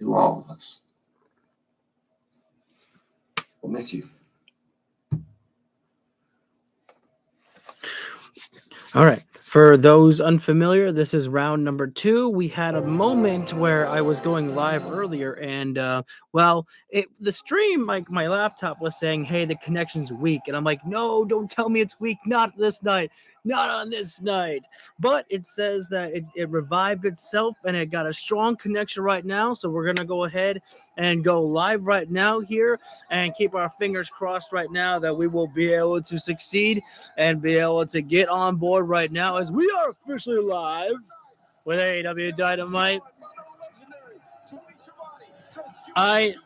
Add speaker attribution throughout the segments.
Speaker 1: to all of us. We'll miss you.
Speaker 2: All right. For those unfamiliar, this is round number 2. We had a moment where I was going live earlier, and the stream, my laptop was saying, "Hey, the connection's weak," and I'm like, "No, don't tell me it's weak. Not this night. Not on this night." But it says that it revived itself, and it got a strong connection right now. So we're gonna go ahead and go live right now here, and keep our fingers crossed right now that we will be able to succeed and be able to get on board right now as we are officially live with AEW Dynamite. I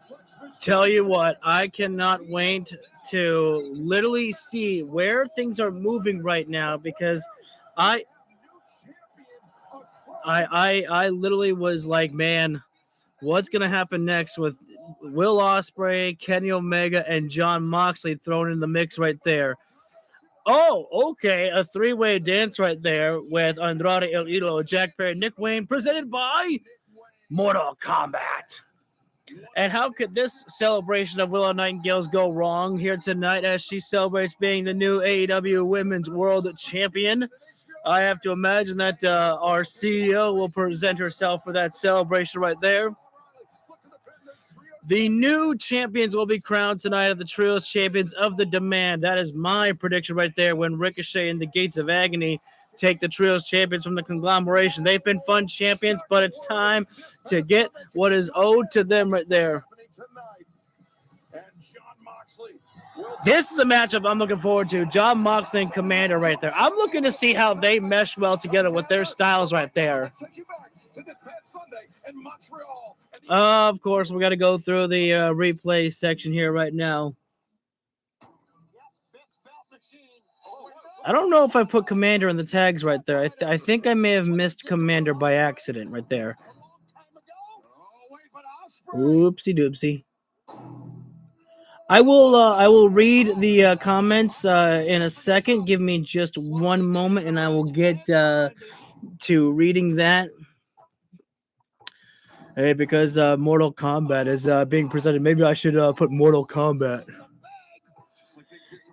Speaker 2: tell you what, I cannot wait to literally see where things are moving right now, because I literally was like, man, what's gonna happen next with Will Ospreay, Kenny Omega, and Jon Moxley thrown in the mix right there? Oh, okay, a 3-way dance right there with Andrade El Idolo, Jack Perry, Nick Wayne, presented by Mortal Kombat. And how could this celebration of Willow Nightingale's go wrong here tonight as she celebrates being the new AEW Women's World Champion? I have to imagine that our CEO will present herself for that celebration right there. The new champions will be crowned tonight of the Trios Champions of the Demand. That is my prediction right there when Ricochet and the Gates of Agony take the Trios Champions from the conglomeration. They've been fun champions, but it's time to get what is owed to them right there. This is a matchup I'm looking forward to. Jon Moxley and Commander right there. I'm looking to see how they mesh well together with their styles right there. Of course, we got to go through the replay section here right now. I don't know if I put Commander in the tags right there. I think I may have missed Commander by accident right there. Oopsie doopsie. I will read the comments in a second. Give me just one moment, and I will get to reading that. Hey, because Mortal Kombat is being presented. Maybe I should put Mortal Kombat.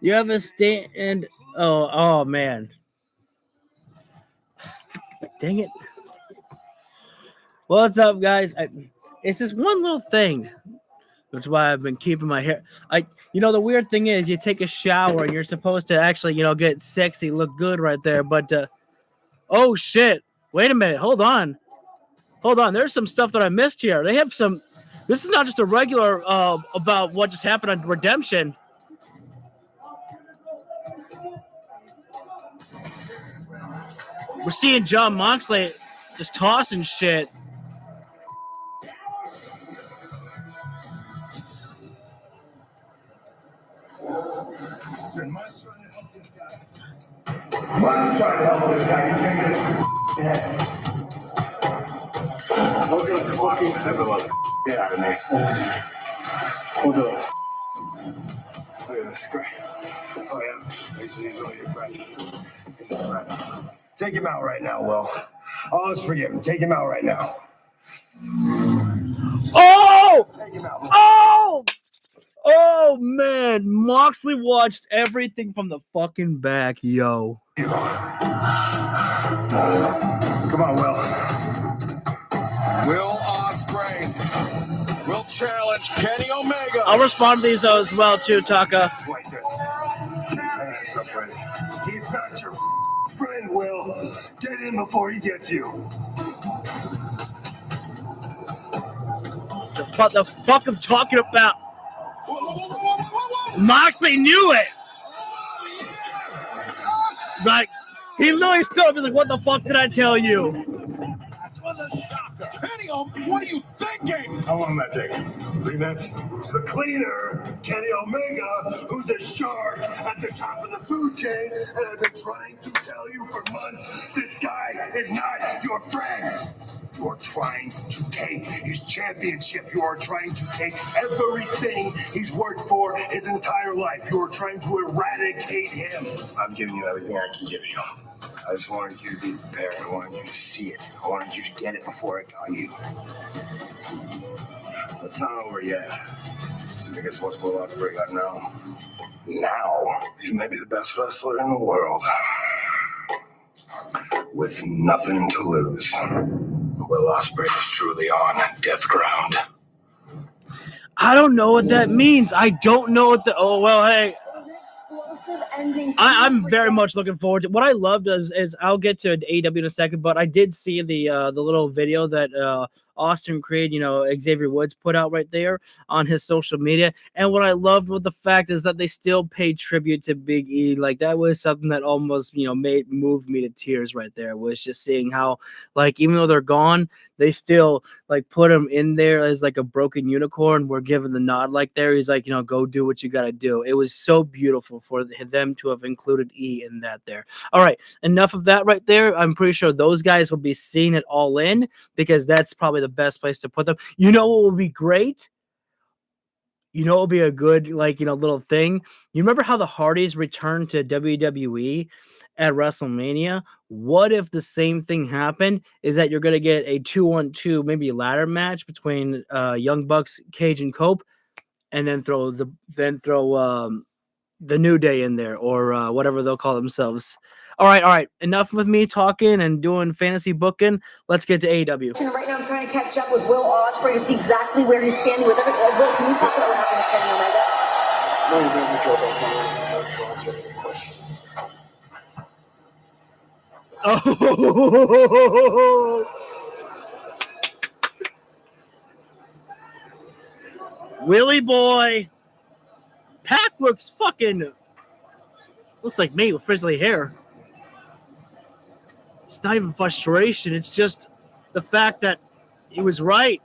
Speaker 2: You have a stand. Oh man. Dang it. What's up, guys? It's this one little thing. That's why I've been keeping my hair. The weird thing is you take a shower and you're supposed to actually, get sexy, look good right there. But, oh shit. Wait a minute. Hold on. There's some stuff that I missed here. They have some, this is not just a regular, about what just happened on Redemption. We're seeing Jon Moxley just tossing shit.
Speaker 3: I'm trying to help this guy. You can't get it. Look at the fucking everyone. Get out of me. Hold on. Look at this. Great. Oh, yeah. He's really your friend. He's a friend. Take him out right now, Will. Oh, let's forgive him. Take him out right now.
Speaker 2: Oh!
Speaker 3: Take him out.
Speaker 2: Oh! Oh, man. Moxley watched everything from the fucking back, yo.
Speaker 3: Come on, Will. Will Ospreay will challenge Kenny Omega.
Speaker 2: I'll respond to these as well, too, Taka.
Speaker 3: Like this. That's up, buddy. He's not your friend, Will. Get him before he gets you.
Speaker 2: What the fuck I'm talking about? Moxley knew it. Like, he literally stood up and was like, what the fuck did I tell you?
Speaker 3: That was a shocker. Kenny, what are you thinking? How long did that take? 3 minutes? Who's the cleaner? Kenny Omega, who's a shark at the top of the food chain, and I've been trying to tell you for months, this guy is not your friend. You are trying to take his championship. You are trying to take everything he's worked for his entire life. You are trying to eradicate him. I'm giving you everything I can give you. I just wanted you to be prepared. I wanted you to see it. I wanted you to get it before it got you. it's not over yet. You think it's what's Will Ospreay got now? Now, he may be the best wrestler in the world. With nothing to lose. Will Ospreay is truly on death ground.
Speaker 2: I don't know what that means. I don't know what the. Oh well, hey. I'm very much looking forward to. What I loved is I'll get to AEW in a second, but I did see the little video that Austin Creed, Xavier Woods put out right there on his social media. And what I loved with the fact is that they still paid tribute to Big E. Like that was something that almost moved me to tears right there. Was just seeing how even though they're gone, they still put him in there as a broken unicorn. We're given the nod there. He's like, go do what you got to do. It was so beautiful for them to have included E in that there. All right, enough of that right there. I'm pretty sure those guys will be seeing it all in because that's probably the best place to put them. You know what will be great? You know, it'll be a good, little thing. You remember how the Hardys returned to WWE at WrestleMania? What if the same thing happened? Is that you're going to get a 2-on-2, maybe a ladder match between Young Bucks, Cage, and Cope, and then throw the New Day in there or whatever they'll call themselves. All right. Enough with me talking and doing fantasy booking. Let's get to AEW.
Speaker 4: Right now, I'm trying to catch up with Will Ospreay to see exactly where he's standing with everything. Will, can you talk about what happened with Kenny Omega?
Speaker 3: No, you're doing your job right now. So answer any questions.
Speaker 2: Oh, Willie boy. Pac looks like me with frizzly hair. It's not even frustration. It's just the fact that he was right.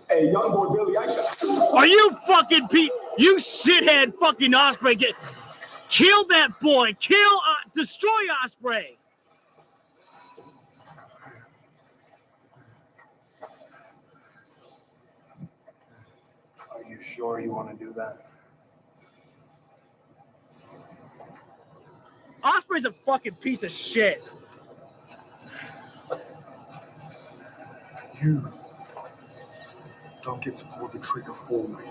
Speaker 3: Hey, young boy Billy,
Speaker 2: Are you fucking Pete? You shithead fucking Ospreay. Kill that boy. Destroy Ospreay.
Speaker 3: Are you sure you want to do that?
Speaker 2: Ospreay's a fucking piece of shit.
Speaker 3: You don't get to pull the trigger for me.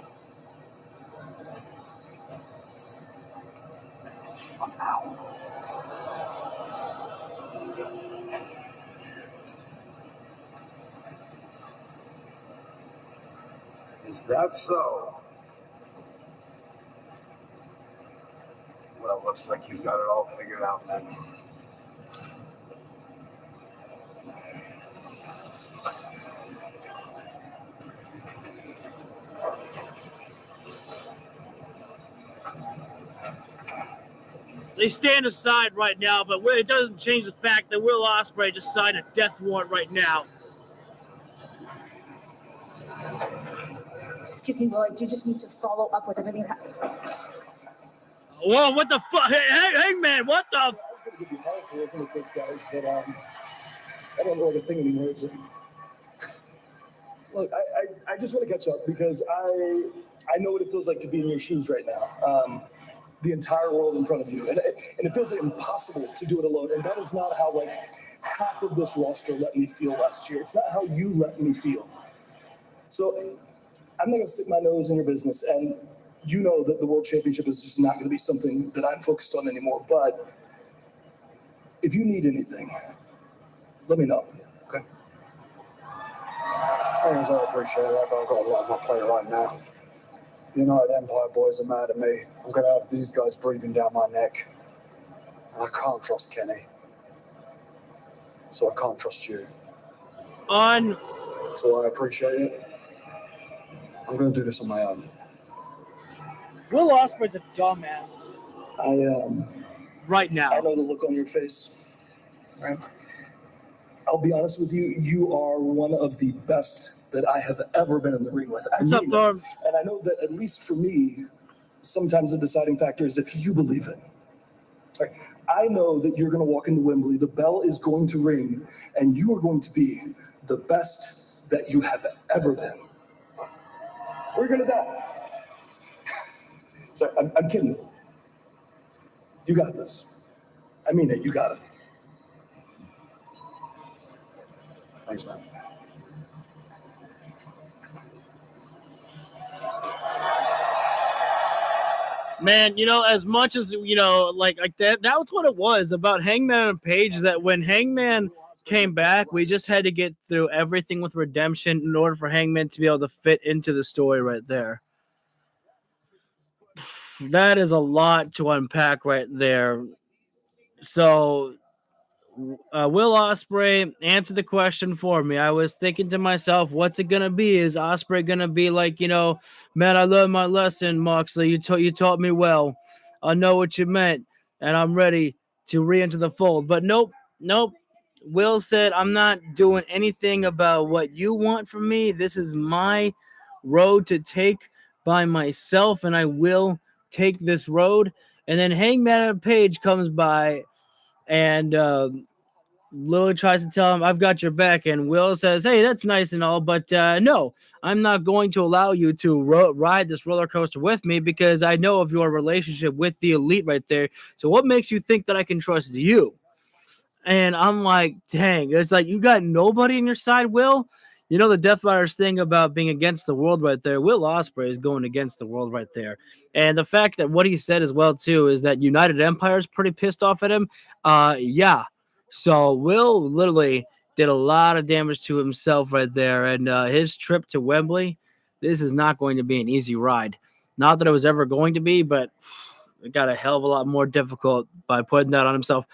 Speaker 3: I'm out. Is that so? Well, looks like you got it all figured out then.
Speaker 2: They stand aside right now, but it doesn't change the fact that Will Ospreay just signed a death warrant right now.
Speaker 4: Excuse me, Will, you just need to follow up with everything that
Speaker 2: Whoa, what the fuck? Hey, man, what the?
Speaker 5: I was going to give you help for working with those guys, but I don't know what to think anymore. Look, I just want to catch up because I know what it feels like to be in your shoes right now. The entire world in front of you. And it feels like impossible to do it alone. And that is not how half of this roster let me feel last year. It's not how you let me feel. So I'm not going to stick my nose in your business. And you know that the World Championship is just not going to be something that I'm focused on anymore. But if you need anything, let me know. Okay?
Speaker 6: As I appreciate that, but I've got a lot on my plate right now. United Empire boys are mad at me. I'm going to have these guys breathing down my neck. And I can't trust Kenny. So I can't trust you. So I appreciate it. I'm going to do this on my own.
Speaker 2: Will Ospreay's a dumbass.
Speaker 5: Right
Speaker 2: now.
Speaker 5: I know the look on your face. Right? I'll be honest with you. You are one of the best that I have ever been in the ring with.
Speaker 2: What's up, Thorm?
Speaker 5: And I know that at least for me, sometimes the deciding factor is if you believe it. Right? I know that you're going to walk into Wembley, the bell is going to ring, and you are going to be the best that you have ever been. We're going to die. Sorry, I'm kidding. You got this. I mean it. You got it.
Speaker 6: Thanks, man.
Speaker 2: Man, as much as, like that was what it was about Hangman and Page, is that when Hangman came back, we just had to get through everything with Redemption in order for Hangman to be able to fit into the story right there. That is a lot to unpack right there. So, Will Ospreay, answer the question for me. I was thinking to myself, what's it gonna be? Is Ospreay gonna be like, man, I learned my lesson, Moxley. You taught me well. I know what you meant, and I'm ready to re-enter the fold. But nope. Will said, I'm not doing anything about what you want from me. This is my road to take by myself, and I will take this road. And then Hangman Page comes by and Lily tries to tell him, I've got your back. And Will says, hey, that's nice and all, but no, I'm not going to allow you to ride this roller coaster with me because I know of your relationship with the Elite right there. So what makes you think that I can trust you? And I'm like, dang, it's like you got nobody on your side, Will. The Death Riders thing about being against the world right there. Will Ospreay is going against the world right there. And the fact that what he said as well, too, is that United Empire is pretty pissed off at him. Yeah. So Will literally did a lot of damage to himself right there. And his trip to Wembley, this is not going to be an easy ride. Not that it was ever going to be, but it got a hell of a lot more difficult by putting that on himself.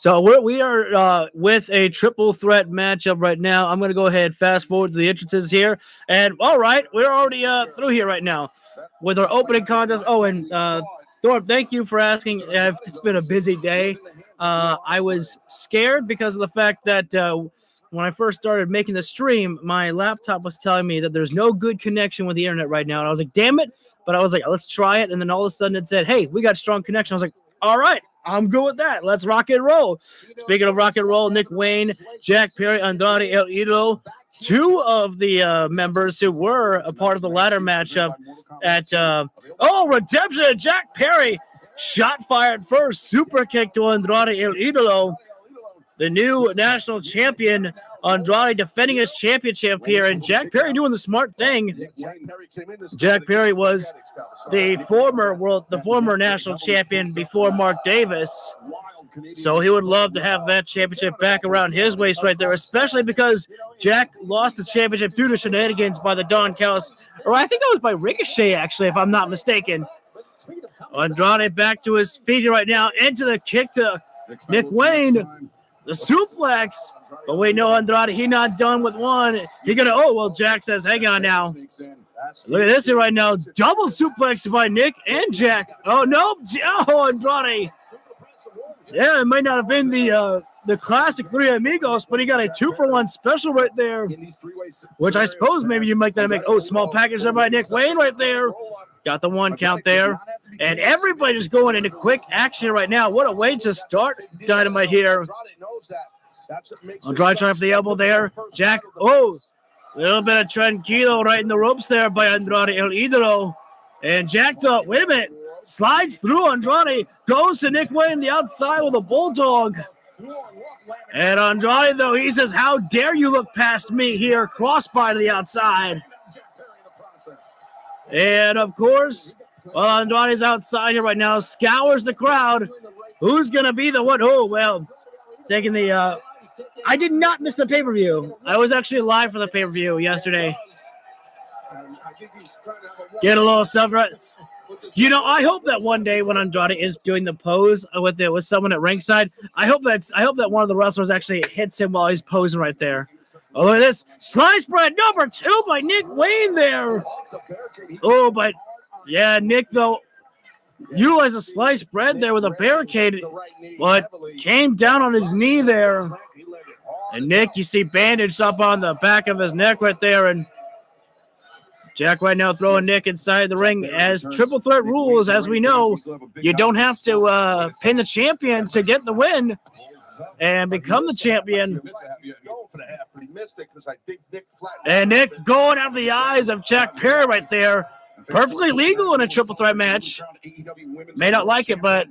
Speaker 2: So we are with a triple threat matchup right now. I'm going to go ahead, fast forward to the entrances here. And all right, we're already through here right now with our opening contest. Oh, and Thorpe, thank you for asking. It's been a busy day. I was scared because of the fact that when I first started making the stream, my laptop was telling me that there's no good connection with the internet right now. And I was like, damn it. But I was like, let's try it. And then all of a sudden it said, hey, we got strong connection. I was like, all right. I'm good with that. Let's rock and roll. Speaking of rock and roll, Nick Wayne, Jack Perry, Andrade El Idolo, two of the members who were a part of the ladder matchup at Redemption. Jack Perry shot fired first. Super kick to Andrade El Idolo. The new national champion, Andrade defending his championship here, and Jack Perry doing the smart thing. Jack Perry was the former national champion before Mark Davis, so he would love to have that championship back around his waist right there, especially because Jack lost the championship due to shenanigans by the Don Callis, or I think that was by Ricochet, actually, if I'm not mistaken. Andrade back to his feet right now, into the kick to Nick Wayne. The suplex, but we know Andrade, he not done with one. Jack says, hang on now. Look at this here right now. Double suplex by Nick and Jack. Oh, no. Oh, Andrade. Yeah, it might not have been the classic Three Amigos, but he got a 2-for-1 special right there, which I suppose maybe you might make. Oh, small package there by Nick Wayne right there. Got the 1 count there. And everybody's going into quick action right now. What a way to start Dynamite here. Andrade trying for the elbow there. Jack, a little bit of tranquilo right in the ropes there by Andrade El Idolo. And Jack thought, wait a minute, slides through Andrade, goes to Nick Wayne the outside with a bulldog. And Andrade, though, he says, how dare you look past me here, crossbar to the outside. And, of course, while Andrade's outside here right now, scours the crowd. Who's going to be the one? Oh, well, taking the I did not miss the pay-per-view. I was actually live for the pay-per-view yesterday. Get a little stuff right. I hope that one day when Andrade is doing the pose with someone at ringside, I hope that one of the wrestlers actually hits him while he's posing right there. Oh, look at this. Slice bread number 2 by Nick Wayne there. Oh, but yeah, Nick, though, utilized a sliced bread there with a barricade, but came down on his knee there. And Nick, you see bandaged up on the back of his neck right there. And Jack right now throwing Nick inside the ring. As triple threat rules, as we know, you don't have to pin the champion to get the win and become the champion. And Nick going after the eyes of Jack Perry right there. Perfectly legal in a triple threat match. May not like it, but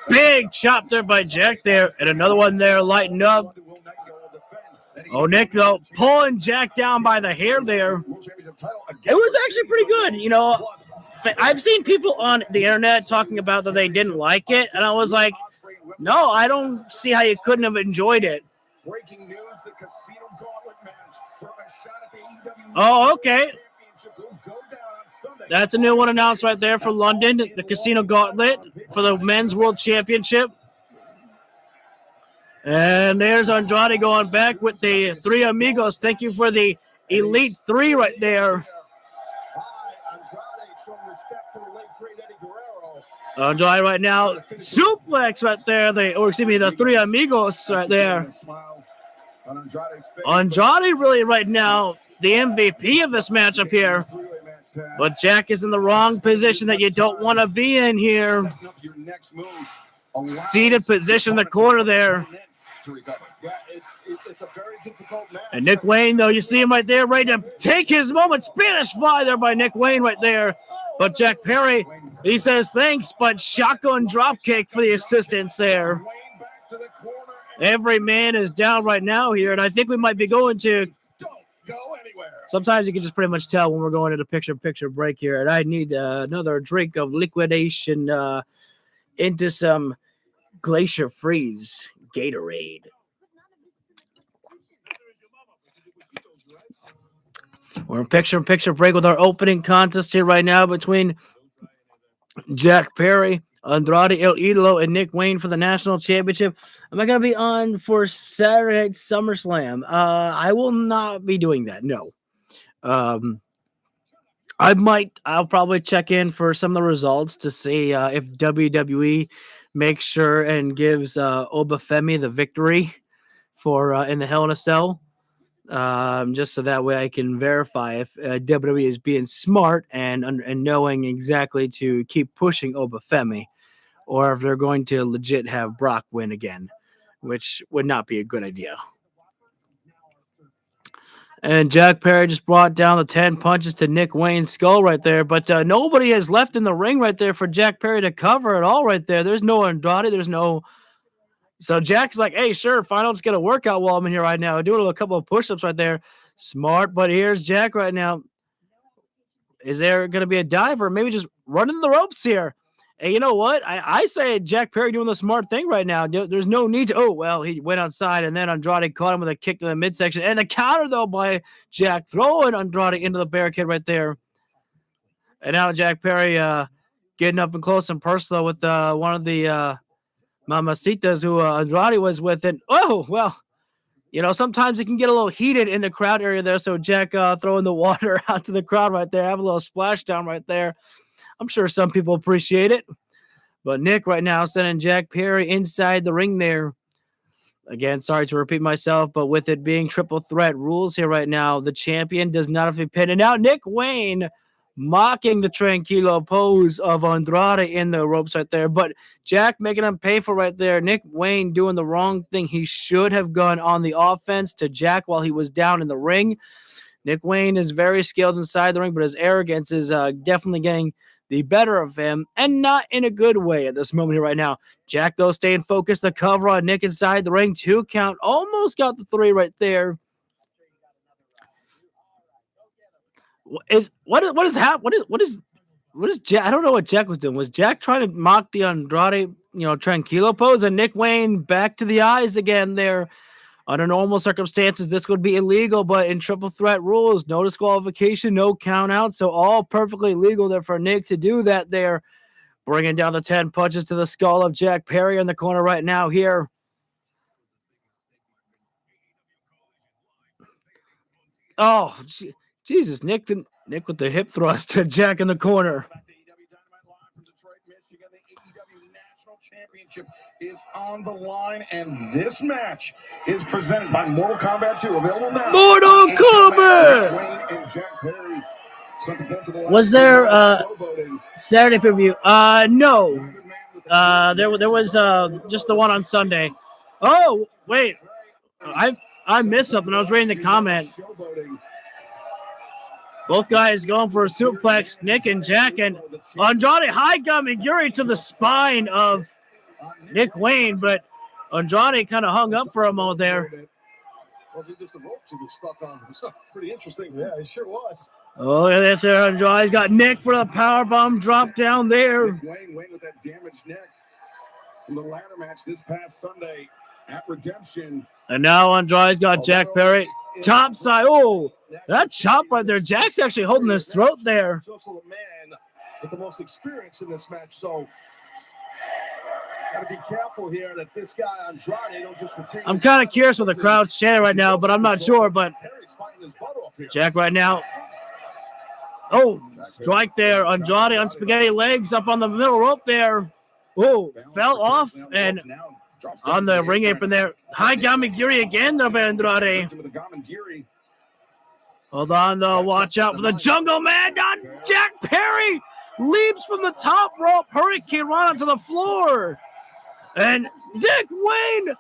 Speaker 2: big chop there by Jack there. And another one there lighting up. Oh, Nick, though, pulling Jack down by the hair there. It was actually pretty good. You know, I've seen people on the internet talking about that they didn't like it, and I was like, no, I don't see how you couldn't have enjoyed it.
Speaker 3: Breaking news, the Casino Gauntlet match for a shot at the AEW
Speaker 2: Oh, okay.
Speaker 3: Championship will go down on Sunday.
Speaker 2: That's a new one announced right there for London, the Casino Gauntlet for the Men's World Championship. And there's Andrade going back with the Three Amigos. Thank you for the Elite Three right there. Andrade right now, suplex right there. The Three Amigos right there. Andrade really right now the MVP of this matchup here. But Jack is in the wrong position that you don't want to be in here. Seated position in the corner there. And Nick Wayne, though, you see him right there, ready to take his moment. Spanish fly there by Nick Wayne right there. But Jack Perry, he says thanks, but shotgun dropkick for the assistance there. Every man is down right now here, and I think we might be going to. Sometimes you can just pretty much tell when we're going into picture break here, and I need another drink of liquidation into some Glacier Freeze Gatorade. We're in picture break with our opening contest here right now between Jack Perry, Andrade El Idolo, and Nick Wayne for the national championship. Am I going to be on for Saturday Night SummerSlam? I will not be doing that. No. I'll probably check in for some of the results to see if WWE makes sure and gives Obafemi the victory for in the Hell in a Cell. Just so that way I can verify if WWE is being smart and knowing exactly to keep pushing Obafemi, or if they're going to legit have Brock win again, which would not be a good idea. And Jack Perry just brought down the 10 punches to Nick Wayne's skull right there, but nobody has left in the ring right there for Jack Perry to cover at all right there. There's no Andrade, there's no. So Jack's like, hey, sure, fine, I'll just get a workout while I'm in here right now. Doing a couple of push-ups right there. Smart, but here's Jack right now. Is there going to be a dive or maybe just running the ropes here? And you know what? I say Jack Perry doing the smart thing right now. There's no need to. Oh, well, he went outside, and then Andrade caught him with a kick to the midsection. And the counter, though, by Jack, throwing Andrade into the barricade right there. And now Jack Perry getting up and close and personal with one of the Mamacitas who Andrade was with. And, oh, well, you know, sometimes it can get a little heated in the crowd area there. So Jack throwing the water out to the crowd right there, have a little splashdown right there. I'm sure some people appreciate it. But Nick right now sending Jack Perry inside the ring there. Again, sorry to repeat myself, but with it being triple threat rules here right now, the champion does not have to be pinned. And now Nick Wayne mocking the tranquilo pose of Andrade in the ropes right there. But Jack making him pay for right there. Nick Wayne doing the wrong thing. He should have gone on the offense to Jack while he was down in the ring. Nick Wayne is very skilled inside the ring, but his arrogance is definitely getting the better of him, and not in a good way at this moment here right now. Jack, though, staying focused. The cover on Nick inside the ring. 2 count. Almost got the 3 right there. What is Jack? I don't know what Jack was doing. Was Jack trying to mock the Andrade, tranquilo pose? And Nick Wayne back to the eyes again there. Under normal circumstances, this would be illegal, but in triple threat rules, no disqualification, no count out. So all perfectly legal there for Nick to do that there. Bringing down the 10 punches to the skull of Jack Perry in the corner right now here. Oh, Jesus, Nick with the hip thrust to Jack in the corner.
Speaker 3: Championship is on the line, and this match is presented by Mortal Kombat 2, available now.
Speaker 2: Mortal Kombat! Was there Saturday pay-per-view? No. There was just the one on Sunday. Oh, wait. I missed something. I was reading the comment. Both guys going for a suplex, Nick and Jack, and Andrade high gummy Yuri to the spine of Nick Wayne, but Andrade kind of hung up for a moment there.
Speaker 3: Wasn't just the ropes he was stuck on. It was pretty interesting. Yeah, it sure was.
Speaker 2: Oh, look at this there. Andrade's got Nick for the powerbomb drop down there.
Speaker 3: Wayne with that damaged neck in the ladder match this past Sunday at Redemption.
Speaker 2: And now Andrade's got Jack Perry. Top side. Oh, that chop right there. Jack's actually holding his throat there.
Speaker 3: He's also the man with the most experience in this match, so got to be careful here that this guy Andrade don't just retain.
Speaker 2: I'm kind of curious what the crowd's chanting right now, but I'm not sure. But Jack right now. Oh, strike there. Andrade on spaghetti legs up on the middle rope there. Oh, fell off and on the ring apron there. High Gamagiri again of Andrade. Hold on, though. Watch out for the Jungle Man on Jack Perry. Leaps from the top rope. Hurricane Rana to the floor. And Nick Wayne.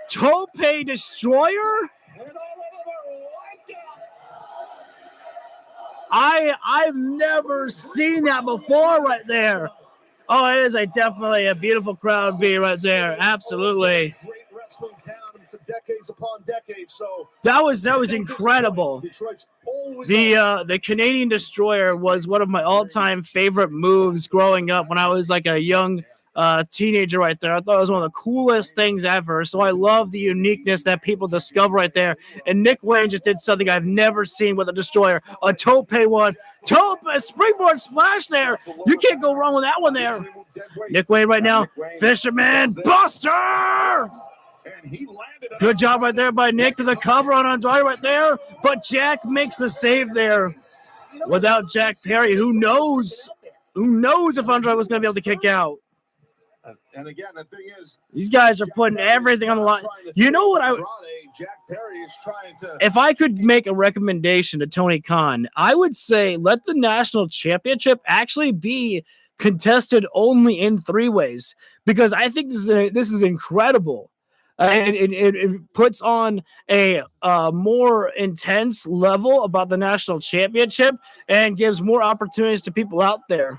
Speaker 2: Tope Destroyer. I've never seen that before right there. Oh, it is definitely a beautiful crowd view right there. Absolutely.
Speaker 3: Great wrestling town for decades upon decades. So
Speaker 2: that was incredible. The Canadian Destroyer was one of my all-time favorite moves growing up when I was like a young teenager right there. I thought it was one of the coolest things ever. So I love the uniqueness that people discover right there. And Nick Wayne just did something I've never seen with a Destroyer. A tope one. A springboard splash there. You can't go wrong with that one there. Nick Wayne right now. Fisherman Buster! Good job right there by Nick to the cover on Andrade right there. But Jack makes the save there. Without Jack Perry, who knows? Who knows if Andrade was going to be able to kick out?
Speaker 3: And again, the thing is,
Speaker 2: these guys are putting everything on the line. You know what?
Speaker 3: Jack Perry is trying to.
Speaker 2: If I could make a recommendation to Tony Khan, I would say let the national championship actually be contested only in 3 ways, because I think this is incredible. And it puts on a more intense level about the national championship and gives more opportunities to people out there.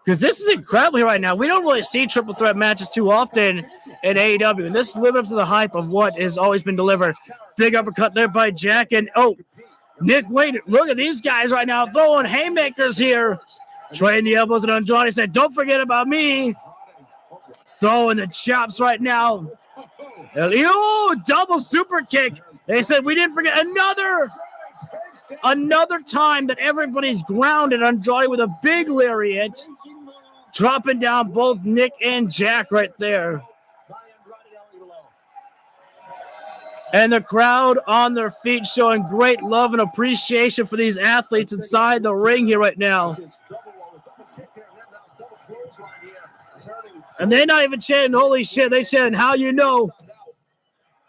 Speaker 2: Because this is incredible here right now. We don't really see triple threat matches too often in AEW. And this is living up to the hype of what has always been delivered. Big uppercut there by Jack. And, Nick Wayne. Look at these guys right now throwing haymakers here. Trading the elbows, and Andrade said, don't forget about me. Throwing the chops right now. Double super kick. They said we didn't forget another time that everybody's grounded. Andrade with a big lariat. Dropping down both Nick and Jack right there. And the crowd on their feet showing great love and appreciation for these athletes inside the ring here right now. And they're not even chanting, holy shit. They chanting, how you know.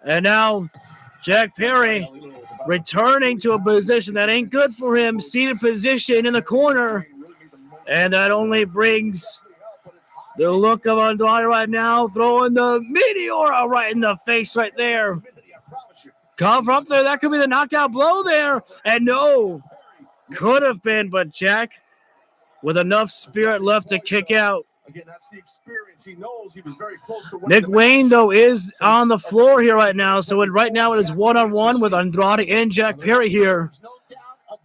Speaker 2: And now Jack Perry returning to a position that ain't good for him. Seated position in the corner. And that only brings the look of Andrade right now. Throwing the Meteora right in the face right there. Cover up there. That could be the knockout blow there. And no. Could have been, but Jack with enough spirit left to kick out.
Speaker 3: Again, that's the experience. He knows he was very close to
Speaker 2: Nick Wayne, though, is on the floor here right now. So right now it is one-on-one with Andrade and Jack Perry here.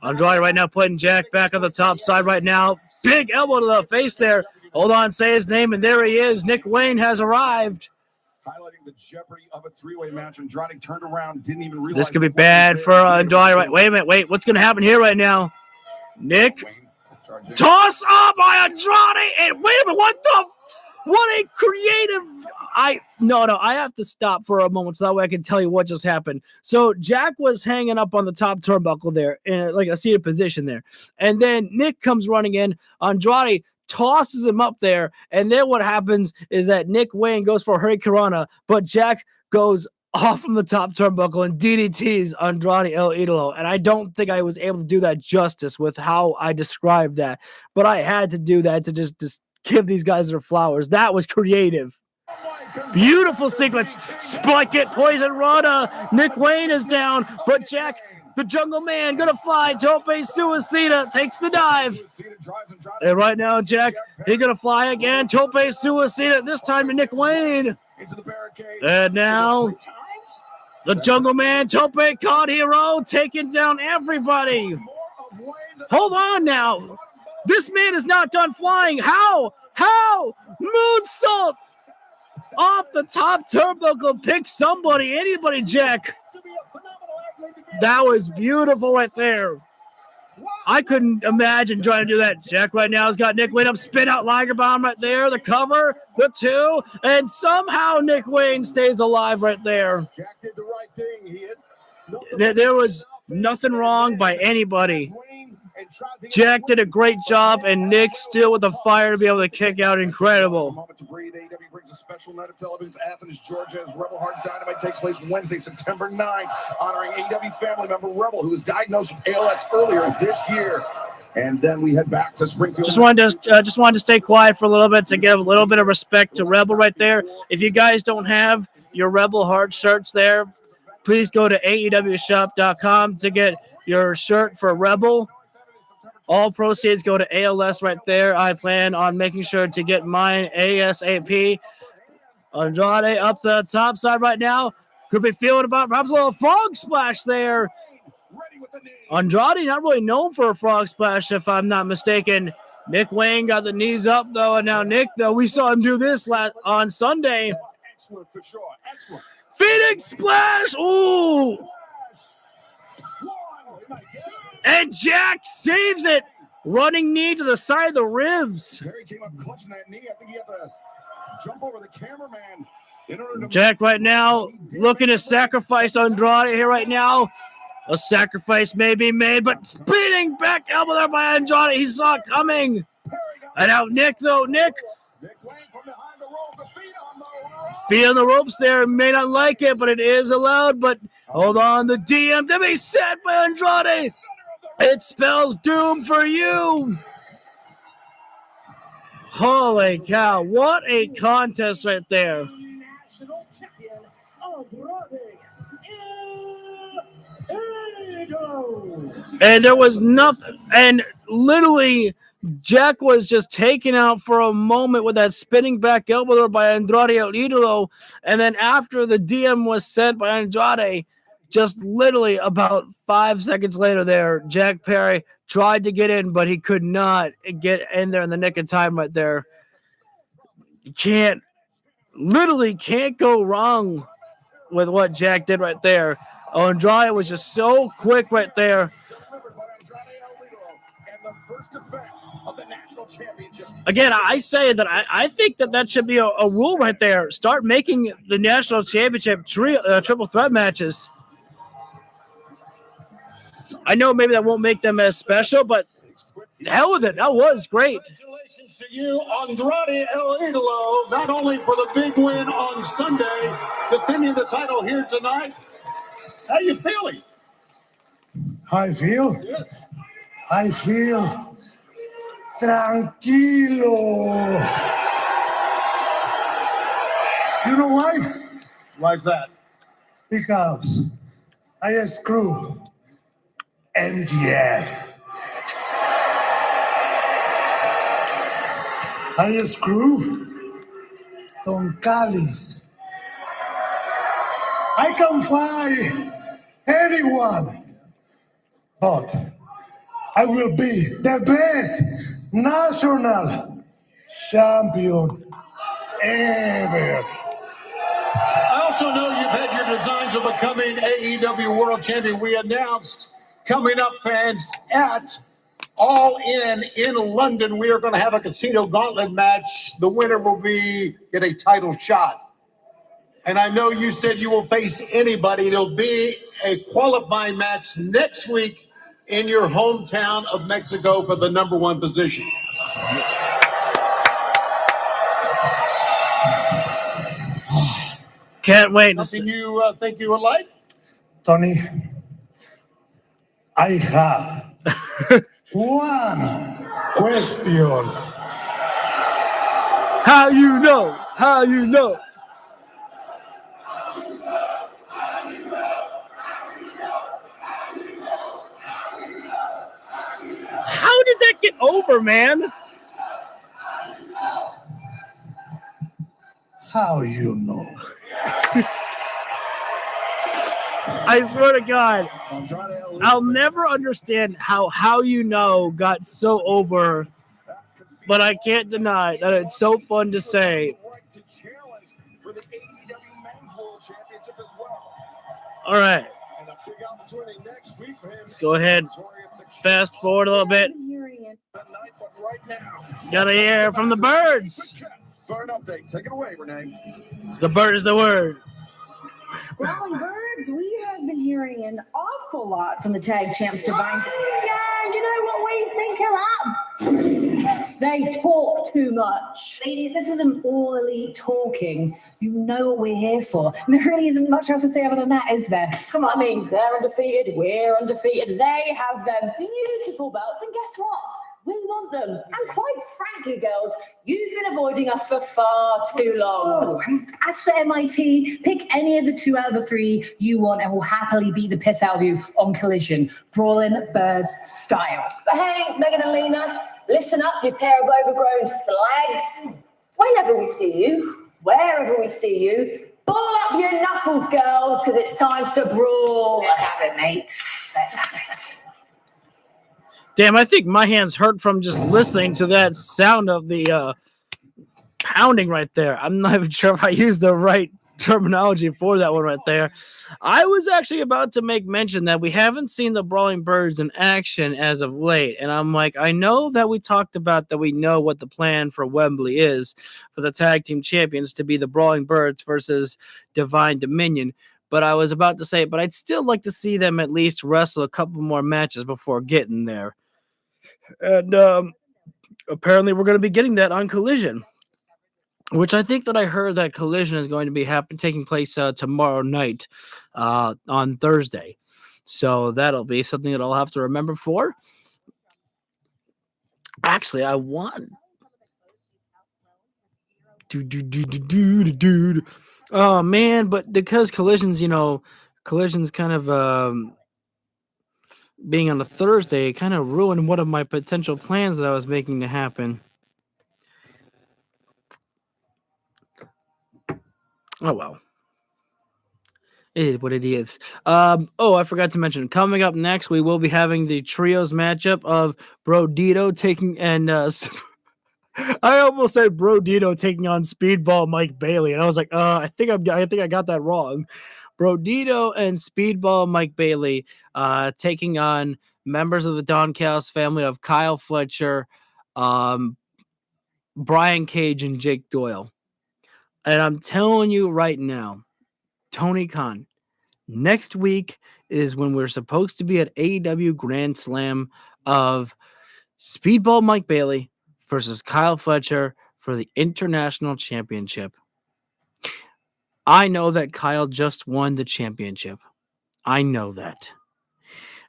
Speaker 2: Andrade right now putting Jack back on the top side right now. Big elbow to the face there. Hold on, say his name, and there he is. Nick Wayne has arrived.
Speaker 3: Highlighting the jeopardy of a 3-way match. Andrade turned around, didn't even realize.
Speaker 2: This could be bad for Andrade. Right, wait a minute. Wait, what's going to happen here right now? Nick. Toss up by Andrade, and wait a minute, what a creative, I have to stop for a moment so that way I can tell you what just happened. So Jack was hanging up on the top turnbuckle there in like a seated position there, and then Nick comes running in. Andrade tosses him up there, and then what happens is that Nick Wayne goes for a Hurricane Rana, but Jack goes off from the top turnbuckle and DDTs Andrade El Idolo. And I don't think I was able to do that justice with how I described that. But I had to do that to just give these guys their flowers. That was creative. Beautiful sequence. Spike it, Poison Rana. Nick Wayne is down, but Jack, the Jungle Man, gonna fly. Tope Suicida takes the dive. And right now, Jack, he's gonna fly again. Tope Suicida, this time to Nick Wayne.
Speaker 3: into the barricade.
Speaker 2: And now, the Jungle Man, Tope Con Hero, taking down everybody. Hold on now. This man is not done flying. How? Moonsault off the top turnbuckle. Pick somebody, anybody, Jack. That was beautiful right there. I couldn't imagine trying to do that. Jack right now has got Nick Wayne up, spin out Liger Bomb right there, the cover, the 2, and somehow Nick Wayne stays alive right there.
Speaker 3: Jack did the right thing. He
Speaker 2: There was nothing wrong by anybody. Jack did a great job, and Nick still with the fire to be able to kick out. Incredible.
Speaker 3: Moment to breathe. AEW brings a special night of television to Athens, Georgia, as Rebel Heart Dynamite takes place Wednesday, September 9th, honoring AEW family member Rebel, who was diagnosed with ALS earlier this year. And then we head back to Springfield.
Speaker 2: Just wanted to stay quiet for a little bit to give a little bit of respect to Rebel right there. If you guys don't have your Rebel Heart shirts there, please go to AEWshop.com to get your shirt for Rebel. All proceeds go to ALS right there. I plan on making sure to get mine ASAP. Andrade up the top side right now. Could be feeling about perhaps a little frog splash there. Andrade not really known for a frog splash, if I'm not mistaken. Nick Wayne got the knees up, though. And now Nick, though, we saw him do this on Sunday.
Speaker 3: Excellent for sure. Excellent.
Speaker 2: Phoenix splash. Ooh. And Jack saves it. Running knee to the side of the ribs.
Speaker 3: Perry came up clutching that knee. I think he had to jump over the cameraman.
Speaker 2: Jack right now looking to sacrifice Andrade here right now. A sacrifice may be made, but spinning back elbow there by Andrade. He saw it coming. And now Nick, though. Nick
Speaker 3: from behind the rope, the feet on the rope.
Speaker 2: Feet on the ropes there. May not like it, but it is allowed. But hold on. The DM to be set by Andrade. It spells doom for you. Holy cow. What a contest right there.
Speaker 5: National champion,
Speaker 2: And there was nothing. And literally, Jack was just taken out for a moment with that spinning back elbow there by Andrade El Idolo. And then after the DM was sent by Andrade, just literally about 5 seconds later there, Jack Perry tried to get in, but he could not get in there in the nick of time right there. You can't go wrong with what Jack did right there. Andrade was just so quick right there. Again, I say that I think that should be a rule right there. Start making the national championship triple threat matches. I know maybe that won't make them as special, but the hell with it. That was great.
Speaker 7: Congratulations to you, Andrade El Idolo, not only for the big win on Sunday, defending the title here tonight. How you feeling?
Speaker 6: How I feel?
Speaker 7: Yes.
Speaker 6: I feel tranquilo. You know why?
Speaker 7: Why's that?
Speaker 6: Because I screw MGF. I screw Don Callis. I can fly anyone, but I will be the best national champion ever.
Speaker 7: I also know you've had your designs of becoming AEW World Champion. We announced coming up, fans, at All In London, we are going to have a casino gauntlet match. The winner will get a title shot. And I know you said you will face anybody. It'll be a qualifying match next week in your hometown of Mexico for the #1 position.
Speaker 2: Can't wait.
Speaker 7: Something you think you would like?
Speaker 6: Tony, I have one question.
Speaker 2: How you know? How you know? How did that get over, man?
Speaker 3: How you know?
Speaker 2: I swear to God, I'll never understand how you know got so over, but I can't deny that it's so fun to say. All right. Let's go ahead. Fast forward a little bit. Gotta hear from the birds.
Speaker 3: For an update, take it away, Renee.
Speaker 2: The bird is the word.
Speaker 4: Brawling Birds, we have been hearing an awful lot from the tag champs Divine. Yeah, you know what we think of that? They talk too much. Ladies, this isn't all elite talking. You know what we're here for. And there really isn't much else to say other than that, is there? Come on, I mean, they're undefeated, we're undefeated. They have their beautiful belts, and guess what? We want them. And quite frankly, girls, you've been avoiding us for far too long. Oh, and as for MIT, pick any of the 2 out of the 3 you want and we'll happily beat the piss out of you on Collision. Brawling Birds style. But hey, Megan and Lena, listen up, you pair of overgrown slags. Wherever we see you, ball up your knuckles, girls, because it's time to brawl. Let's have it, mate. Let's have it.
Speaker 2: Damn, I think my hands hurt from just listening to that sound of the pounding right there. I'm not even sure if I used the right terminology for that one right there. I was actually about to make mention that we haven't seen the Brawling Birds in action as of late. And I'm like, I know that we talked about that we know what the plan for Wembley is for the tag team champions to be the Brawling Birds versus Divine Dominion. But I was about to say, but I'd still like to see them at least wrestle a couple more matches before getting there. And apparently we're going to be getting that on Collision, which I think that I heard that Collision is going to be taking place tomorrow night on Thursday. So that'll be something that I'll have to remember for. Actually, I want... Oh, man, but because Collision's kind of... being on a Thursday, it kind of ruined one of my potential plans that I was making to happen. Oh, well. It is what it is. I forgot to mention, coming up next, we will be having the trios matchup of Bro Dito taking and I almost said Bro Dito taking on Speedball Mike Bailey, and I was like, I think I got that wrong. Bro Dito and Speedball Mike Bailey taking on members of the Don Callis family of Kyle Fletcher, Brian Cage, and Jake Doyle. And I'm telling you right now, Tony Khan, next week is when we're supposed to be at AEW Grand Slam of Speedball Mike Bailey versus Kyle Fletcher for the International Championship. I know that Kyle just won the championship. I know that.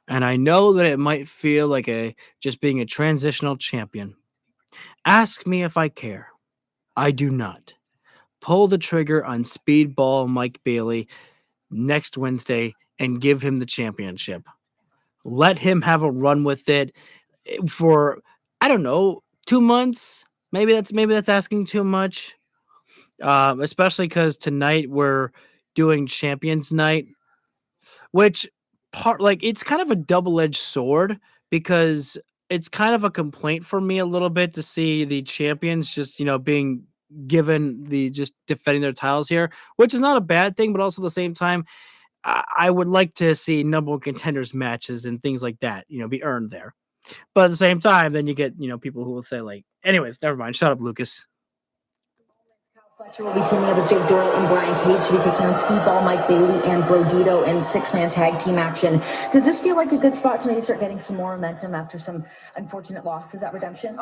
Speaker 2: And I know that it might feel like just being a transitional champion. Ask me if I care. I do not. Pull the trigger on Speedball Mike Bailey next Wednesday and give him the championship. Let him have a run with it for, I don't know, 2 months. Maybe that's asking too much. Especially because tonight we're doing Champions Night, which it's kind of a double-edged sword because it's kind of a complaint for me a little bit to see the champions just, being given just defending their titles here, which is not a bad thing, but also at the same time, I would like to see number one contenders matches and things like that, be earned there. But at the same time, then you get, people who will say anyways, never mind. Shut up, Lucas.
Speaker 4: Fletcher will be teaming up with Jake Doyle and Brian Cage to be taking on Speedball Mike Bailey and Bro Dito in 6-man tag team action. Does this feel like a good spot to maybe start getting some more momentum after some unfortunate losses at Redemption?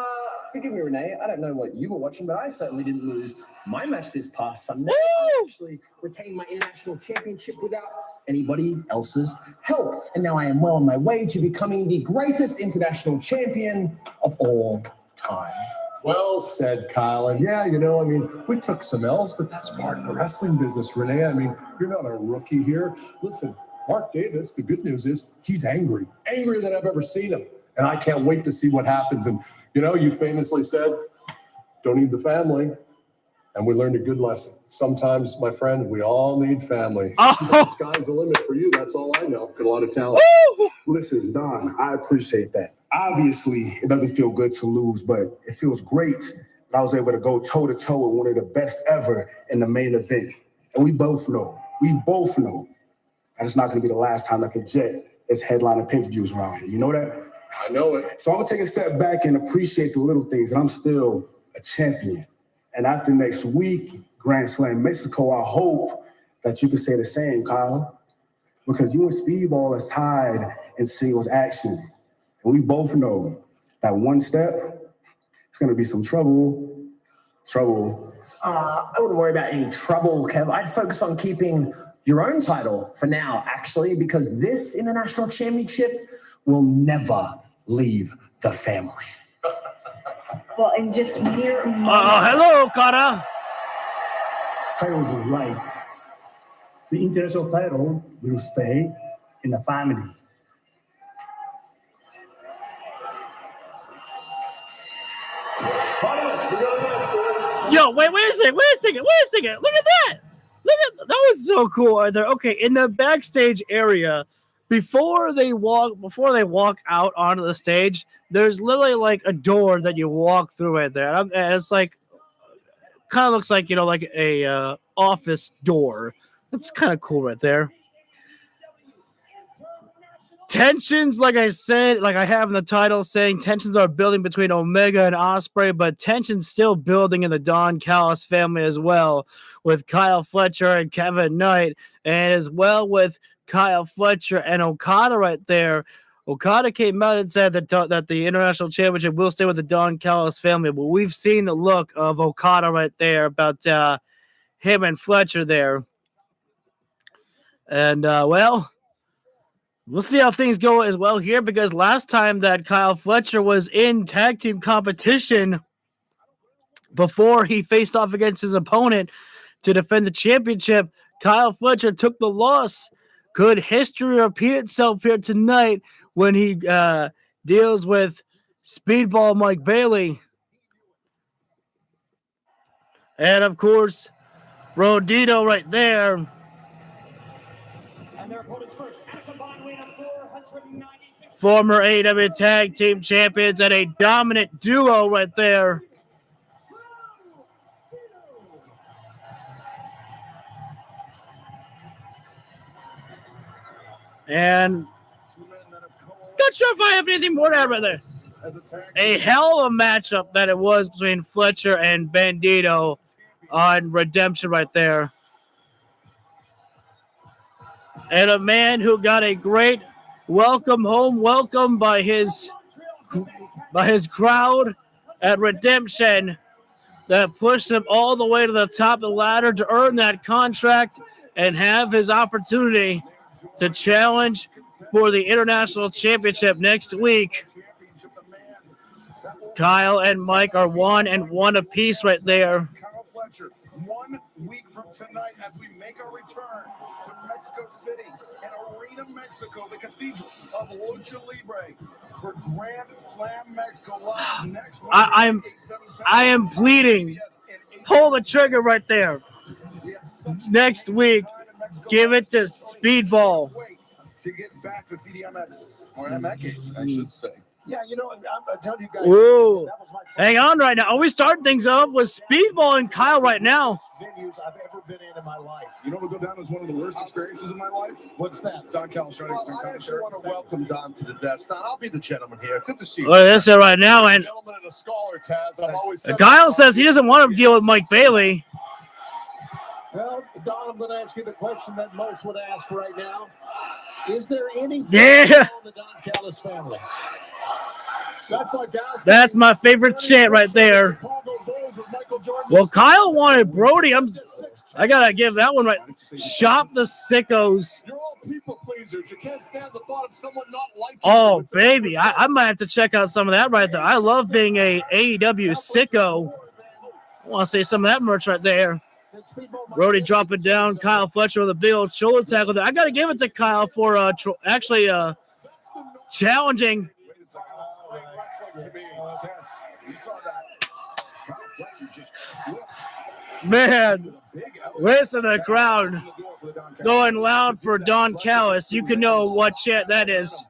Speaker 8: Forgive me, Renee. I don't know what you were watching, but I certainly didn't lose my match this past Sunday. I actually retained my international championship without anybody else's help. And now I am well on my way to becoming the greatest international champion of all time.
Speaker 3: Well said, Kyle. And yeah, we took some L's, but that's part of the wrestling business, Renee. I mean, you're not a rookie here. Listen, Mark Davis, the good news is he's angrier than I've ever seen him. And I can't wait to see what happens. And, you famously said, don't need the family. And we learned a good lesson. Sometimes, my friend, we all need family.
Speaker 2: Oh.
Speaker 3: The sky's the limit for you. That's all I know. Got a lot of talent.
Speaker 2: Woo!
Speaker 5: Listen, Don, I appreciate that. Obviously, it doesn't feel good to lose, but it feels great that I was able to go toe-to-toe with one of the best ever in the main event. And we both know that it's not going to be the last time that the Jet is headlining pay-per-views around here. You know that?
Speaker 3: I know it.
Speaker 5: So I'm going to take a step back and appreciate the little things, and I'm still a champion. And after next week, Grand Slam Mexico, I hope that you can say the same, Kyle, because you and Speedball is tied in singles action. And we both know that one step, it's going to be some trouble.
Speaker 8: I wouldn't worry about any trouble, Kev. I'd focus on keeping your own title for now, actually, because this International Championship will never leave the family.
Speaker 4: Well, in just mere
Speaker 2: Hello, Okada.
Speaker 5: Kyle's right. The international title will stay in the family.
Speaker 2: Yo, wait a second. Look at that. That was so cool right there. Okay, in the backstage area, before they walk out onto the stage, there's literally like a door that you walk through right there. And it's like, kind of looks like, like a office door. That's kind of cool right there. Tensions, like I said, like I have in the title saying tensions are building between Omega and Ospreay, but tensions still building in the Don Callis family as well, with Kyle Fletcher and Kevin Knight, and as well with Kyle Fletcher and Okada right there. Okada came out and said that the International Championship will stay with the Don Callis family, but we've seen the look of Okada right there about him and Fletcher there. And, well, we'll see how things go as well here, because last time that Kyle Fletcher was in tag team competition before he faced off against his opponent to defend the championship, Kyle Fletcher took the loss. Could history repeat itself here tonight when he deals with Speedball Mike Bailey? And, of course, Rodito right there.
Speaker 9: And their opponents first at a combined weight of 496.
Speaker 2: Former AEW Tag Team Champions and a dominant duo right there. And not sure if I have anything more to add right there. A hell of a matchup that it was between Fletcher and Bandito on Redemption right there. And a man who got a great welcome by his crowd at Redemption that pushed him all the way to the top of the ladder to earn that contract and have his opportunity to challenge for the International Championship next week. Kyle and Mike are 1-1 apiece right there.
Speaker 3: Kyle Fletcher, 1 week from tonight as we make our return to Mexico City and Arena, Mexico, the Cathedral of Lucha Libre for Grand Slam Mexico live next week.
Speaker 2: I am pleading. Pull the trigger right there. Next week, give it to Speedball.
Speaker 3: To get back to CDMX, or MX, I should say. Yeah, I'm telling you guys.
Speaker 2: Ooh.
Speaker 3: That was my
Speaker 2: Hang on right now. Are we starting things off with Speedball and Kyle right now?
Speaker 3: Venues I've ever been in my life. You know what will go down as one of the worst experiences of my life? What's that? Don Callis trying to I actually want to welcome Don to the desk. Don, I'll be the gentleman here. Good to see you.
Speaker 2: Well, that's it right now. And
Speaker 3: Gentleman and a scholar, Taz. I've always said
Speaker 2: Kyle says he doesn't want to deal with Mike Bailey.
Speaker 7: Well, Don, I'm going to ask you the question that most would ask right now. Is there anything
Speaker 2: Yeah.
Speaker 7: on the Don Callis family? That's like
Speaker 2: That's my favorite chant right there. Well, Kyle wanted Brody. I gotta give that one right. Shop the sickos.
Speaker 3: You're all people pleasers. You can't stand the thought of someone not liking
Speaker 2: Oh,
Speaker 3: you.
Speaker 2: baby. I might have to check out some of that right there. I love being a AEW sicko. I want to say some of that merch right there. Brody dropping down. Kyle Fletcher with a big old shoulder tackle there. I got to give it to Kyle for actually challenging.
Speaker 3: To me, Taz, you saw that.
Speaker 2: Man, listen to the crowd going loud for Don Callis. You can know what chant that is.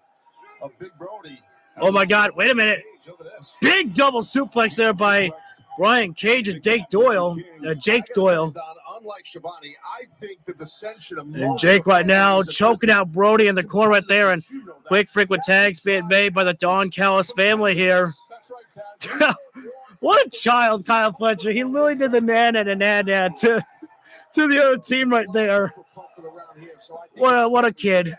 Speaker 2: Oh my God, wait a minute. Big double suplex there by Brian Cage and Jake Doyle. And Jake right now choking out Brody in the corner right there. And quick frequent tags being made by the Don Callis family here. What a child, Kyle Fletcher. He literally did the nana to the other team right there. What a kid.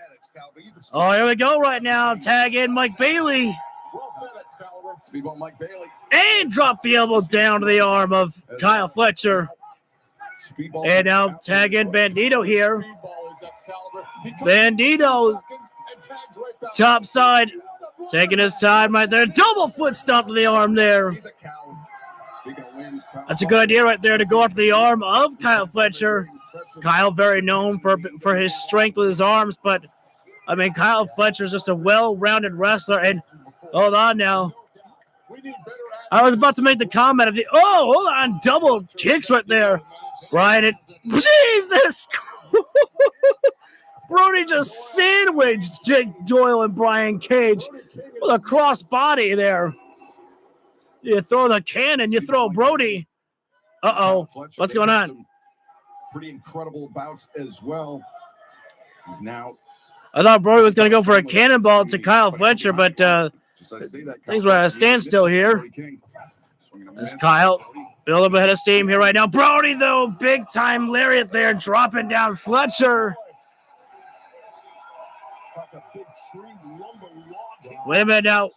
Speaker 2: Oh, here we go right now. Tag in Mike Bailey. And drop the elbow down to the arm of Kyle Fletcher. And now tag in Bandito here. Bandito, top side, taking his time right there. Double foot stomp to the arm there. That's a good idea right there to go after the arm of Kyle Fletcher. Kyle very known for his strength with his arms, but I mean, Kyle Fletcher is just a well-rounded wrestler. And hold on now. I was about to make the comment of hold on, double kicks right there. Right, Jesus! Brody just sandwiched Jake Doyle and Brian Cage with a cross body there. You throw the cannon, you throw Brody. Uh-oh, what's going on?
Speaker 3: Pretty incredible bouts as well. He's now.
Speaker 2: I thought Brody was going to go for a cannonball to Kyle Fletcher, but things were at a standstill here. As Kyle build up ahead of steam here right now. Brody, though, big-time lariat there, dropping down Fletcher. Wait a minute now.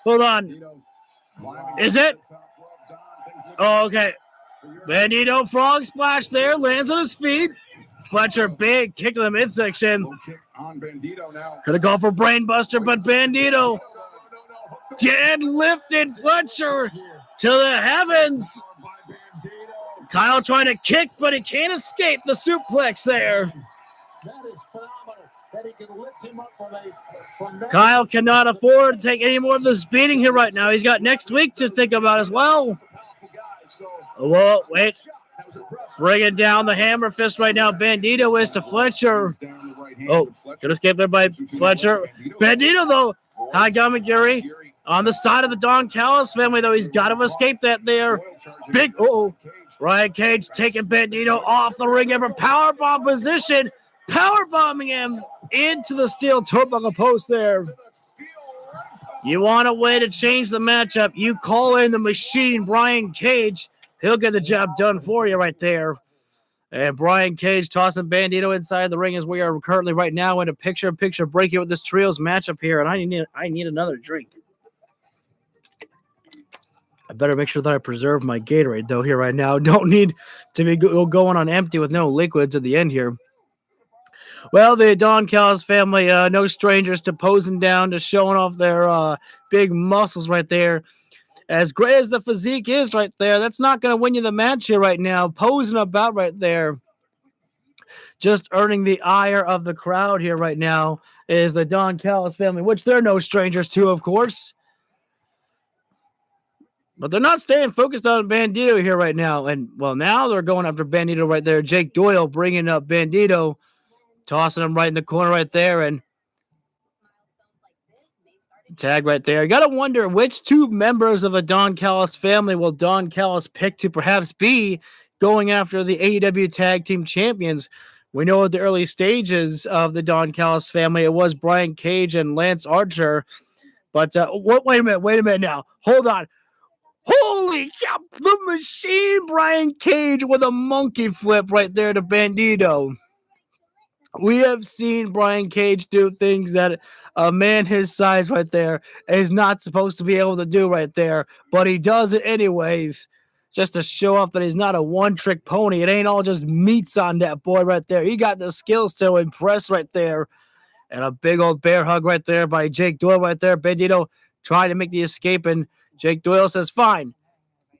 Speaker 2: Hold on. Is it? Oh, okay. Bandito frog splash there, lands on his feet. Fletcher, big kick to the midsection. Could have gone for brainbuster, but Bandito dead lifted Fletcher to the heavens. Kyle trying to kick, but he can't escape the suplex there. Kyle cannot afford to take any more of this beating here right now. He's got next week to think about as well. Whoa, wait. Bringing down the hammer fist right now. Bandito is to Fletcher. Oh, good escape there by Fletcher. Bandito, though. Hagamagiri on the side of the Don Callis family, though. He's got to escape that there. Big, Brian Cage taking Bandito off the ring ever. Powerbomb position. Powerbombing him into the steel turnbuckle post there. You want a way to change the matchup, you call in the machine, Brian Cage. He'll get the job done for you right there. And Brian Cage tossing Bandito inside the ring as we are currently right now in a picture-in-picture breakout with this trios matchup here. And I need another drink. I better make sure that I preserve my Gatorade, though, here right now. Don't need to be going on empty with no liquids at the end here. Well, the Don Callis family, no strangers to posing down, to showing off their big muscles right there. As great as the physique is right there, that's not going to win you the match here right now. Posing about right there. Just earning the ire of the crowd here right now is the Don Callis family, which they're no strangers to, of course. But they're not staying focused on Bandito here right now. And, well, now they're going after Bandito right there. Jake Doyle bringing up Bandito, tossing him right in the corner right there. And tag right there. You got to wonder which two members of the Don Callis family will Don Callis pick to perhaps be going after the AEW Tag Team Champions. We know at the early stages of the Don Callis family, it was Brian Cage and Lance Archer. But wait a minute now. Hold on. Holy cow, the machine, Brian Cage with a monkey flip right there to Bandito. We have seen Brian Cage do things that a man his size right there is not supposed to be able to do right there, but he does it anyways, just to show off that he's not a one-trick pony. It ain't all just meats on that boy right there. He got the skills to impress right there. And a big old bear hug right there by Jake Doyle right there. Bandito trying to make the escape, and Jake Doyle says, fine.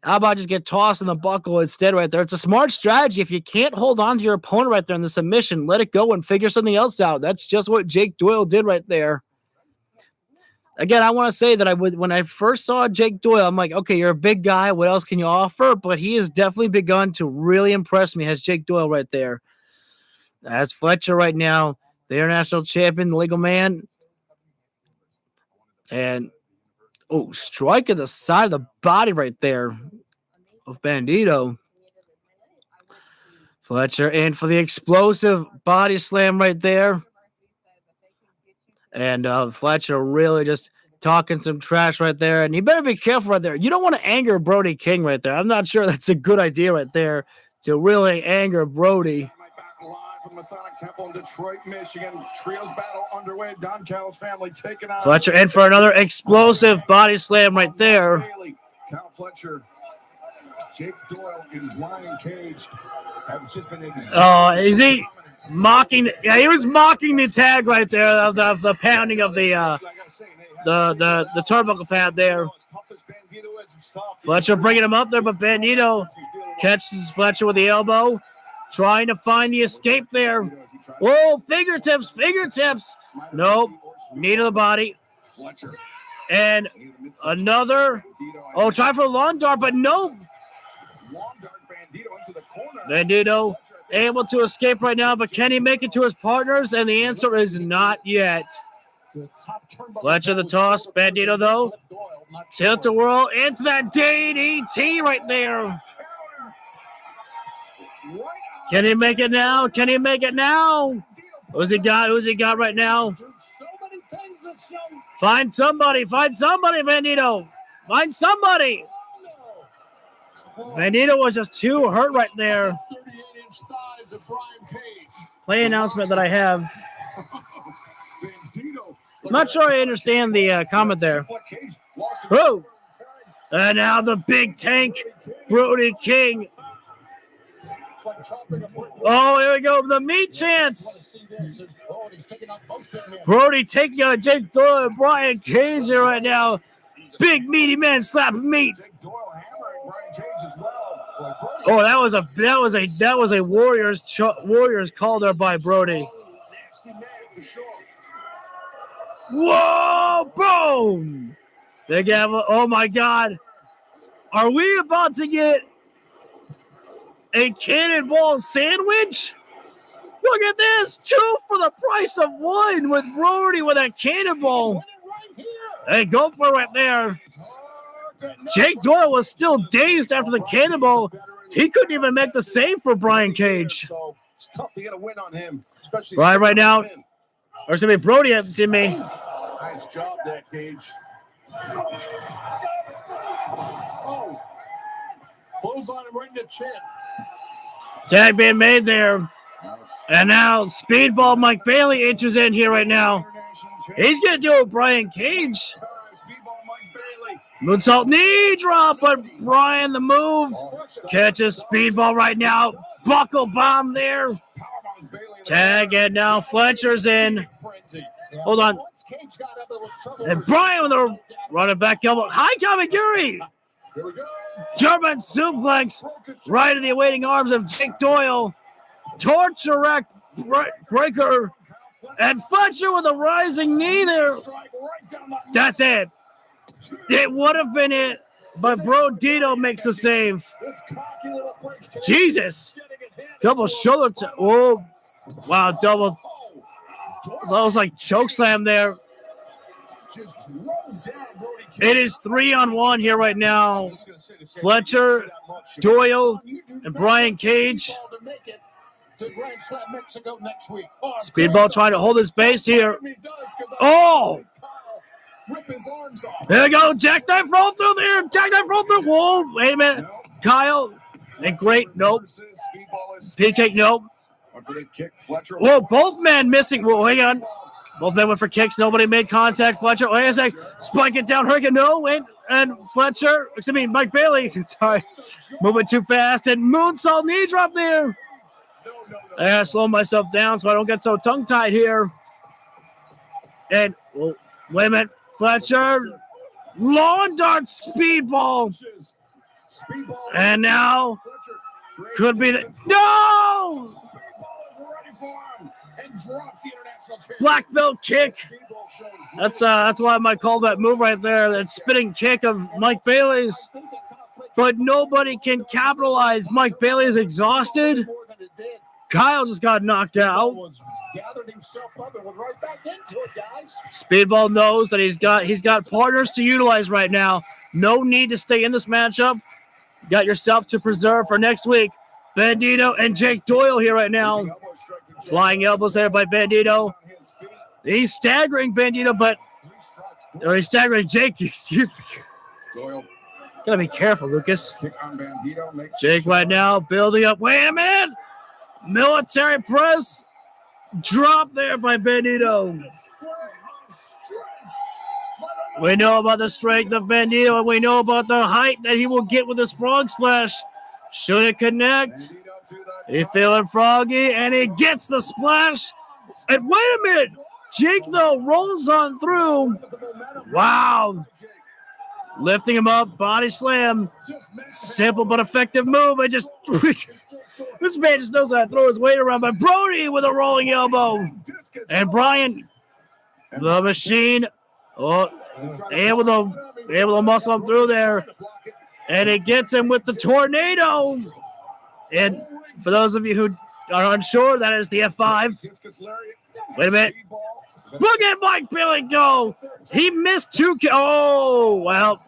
Speaker 2: How about just get tossed in the buckle instead right there? It's a smart strategy. If you can't hold on to your opponent right there in the submission, let it go and figure something else out. That's just what Jake Doyle did right there. Again, I want to say that when I first saw Jake Doyle, I'm like, okay, you're a big guy. What else can you offer? But he has definitely begun to really impress me. Has Jake Doyle right there. As Fletcher right now, the international champion, the legal man. And, strike at the side of the body right there of Bandito. Fletcher in for the explosive body slam right there. And Fletcher really just talking some trash right there. And you better be careful right there. You don't want to anger Brody King right there. I'm not sure that's a good idea right there to really anger Brody.
Speaker 3: Live from Masonic Temple in Detroit, Michigan. Trios battle underway. Don Callis family taking out
Speaker 2: Fletcher in for another explosive body slam right there.
Speaker 3: Cal Fletcher, Jake Doyle, and Brian Cage have just been
Speaker 2: is he mocking? Yeah, he was mocking the tag right there of the pounding of the turnbuckle pad there. Fletcher bringing him up there, but Bandito catches Fletcher with the elbow, trying to find the escape there. Whoa, fingertips. Nope, knee to the body. And another, try for a lawn dart, but no. Bandito able to escape right now, but can he make it to his partners? And the answer is not yet. Fletcher the toss. Bandito, though, tilt-a-whirl into that DDT right there. Can he make it now? Who's he got right now? Find somebody, Bandito. Find somebody. Bandito was just too hurt right there. Play announcement that I have. I'm not sure I understand the comment there. Oh, and now the big tank, Brody King. Oh, here we go. The meat chance. Brody taking Jake Doyle and Brian Cage here right now. Big meaty man slap meat. Oh, that was a Warriors call there by Brody. Whoa, boom. Big Apple. Oh my God. Are we about to get a cannonball sandwich? Look at this. 2 for the price of 1 with Brody with a cannonball. Hey, go for it right there. Jake Doyle was still dazed after the cannonball. He couldn't even make the save for Brian Cage.
Speaker 3: It's tough to get a win on him.
Speaker 2: Right now. Or it's going to be Brody to me.
Speaker 3: Nice job there, Cage. Oh. Close on him right in the chin.
Speaker 2: Tag being made there. And now Speedball Mike Bailey enters in here right now. He's going to do it, Brian Cage. Moonsault knee drop, but Brian the move. Catches Speedball right now. Buckle bomb there. Tag, and now Fletcher's in. Hold on. And Brian with a running back elbow. High Kamiguri. German suplex right in the awaiting arms of Jake Doyle. Torture rack breaker. And Fletcher with a rising knee there. That's it. It would have been it, but Bandito makes the save. Jesus. Double shoulder. Oh, wow. Double. That was like choke slam there. It is 3-on-1 here right now. Fletcher, Doyle, and Brian Cage. Speedball trying to hold his base here. Oh! There we go. Jackknife roll through there. Jackknife roll through. Whoa, wait a minute. Kyle. And great. Nope. PK. Nope. Whoa, both men missing. Whoa, hang on. Both men went for kicks. Nobody made contact. Fletcher. Wait a sec. Spike it down. Hurricane. No, wait. And Fletcher. Mike Bailey. Sorry. Moving too fast. And moonsault knee drop there. I gotta slow myself down so I don't get so tongue-tied here. And, well, wait a minute. Fletcher, lawn dart Speedball. And now could be the, no! Black belt kick. That's why I might call that move right there. That spinning kick of Mike Bailey's. But nobody can capitalize. Mike Bailey is exhausted. Kyle just got knocked out. Speedball knows that he's got partners to utilize right now. No need to stay in this matchup. Got yourself to preserve for next week. Bandito and Jake Doyle here right now. Flying elbows there by Bandito. He's staggering Bandito, or he's staggering Jake, excuse me. Gotta be careful, Lucas. Jake right now building up. Wait a minute. Military press. Drop there by Bandito. We know about the strength of Bandito, and we know about the height that he will get with his frog splash. Should it connect? He's feeling froggy, and he gets the splash. And wait a minute. Jake, though, rolls on through. Wow. Lifting him up, body slam. Simple but effective move. This man just knows how to throw his weight around. But Brody with a rolling elbow. And Brian, the machine, able to muscle him through there. And it gets him with the tornado. And for those of you who are unsure, that is the F5. Wait a minute. Look at Mike Bailey go. He missed two. Oh, well.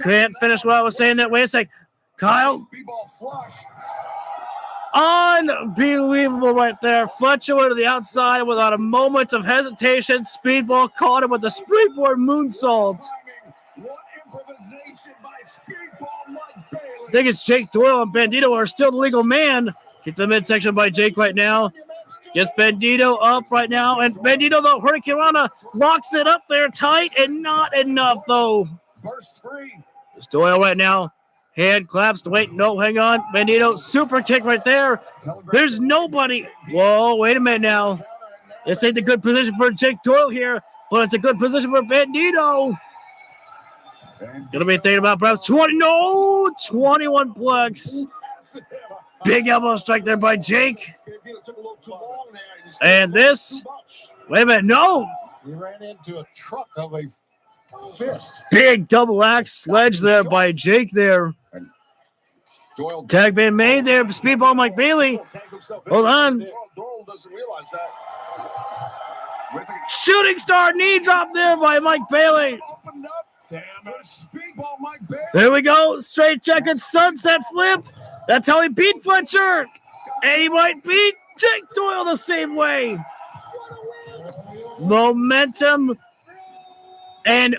Speaker 2: Can't finish what I was saying that. Wait a sec. Kyle. Unbelievable right there. Fletcher went to the outside without a moment of hesitation. Speedball caught him with the springboard moonsault. I think it's Jake Doyle and Bandito are still the legal man. Get the midsection by Jake right now. Gets Bandito up right now. And Bandito, though, Hurricane Rana locks it up there tight and not enough, though. It's Doyle right now. Hand claps. Wait, no, hang on. Bandito, super kick right there. There's nobody. Whoa, wait a minute now. This ain't the good position for Jake Doyle here, but it's a good position for Bandito. Gonna be thinking about perhaps 21 plex. Big elbow strike there by Jake. And this, wait a minute, no.
Speaker 7: He ran into a truck of a fist.
Speaker 2: Big double axe sledge there by Jake there. Tag being made there. Speedball Mike Bailey. Hold on. Shooting star knee drop there by Mike Bailey. There we go. Straight checkered sunset flip. That's how he beat Fletcher. And he might beat Jake Doyle the same way. Momentum. And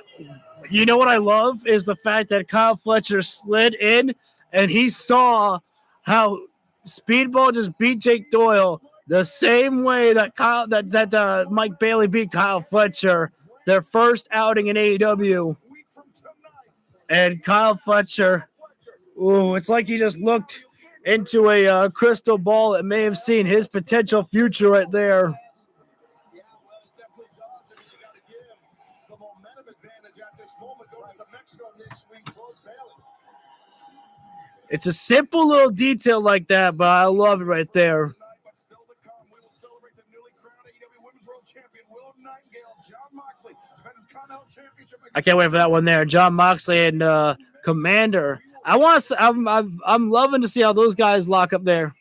Speaker 2: you know what I love is the fact that Kyle Fletcher slid in and he saw how Speedball just beat Jake Doyle the same way that Mike Bailey beat Kyle Fletcher, their first outing in AEW. And Kyle Fletcher, it's like he just looked into a crystal ball that may have seen his potential future right there. It's a simple little detail like that, but I love it right there. I can't wait for that one there. John Moxley and Commander. I'm loving to see how those guys lock up there.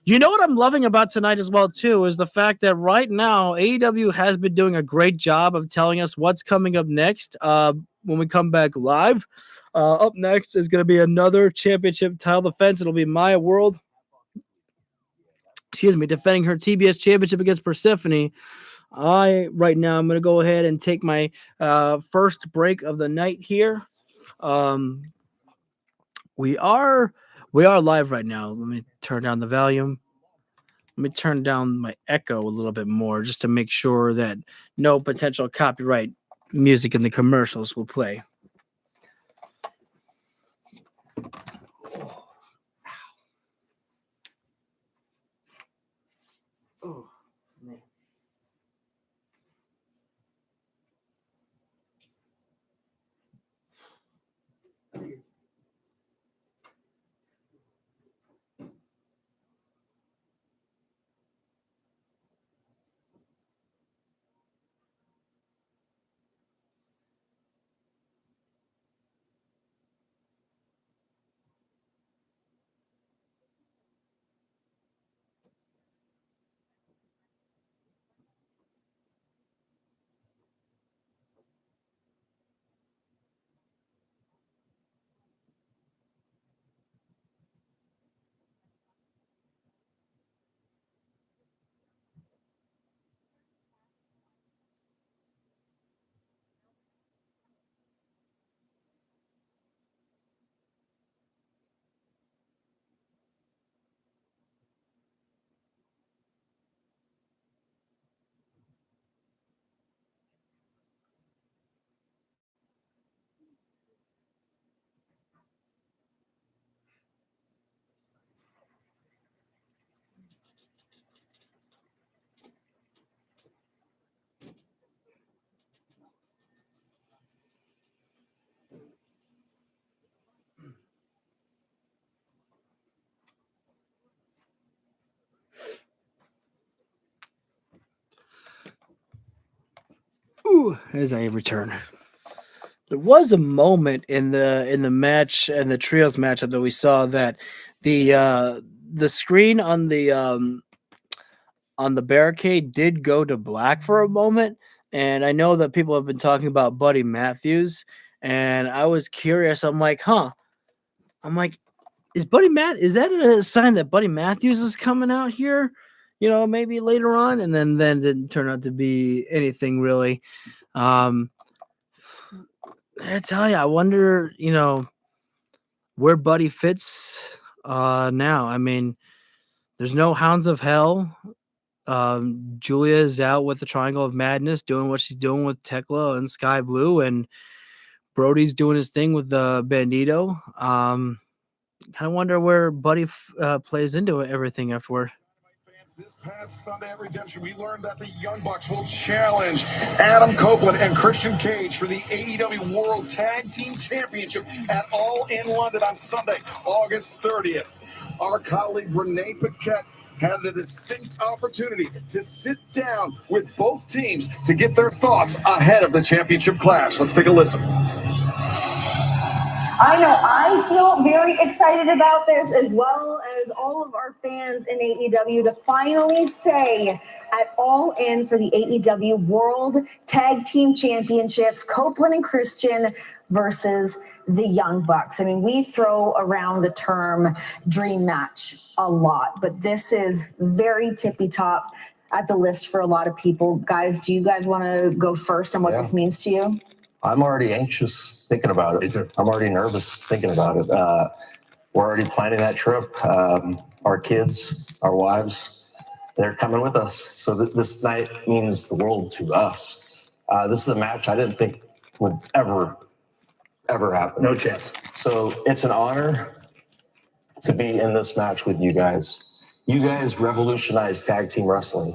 Speaker 2: You know what I'm loving about tonight as well, too, is the fact that right now AEW has been doing a great job of telling us what's coming up next when we come back live. Up next is going to be another championship title defense. It'll be Maya World. Defending her TBS championship against Persephone. Right now, I'm going to go ahead and take my first break of the night here. We are live right now. Let me turn down the volume. Let me turn down my echo a little bit more just to make sure that no potential copyright music in the commercials will play. Oh, man. as I return. There was a moment in the match and the trios matchup that we saw that the screen on the barricade did go to black for a moment, and I know that people have been talking about Buddy Matthews, and I was curious. I'm like, is that a sign that Buddy Matthews is coming out here? Maybe later on, and then didn't turn out to be anything really. I tell you, I wonder, where Buddy fits now. I mean, there's no Hounds of Hell. Julia is out with the Triangle of Madness, doing what she's doing with Tekla and Sky Blue, and Brody's doing his thing with the Bandito. Kind of wonder where Buddy plays into everything afterward.
Speaker 3: This past Sunday at Redemption, we learned that the Young Bucks will challenge Adam Copeland and Christian Cage for the AEW World Tag Team Championship at All In London on Sunday, August 30th. Our colleague Renee Paquette had the distinct opportunity to sit down with both teams to get their thoughts ahead of the championship clash. Let's take a listen.
Speaker 4: I know I feel very excited about this, as well as all of our fans in AEW, to finally say at All In for the AEW World Tag Team Championships, Copeland and Christian versus the Young Bucks. I mean, we throw around the term dream match a lot, but this is very tippy top at the list for a lot of people. Guys, do you guys want to go first on what this means to you?
Speaker 10: I'm already anxious thinking about it. I'm already nervous thinking about it. We're already planning that trip. Our kids, our wives, they're coming with us. So this night means the world to us. This is a match I didn't think would ever happen.
Speaker 8: No chance.
Speaker 10: So it's an honor to be in this match with you guys. You guys revolutionized tag team wrestling.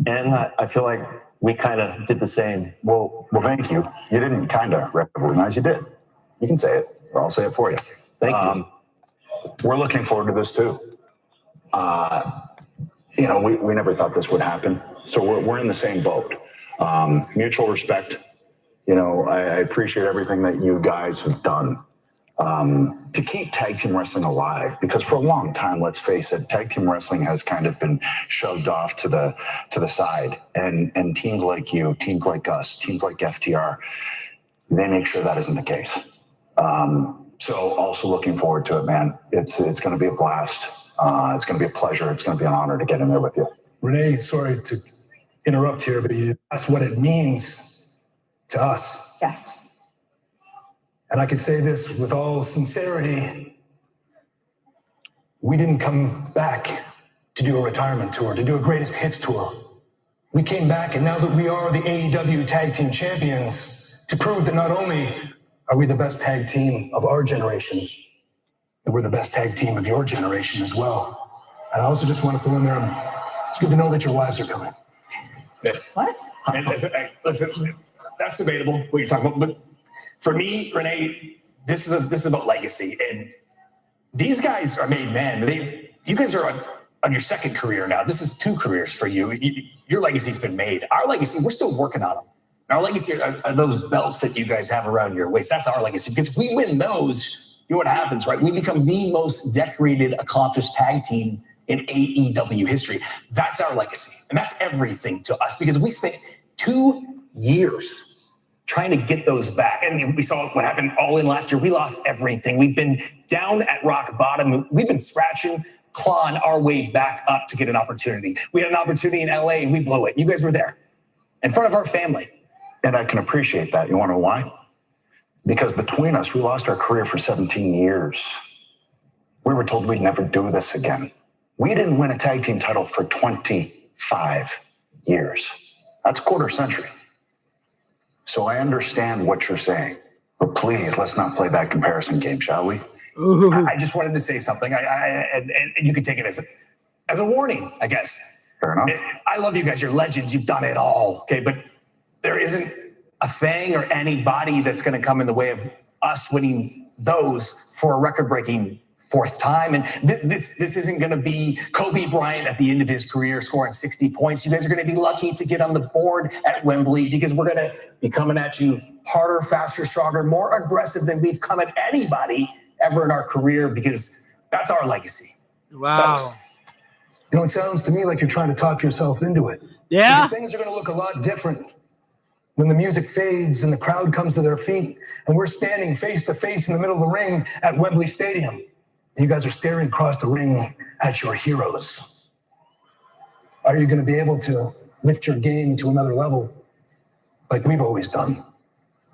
Speaker 10: And I feel like we kind of did the same.
Speaker 11: Well, thank you. You didn't kind of revolutionize, you did. You can say it, or I'll say it for you.
Speaker 10: Thank you.
Speaker 11: We're looking forward to this too. We never thought this would happen. So we're in the same boat. Mutual respect. I appreciate everything that you guys have done to keep tag team wrestling alive, because for a long time, let's face it, tag team wrestling has kind of been shoved off to the side, and teams like you, teams like us, teams like FTR, they make sure that isn't the case. So also looking forward to it, man. It's going to be a blast. It's going to be a pleasure. It's going to be an honor to get in there with you.
Speaker 5: Renee, sorry to interrupt here, but you asked what it means to us.
Speaker 4: Yes.
Speaker 5: And I can say this with all sincerity. We didn't come back to do a retirement tour, to do a greatest hits tour. We came back, and now that we are the AEW Tag Team Champions, to prove that not only are we the best tag team of our generation, that we're the best tag team of your generation as well. And I also just want to throw in there, it's good to know that your wives are coming.
Speaker 4: What?
Speaker 8: Listen, that's debatable, what you're talking about, but for me, Renee, this is about legacy, and these guys are made men. You guys are on your second career now. This is 2 careers for you. Your legacy's been made. Our legacy, we're still working on them. Our legacy are those belts that you guys have around your waist. That's our legacy. Because if we win those, you know what happens, right? We become the most decorated, accomplished tag team in AEW history. That's our legacy, and that's everything to us, because we spent 2 years trying to get those back. And we saw what happened All In last year. We lost everything. We've been down at rock bottom. We've been scratching, clawing our way back up to get an opportunity. We had an opportunity in LA and we blew it. You guys were there in front of our family.
Speaker 11: And I can appreciate that. You want to know why? Because between us, we lost our career for 17 years. We were told we'd never do this again. We didn't win a tag team title for 25 years. That's a quarter century. So I understand what you're saying, but please, let's not play that comparison game, shall we?
Speaker 8: I just wanted to say something, and you can take it as a warning, I guess.
Speaker 11: Fair enough.
Speaker 8: I love you guys. You're legends. You've done it all, okay? But there isn't a thing or anybody that's going to come in the way of us winning those for a record-breaking fourth time. And this isn't going to be Kobe Bryant at the end of his career scoring 60 points. You guys are going to be lucky to get on the board at Wembley because we're going to be coming at you harder, faster, stronger, more aggressive than we've come at anybody ever in our career because that's our legacy.
Speaker 2: Wow.
Speaker 5: You know, it sounds to me like you're trying to talk yourself into it.
Speaker 2: Yeah.
Speaker 5: Because things are going to look a lot different when the music fades and the crowd comes to their feet and we're standing face to face in the middle of the ring at Wembley Stadium. You guys are staring across the ring at your heroes. Are you going to be able to lift your game to another level like we've always done?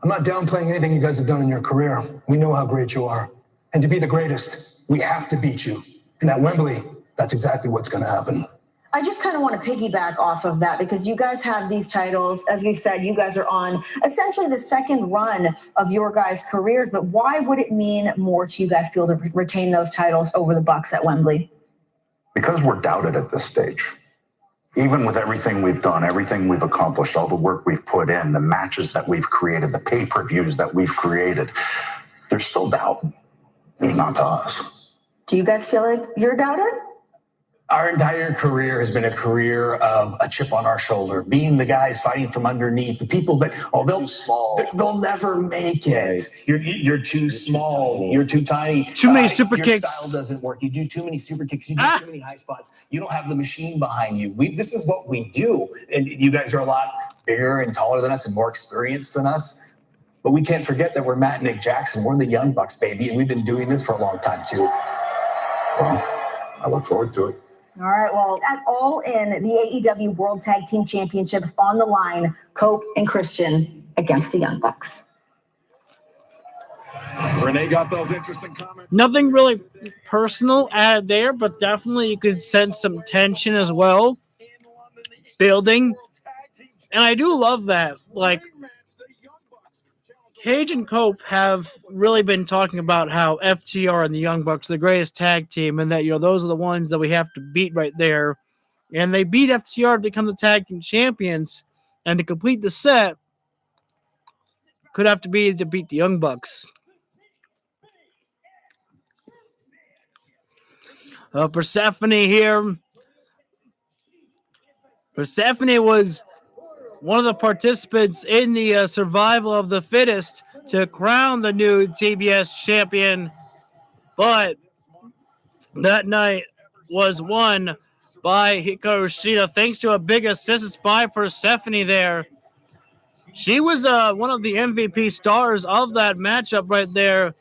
Speaker 5: I'm not downplaying anything you guys have done in your career. We know how great you are. And to be the greatest, we have to beat you. And at Wembley, that's exactly what's going to happen.
Speaker 4: I just kind of want to piggyback off of that because you guys have these titles. As you said, you guys are on essentially the second run of your guys' careers. But why would it mean more to you guys to be able to retain those titles over the Bucks at Wembley?
Speaker 11: Because we're doubted at this stage. Even with everything we've done, everything we've accomplished, all the work we've put in, the matches that we've created, the pay-per-views that we've created, there's still doubt. But not to us.
Speaker 4: Do you guys feel like you're doubted?
Speaker 8: Our entire career has been a career of a chip on our shoulder, being the guys fighting from underneath, the people that, they'll never make it. You're too small. You're too tiny.
Speaker 2: Too many super
Speaker 8: your
Speaker 2: kicks.
Speaker 8: Style doesn't work. You do too many super kicks. You do too many high spots. You don't have the machine behind you. This is what we do. And you guys are a lot bigger and taller than us and more experienced than us. But we can't forget that we're Matt and Nick Jackson. We're the Young Bucks, baby. And we've been doing this for a long time, too.
Speaker 11: Well, I look forward to it.
Speaker 4: All right, well, at All In, the AEW World Tag Team Championships on the line, Cope and Christian against the Young Bucks.
Speaker 3: Renee got those interesting comments.
Speaker 2: Nothing really personal added there, but definitely you could sense some tension as well. Building. And I do love that. Like, Cage and Cope have really been talking about how FTR and the Young Bucks are the greatest tag team and that, those are the ones that we have to beat right there. And they beat FTR to become the tag team champions. And to complete the set, could have to be to beat the Young Bucks. Persephone here. Persephone was one of the participants in the survival of the fittest to crown the new TBS champion. But that night was won by Hikaru Shida thanks to a big assistance by Persephone there. She was one of the MVP stars of that matchup right there.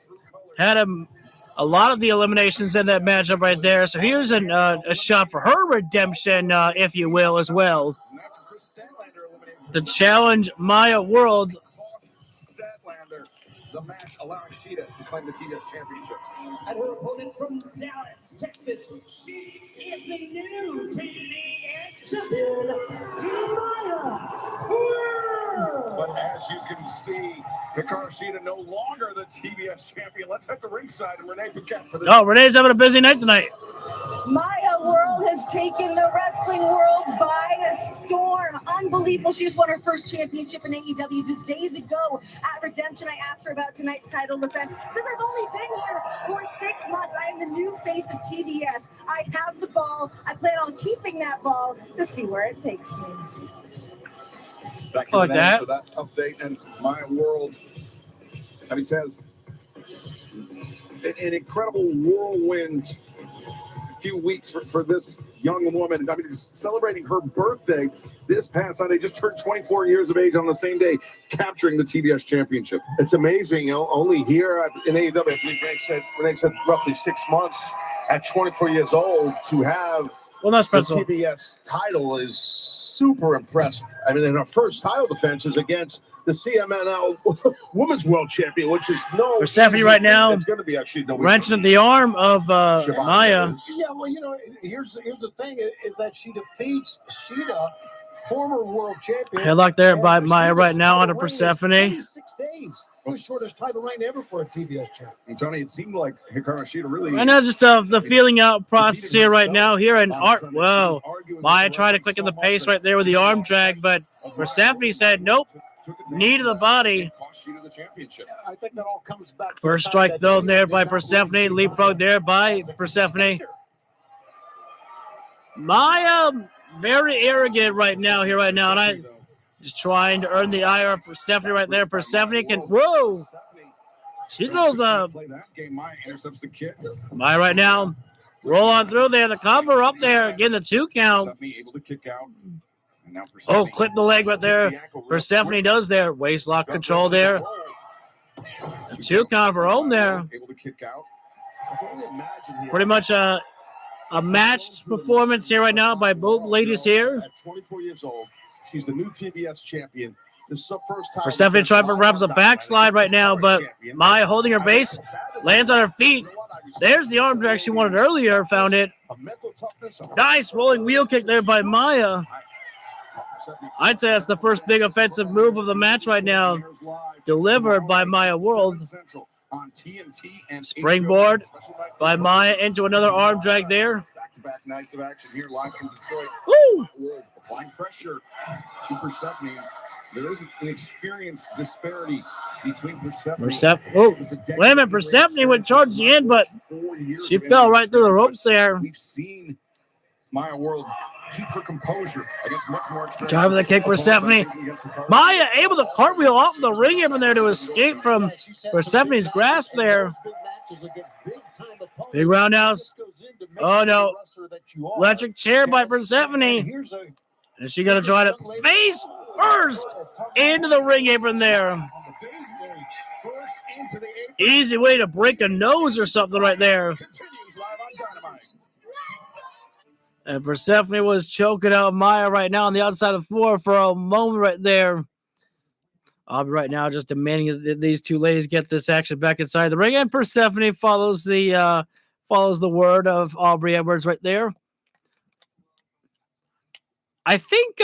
Speaker 2: Had a lot of the eliminations in that matchup right there. So here's a shot for her redemption, if you will, as well. The challenge Maya World.
Speaker 3: The match allowing Shida to claim the TBS championship.
Speaker 9: And her opponent from Dallas, Texas, she is the new TBS champion, Maya World.
Speaker 3: But as you can see, Hikaru Shida no longer the TBS champion. Let's head to ringside and Renee Paquette for the.
Speaker 2: Oh, Renee's having a busy night tonight.
Speaker 4: Maya World has taken the wrestling world by storm. Unbelievable. She just won her first championship in AEW just days ago. At Redemption, I asked her about tonight's title defense. Since I've only been here for 6 months, I am the new face of TBS. I have the ball. I plan on keeping that ball to see where it takes me.
Speaker 3: Back to Renee for that update. And Maya World, I mean, says an incredible whirlwind few weeks for this young woman. I mean, celebrating her birthday this past Sunday, just turned 24 years of age on the same day, capturing the TBS championship. It's amazing. Only here in AEW, I believe Renee said roughly 6 months at 24 years old to have the TBS title is super impressive. I mean, and her first title defense is against the CMNL Women's World Champion, which is
Speaker 2: Persephone right now.
Speaker 3: It's going to be actually
Speaker 2: wrenching at the arm of Maya.
Speaker 12: Yeah, well, here's the thing is that she defeats Shida, former world champion.
Speaker 2: Headlock there by Maya right now under Persephone.
Speaker 12: 26 days. The shortest title reign ever for a TBS champion.
Speaker 3: And Tony, it seemed like Hikaru Shida really.
Speaker 2: I know, just the feeling out process here right now. Here in art, whoa, Maya tried to click in the pace right there with the arm drag, but Persephone said nope. knee to the body.
Speaker 12: I think that all comes back to
Speaker 2: First
Speaker 12: the fact
Speaker 2: strike
Speaker 12: that
Speaker 2: thrown
Speaker 12: she
Speaker 2: there
Speaker 12: did
Speaker 2: by
Speaker 12: not believe she
Speaker 2: Persephone. Leapfrog there by
Speaker 12: as a
Speaker 2: Persephone.
Speaker 12: contender.
Speaker 2: Maya, very arrogant right now, and I just trying to earn the ire of Persephone right there. Persephone can, whoa! She throws the Maya right now. Roll on through there. The cover up there. Getting the 2 count. Oh, clip the leg right there. Persephone does there. Waist lock control there. 2 count of her own there. Pretty much a matched performance here right now by both ladies here.
Speaker 3: At 24 years old, she's the new TBS champion. This is the first time.
Speaker 2: Persephone trying for grabs a backslide right now, but Maya holding her base, lands on her feet. There's the arm drag she wanted earlier, found it. Nice rolling wheel kick there by Maya. I'd say that's the first big offensive move of the match right now, delivered by Maya World. Springboard by Maya into another arm drag there.
Speaker 3: Back-to-back nights of action here live from Detroit.
Speaker 2: Woo!
Speaker 3: Applying pressure to Persephone. There is an experience disparity between Persephone.
Speaker 2: Oh, wait a minute. Persephone went towards the end, but she fell right through the ropes there.
Speaker 3: We've seen Maya World keep her composure against much more experienced.
Speaker 2: Driving the kick, Persephone. Maya able to cartwheel off the ring even there to escape from Persephone's grasp there. Big roundhouse. Oh, no. Electric chair by Persephone. Is she going to try to face first into the ring apron there? Easy way to break a nose or something right there. And Persephone was choking out Maya right now on the outside of the floor for a moment right there. Aubrey right now just demanding that these two ladies get this action back inside the ring. And Persephone follows the word of Aubrey Edwards right there. I think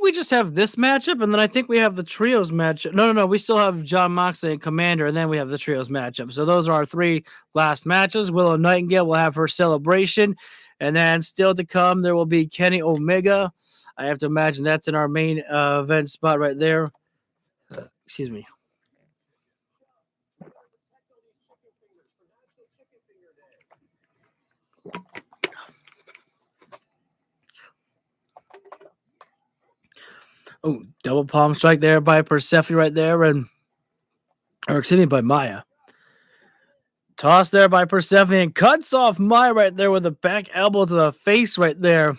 Speaker 2: we just have this matchup, and then I think we have the trios matchup. No. We still have John Moxley and Commander, and then we have the trios matchup. So those are our 3 last matches. Willow Nightingale will have her celebration. And then still to come, there will be Kenny Omega. I have to imagine that's in our main event spot right there. Excuse me. Oh, double palm strike there by Persephone right there. By Maya. Toss there by Persephone and cuts off Maya right there with a back elbow to the face right there.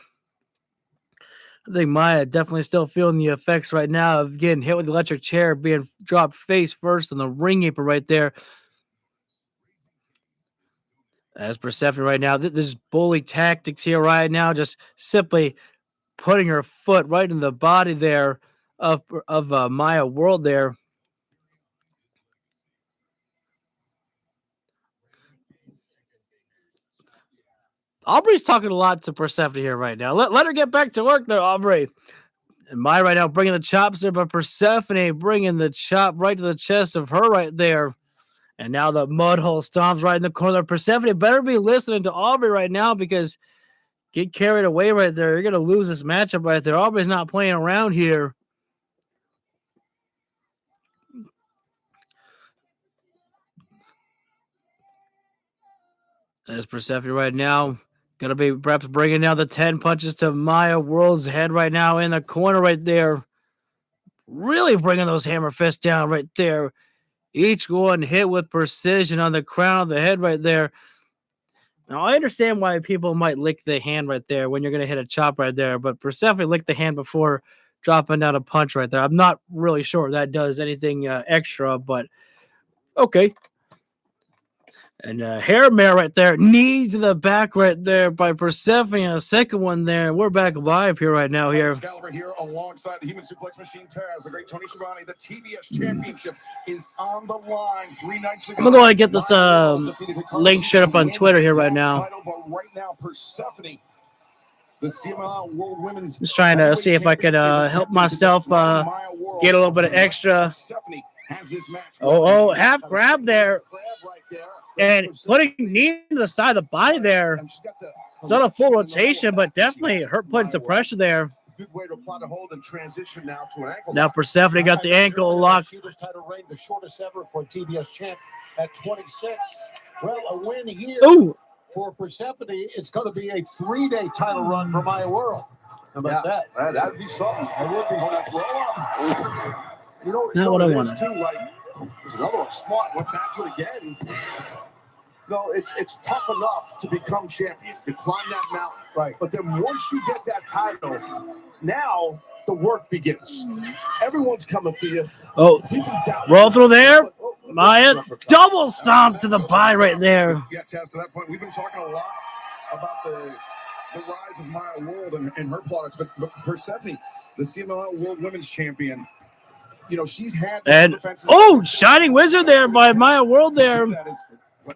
Speaker 2: I think Maya definitely still feeling the effects right now of getting hit with the electric chair, being dropped face first on the ring apron right there. As Persephone right now, this is bully tactics here right now, just simply putting her foot right in the body there of Maya World there. Aubrey's talking a lot to Persephone here right now. Let her get back to work there, Aubrey. And Maya right now bringing the chops there, but Persephone bringing the chop right to the chest of her right there. And now the mud hole stomps right in the corner. Persephone better be listening to Aubrey right now, because get carried away right there. You're going to lose this matchup right there. Aubrey's not playing around here. As Persephone right now, going to be perhaps bringing down the 10 punches to Maya World's head right now in the corner right there. Really bringing those hammer fists down right there. Each one hit with precision on the crown of the head right there. Now, I understand why people might lick the hand right there when you're going to hit a chop right there, but Persephone licked the hand before dropping down a punch right there. I'm not really sure if that does anything extra, but okay. And hair mare right there, knee to the back right there by Persephone. A second one there. We're back live here right now. Here,
Speaker 3: Excalibur here alongside the Human Suplex Machine Taz, the great Tony Schiavone. The TBS Championship is on the line. 3 nights ago,
Speaker 2: I'm gonna go ahead and get this link shut up on Twitter here right now.
Speaker 3: But right now, Persephone, the CMLL World Women's
Speaker 2: Just trying to see if I could help myself get a little bit of extra. Oh, half grab there. And putting knee to the side of the body there. It's not a full rotation, but definitely putting some pressure there.
Speaker 3: good way to apply the hold and transition now to an ankle.
Speaker 2: Now Persephone got the ankle locked.
Speaker 12: She just had a reign, the shortest ever for a TBS champ at 26. Well, a win here for Persephone. It's going to be a 3-day title run for Maya World. How about that?
Speaker 3: That'd be something. That would be something. You know,
Speaker 2: Not what I
Speaker 3: it is
Speaker 2: wanted.
Speaker 3: too, like, there's another one. Smart went back to it again. No, it's tough enough to become champion, to climb that mountain.
Speaker 12: Right.
Speaker 3: But then once you get that title, now the work begins. Everyone's coming for you.
Speaker 2: Oh,
Speaker 3: People doubt
Speaker 2: roll through there.
Speaker 3: Oh,
Speaker 2: Maya, double stomp to the bye right there.
Speaker 3: Yeah, Taz, to that point, we've been talking a lot about the rise of Maya World and her products, but Persephone, the CMLL World Women's Champion, you know, she's had
Speaker 2: And
Speaker 3: defenses.
Speaker 2: Shining Wizard there by Maya World there.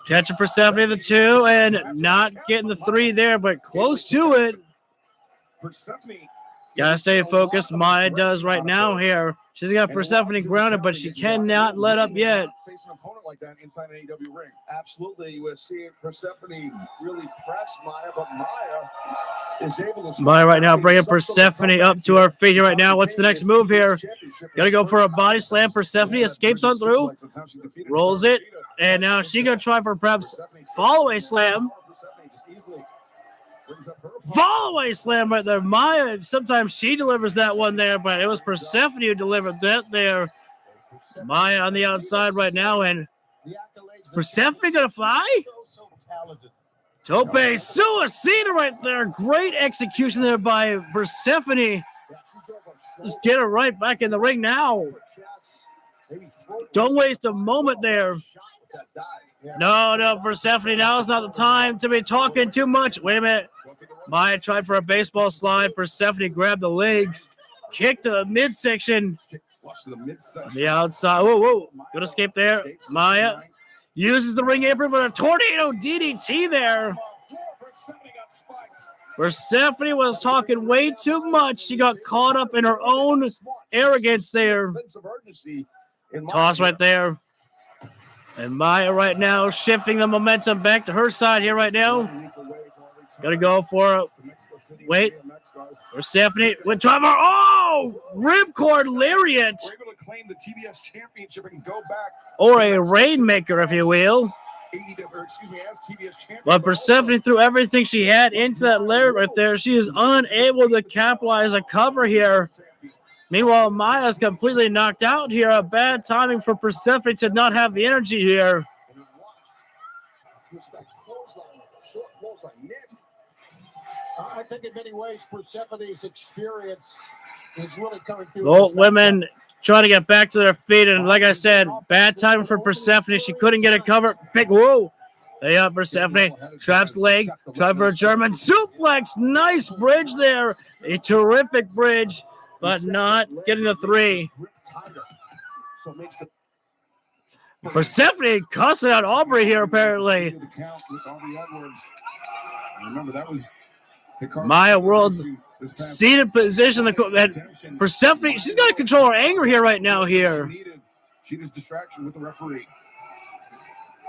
Speaker 2: Catching Persephone the 2 and not getting the 3 there, but close to it.
Speaker 3: Persephone,
Speaker 2: Gotta stay focused. Maya does right now here. She's got Persephone grounded, but she cannot let up yet.
Speaker 3: Face an opponent like that inside an AEW ring. Absolutely, we're seeing Persephone really press Maya, but Maya is able to.
Speaker 2: Maya right now bringing Persephone up to her feet here right now. What's the next move here? Gotta go for a body slam. Persephone escapes on through, rolls it, and now she's gonna try for perhaps follow-away slam. Follow-away slam right there. Maya, sometimes she delivers that one there, but it was Persephone who delivered that there. Maya on the outside right now, and Persephone gonna fly? Tope Suicida right there. Great execution there by Persephone. Just get her right back in the ring now. Don't waste a moment there. No, Persephone, now is not the time to be talking too much. Wait a minute. Maya tried for a baseball slide. Persephone grabbed the legs, kicked to the midsection. The outside. Whoa. Good escape there. Maya uses the ring apron, but a tornado DDT there. Persephone was talking way too much. She got caught up in her own arrogance there. Toss right there. And Maya right now shifting the momentum back to her side here right now. Got to go for it. Wait. Persephone with driver. Oh! Ripcord Lariat. Or a Rainmaker, if you will. But Persephone threw everything she had into that Lariat right there. She is unable to capitalize a cover here. Meanwhile, Maya's completely knocked out here. A bad timing for Persephone to not have the energy here.
Speaker 12: I think in many ways Persephone's experience is really coming through.
Speaker 2: Both women trying to get back to their feet, and like I said, bad timing for Persephone. She couldn't get a cover. Whoa. Yeah, Persephone traps the leg, try for a German suplex. Nice bridge there. A terrific bridge, but not getting the 3. Persephone cussing out Aubrey here, apparently.
Speaker 3: Remember, that was
Speaker 2: Maya World seated position. That Persephone, she's got to control her anger here right now.
Speaker 3: She needs distraction with the referee.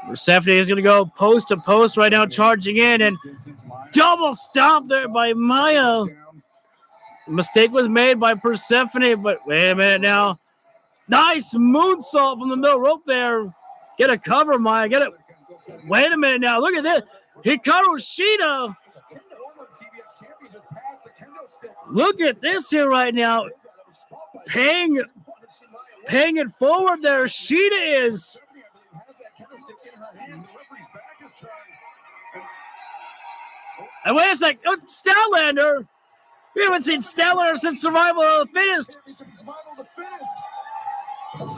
Speaker 2: Persephone is going to go post to post right now, charging in, and double stomp there by Maya. Mistake was made by Persephone, but wait a minute now. Nice moonsault from the middle rope there. Get a cover, Maya. Get it. Wait a minute now. Look at this. Hikaru Shida. Look at this here right now. Paying it forward there. Shida is. And wait a sec. Oh, Statlander. We haven't seen Statlander since Survival of the Fittest.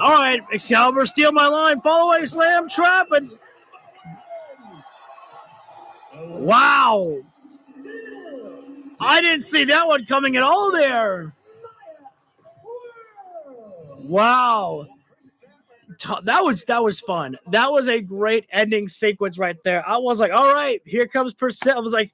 Speaker 2: All right, Excalibur, steal my line. Fall away, slam, trap, and wow. I didn't see that one coming at all there. Wow. That was fun. That was a great ending sequence right there. I was like, all right, here comes Persephone. I was like,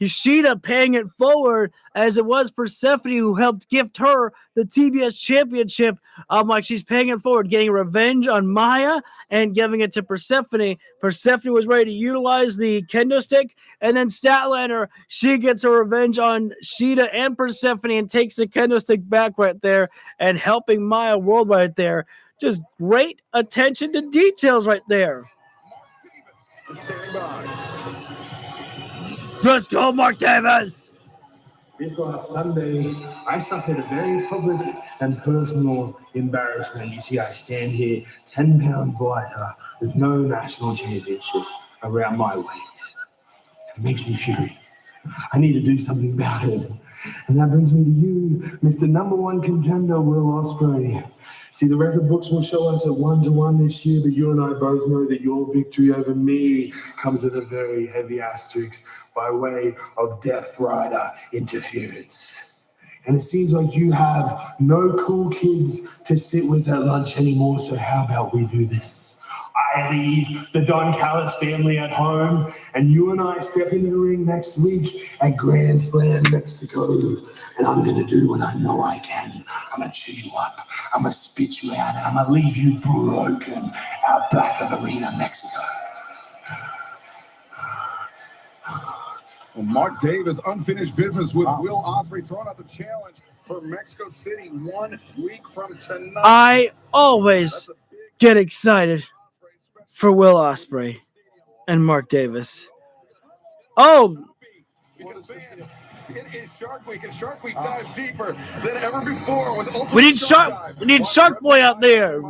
Speaker 2: Sheeta paying it forward as it was Persephone who helped gift her the TBS championship. Like she's paying it forward, getting revenge on Maya and giving it to Persephone. Persephone was ready to utilize the kendo stick, and then Statlander, she gets her revenge on Sheeta and Persephone and takes the kendo stick back right there and helping Maya World right there. Just great attention to details right there. Let's go, Mark Davis!
Speaker 13: This last Sunday, I suffered a very public and personal embarrassment. You see, I stand here 10 pounds lighter with no national championship around my waist. It makes me furious. I need to do something about it. And that brings me to you, Mr. Number One Contender, Will Ospreay. See, the record books will show us at 1-1 this year, but you and I both know that your victory over me comes with a very heavy asterisk by way of Death Rider interference. And it seems like you have no cool kids to sit with at lunch anymore, so how about we do this? I leave the Don Callis family at home, and you and I step into the ring next week at Grand Slam, Mexico. And I'm going to do what I know I can. I'm going to chew you up. I'm going to spit you out, and I'm going to leave you broken out back of Arena, Mexico.
Speaker 3: Well, Mark Davis, unfinished business with Will Ospreay throwing out the challenge for Mexico City 1 week from tonight.
Speaker 2: I always get excited for Will Ospreay and Mark Davis. Oh!
Speaker 3: Because fans, it is Shark Week, and Shark Week dives deeper than ever before with Ultimate
Speaker 2: We need
Speaker 3: Shark
Speaker 2: Shark.
Speaker 3: Dive.
Speaker 2: We need Shark Boy out there.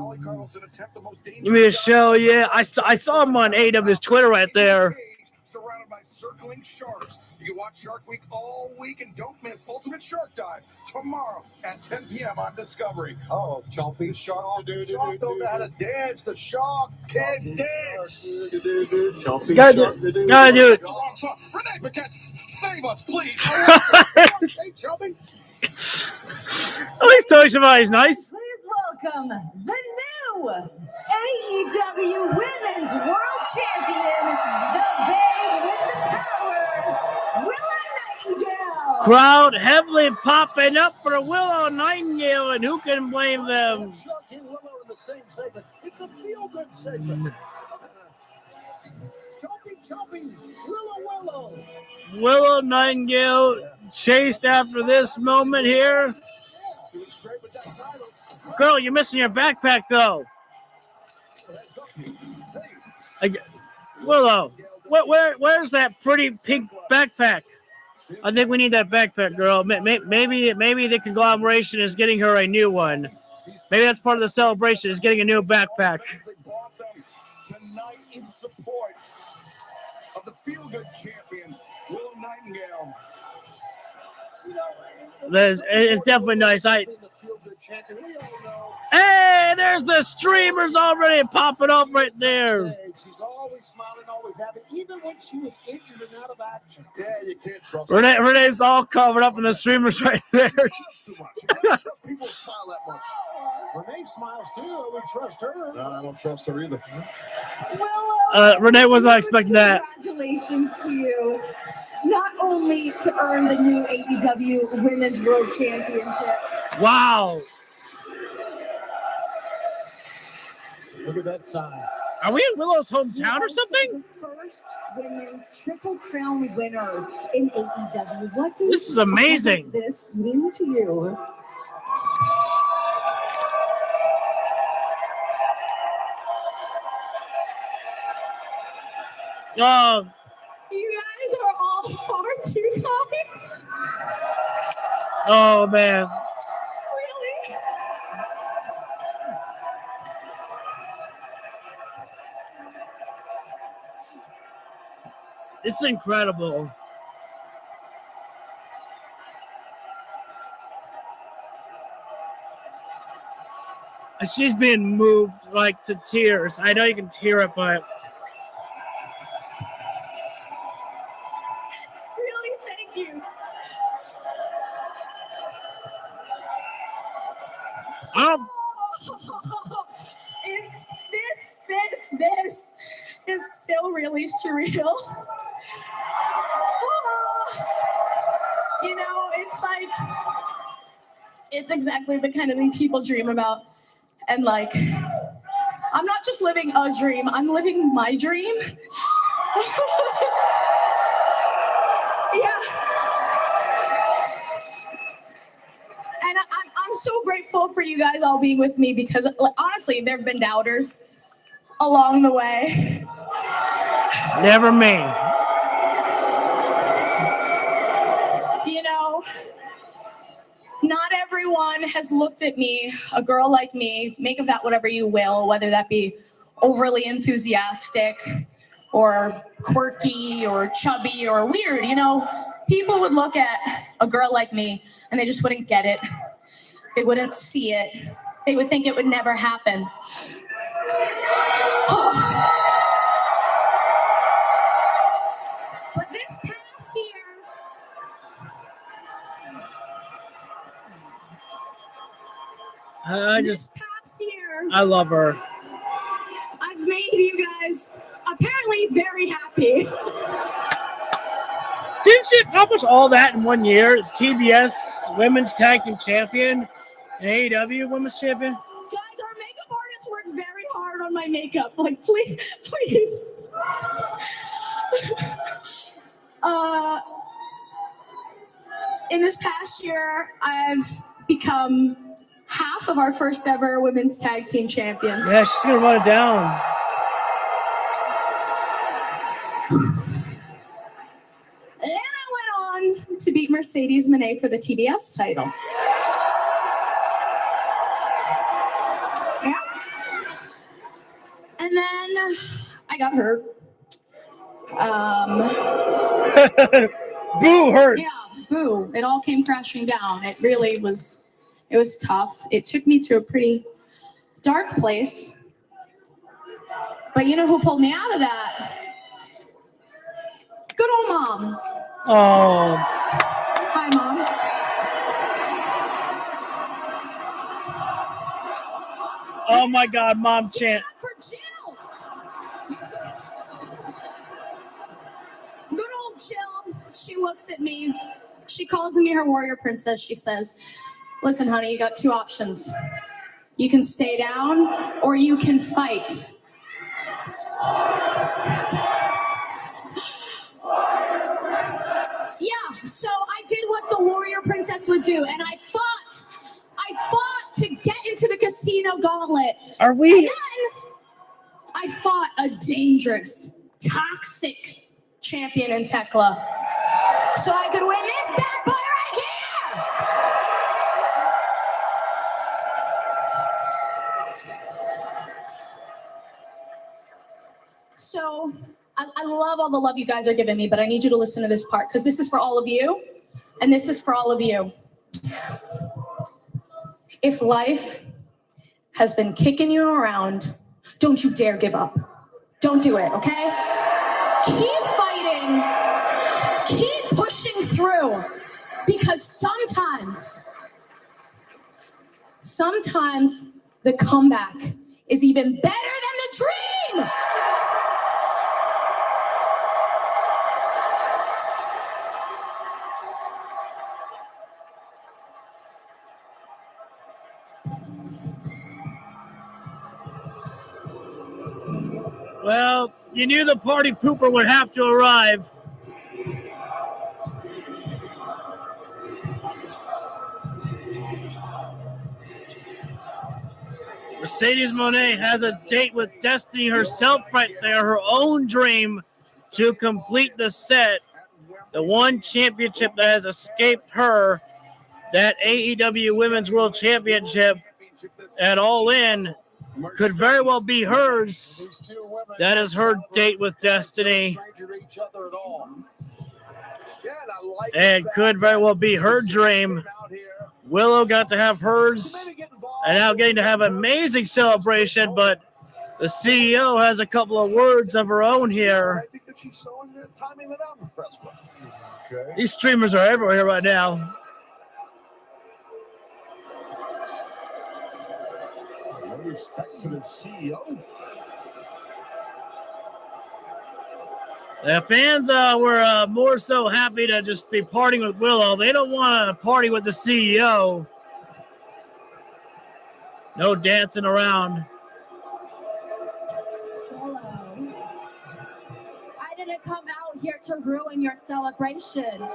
Speaker 2: Give me a show, yeah. I saw him on AEW's Twitter right there.
Speaker 3: Surrounded by circling sharks. You can watch Shark Week all week and don't miss Ultimate Shark Dive tomorrow at 10 p.m. on Discovery.
Speaker 12: Oh, Chompy Shark.
Speaker 3: Shark don't know how to dance. The shark can't dance.
Speaker 12: Chompy
Speaker 2: Gotta do it.
Speaker 3: Renee Paquette, save us, please. Hey, Chompy.
Speaker 2: At least Tony Schiavone's nice.
Speaker 4: Please welcome the new AEW Women's World Champion, the babe with the power, Willow Nightingale.
Speaker 2: Crowd heavily popping up for Willow Nightingale, and who can blame them?
Speaker 12: Shark and Willow in the same segment. It's a feel-good segment. Chompy, Willow.
Speaker 2: Willow Nightingale chased after this moment here. Girl, you're missing your backpack, though. Willow, where's that pretty pink backpack? I think we need that backpack, girl. Maybe the conglomeration is getting her a new one. Maybe that's part of the celebration, is getting a new backpack.
Speaker 3: Tonight in support of the feel-good champion, Willow Nightingale.
Speaker 2: It's definitely nice. Hey, there's the streamers already popping up right there.
Speaker 12: She's always smiling, always happy, even when she was injured and out of action.
Speaker 3: Yeah, you can't trust
Speaker 2: Renee's all covered up in the streamers right there.
Speaker 3: too much. You can't trust people smile that much.
Speaker 12: Renee smiles too. I would trust her.
Speaker 3: No, I don't trust her either.
Speaker 2: Renee was not expecting that.
Speaker 4: Congratulations to you. Not only to earn the new AEW Women's World Championship.
Speaker 2: Wow.
Speaker 12: Look at that sign.
Speaker 2: Are we in Willow's hometown or something?
Speaker 4: The first women's Triple Crown winner in AEW. What do
Speaker 2: This is amazing.
Speaker 4: This mean to you? You guys are all far too kind.
Speaker 2: Oh, man.
Speaker 4: Really?
Speaker 2: It's incredible. She's being moved like to tears. I know you can hear it, but
Speaker 4: Really, thank you. This is still really surreal.
Speaker 14: it's like, it's exactly the kind of thing people dream about. And like, I'm not just living a dream, I'm living my dream. Yeah. And I'm so grateful for you guys all being with me because honestly, there have been doubters along the way.
Speaker 2: Never me.
Speaker 14: You know, not everyone has looked at me, a girl like me, make of that whatever you will, whether that be overly enthusiastic or quirky or chubby or weird. You know, people would look at a girl like me and they just wouldn't get it. They wouldn't see it. They would think it would never happen. But this past year,
Speaker 2: I love her.
Speaker 14: I've made you guys apparently very happy.
Speaker 2: Didn't she accomplish all that in 1 year? TBS Women's Tag Team Champion and AEW Women's Champion?
Speaker 14: Guys, our makeup artists worked very hard on my makeup. Like, please. In this past year, I've become half of our first ever women's tag team champions.
Speaker 2: Yeah, she's gonna run it down.
Speaker 14: And I went on to beat Mercedes Moné for the TBS title. Yeah. And then I got hurt.
Speaker 2: Boo hurt.
Speaker 14: Yeah, boo. It all came crashing down. It really was, it was tough. It took me to a pretty dark place. But you know who pulled me out of that? Good old Mom.
Speaker 2: Oh.
Speaker 14: Hi, Mom.
Speaker 2: Oh my God, Mom chant.
Speaker 14: For Jill. Good old Jill. She looks at me. She calls me her warrior princess. She says, listen, honey, you got two options. You can stay down or you can fight. Yeah, so I did what the warrior princess would do, and I fought to get into the casino gauntlet.
Speaker 2: Are we?
Speaker 14: And then I fought a dangerous, toxic champion in Tekla, so I could win this bad boy right here. So I love all the love you guys are giving me, but I need you to listen to this part because this is for all of you, and this is for all of you. If life has been kicking you around, don't you dare give up. Don't do it, okay? Keep fighting. Keep pushing through. Because sometimes the comeback is even better than the dream.
Speaker 2: Well, you knew the party pooper would have to arrive. Mercedes Moné has a date with Destiny herself right there, her own dream to complete the set. The one championship that has escaped her, that AEW Women's World Championship at All In, could very well be hers. That is her date with Destiny. And could very well be her dream. Willow got to have hers, and now getting to have an amazing celebration, but the CEO has a couple of words of her own here. These streamers are everywhere right now.
Speaker 3: No respect for the CEO.
Speaker 2: The fans were more so happy to just be partying with Willow. They don't want to party with the CEO. No dancing around.
Speaker 15: Willow, I didn't come out here to ruin your celebration.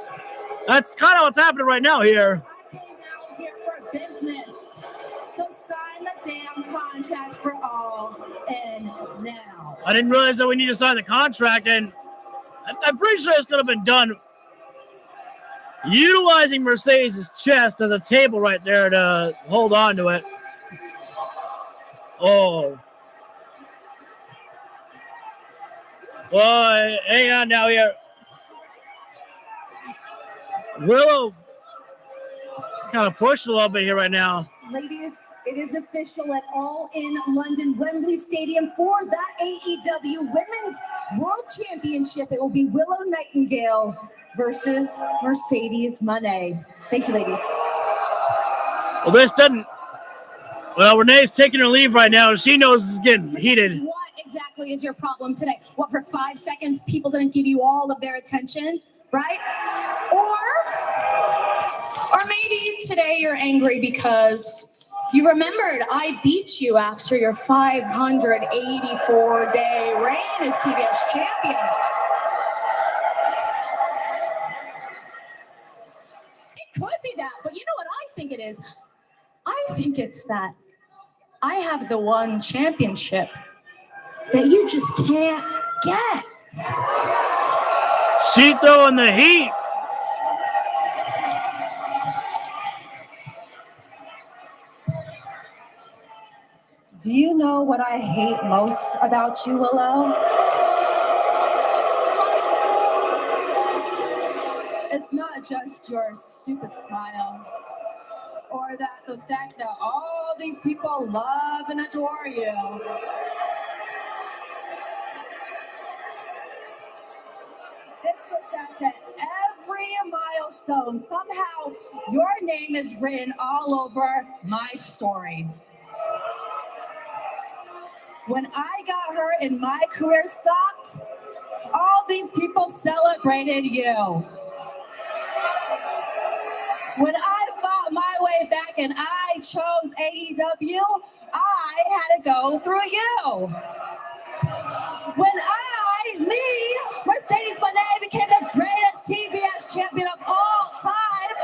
Speaker 2: That's kind of what's happening right now here.
Speaker 15: I came out here for business. So sign the damn contract for All In now.
Speaker 2: I didn't realize that we need to sign the contract, and I'm pretty sure it's could have been done utilizing Mercedes' chest as a table right there to hold on to it. Oh. Well, hang on now here. Willow kind of pushed a little bit here right now.
Speaker 4: Ladies, it is official at All In London Wembley Stadium for that AEW Women's World Championship. It will be Willow Nightingale versus Mercedes Moné. Thank you, ladies.
Speaker 2: Well, this doesn't. Well, Renee's taking her leave right now. She knows this is getting heated.
Speaker 14: What exactly is your problem today? What, for 5 seconds, people didn't give you all of their attention, right? Or maybe today you're angry because you remembered I beat you after your 584-day reign as TBS champion. It could be that, but you know what I think it is? I think it's that I have the one championship that you just can't get.
Speaker 2: She throwing the heat.
Speaker 15: Do you know what I hate most about you, Willow? It's not just your stupid smile, or that the fact that all these people love and adore you. It's the fact that every milestone, somehow your name is written all over my story. When I got hurt and my career stopped, all these people celebrated you. When I fought my way back and I chose AEW, I had to go through you. When Mercedes Moné, became the greatest TBS champion of all time,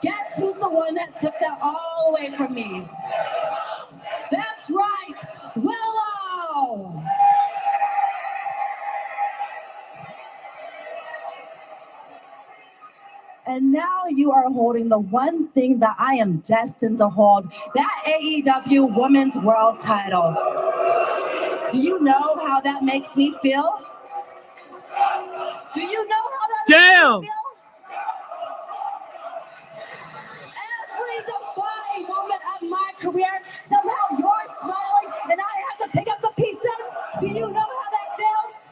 Speaker 15: guess who's the one that took that all away from me? That's right, Willow! And now you are holding the one thing that I am destined to hold, that AEW Women's World title. Do you know how that makes me feel? Do you know how that makes me feel? Every defining moment of my career, somehow you're smiling and I have to pick up the pieces. Do you know how that feels?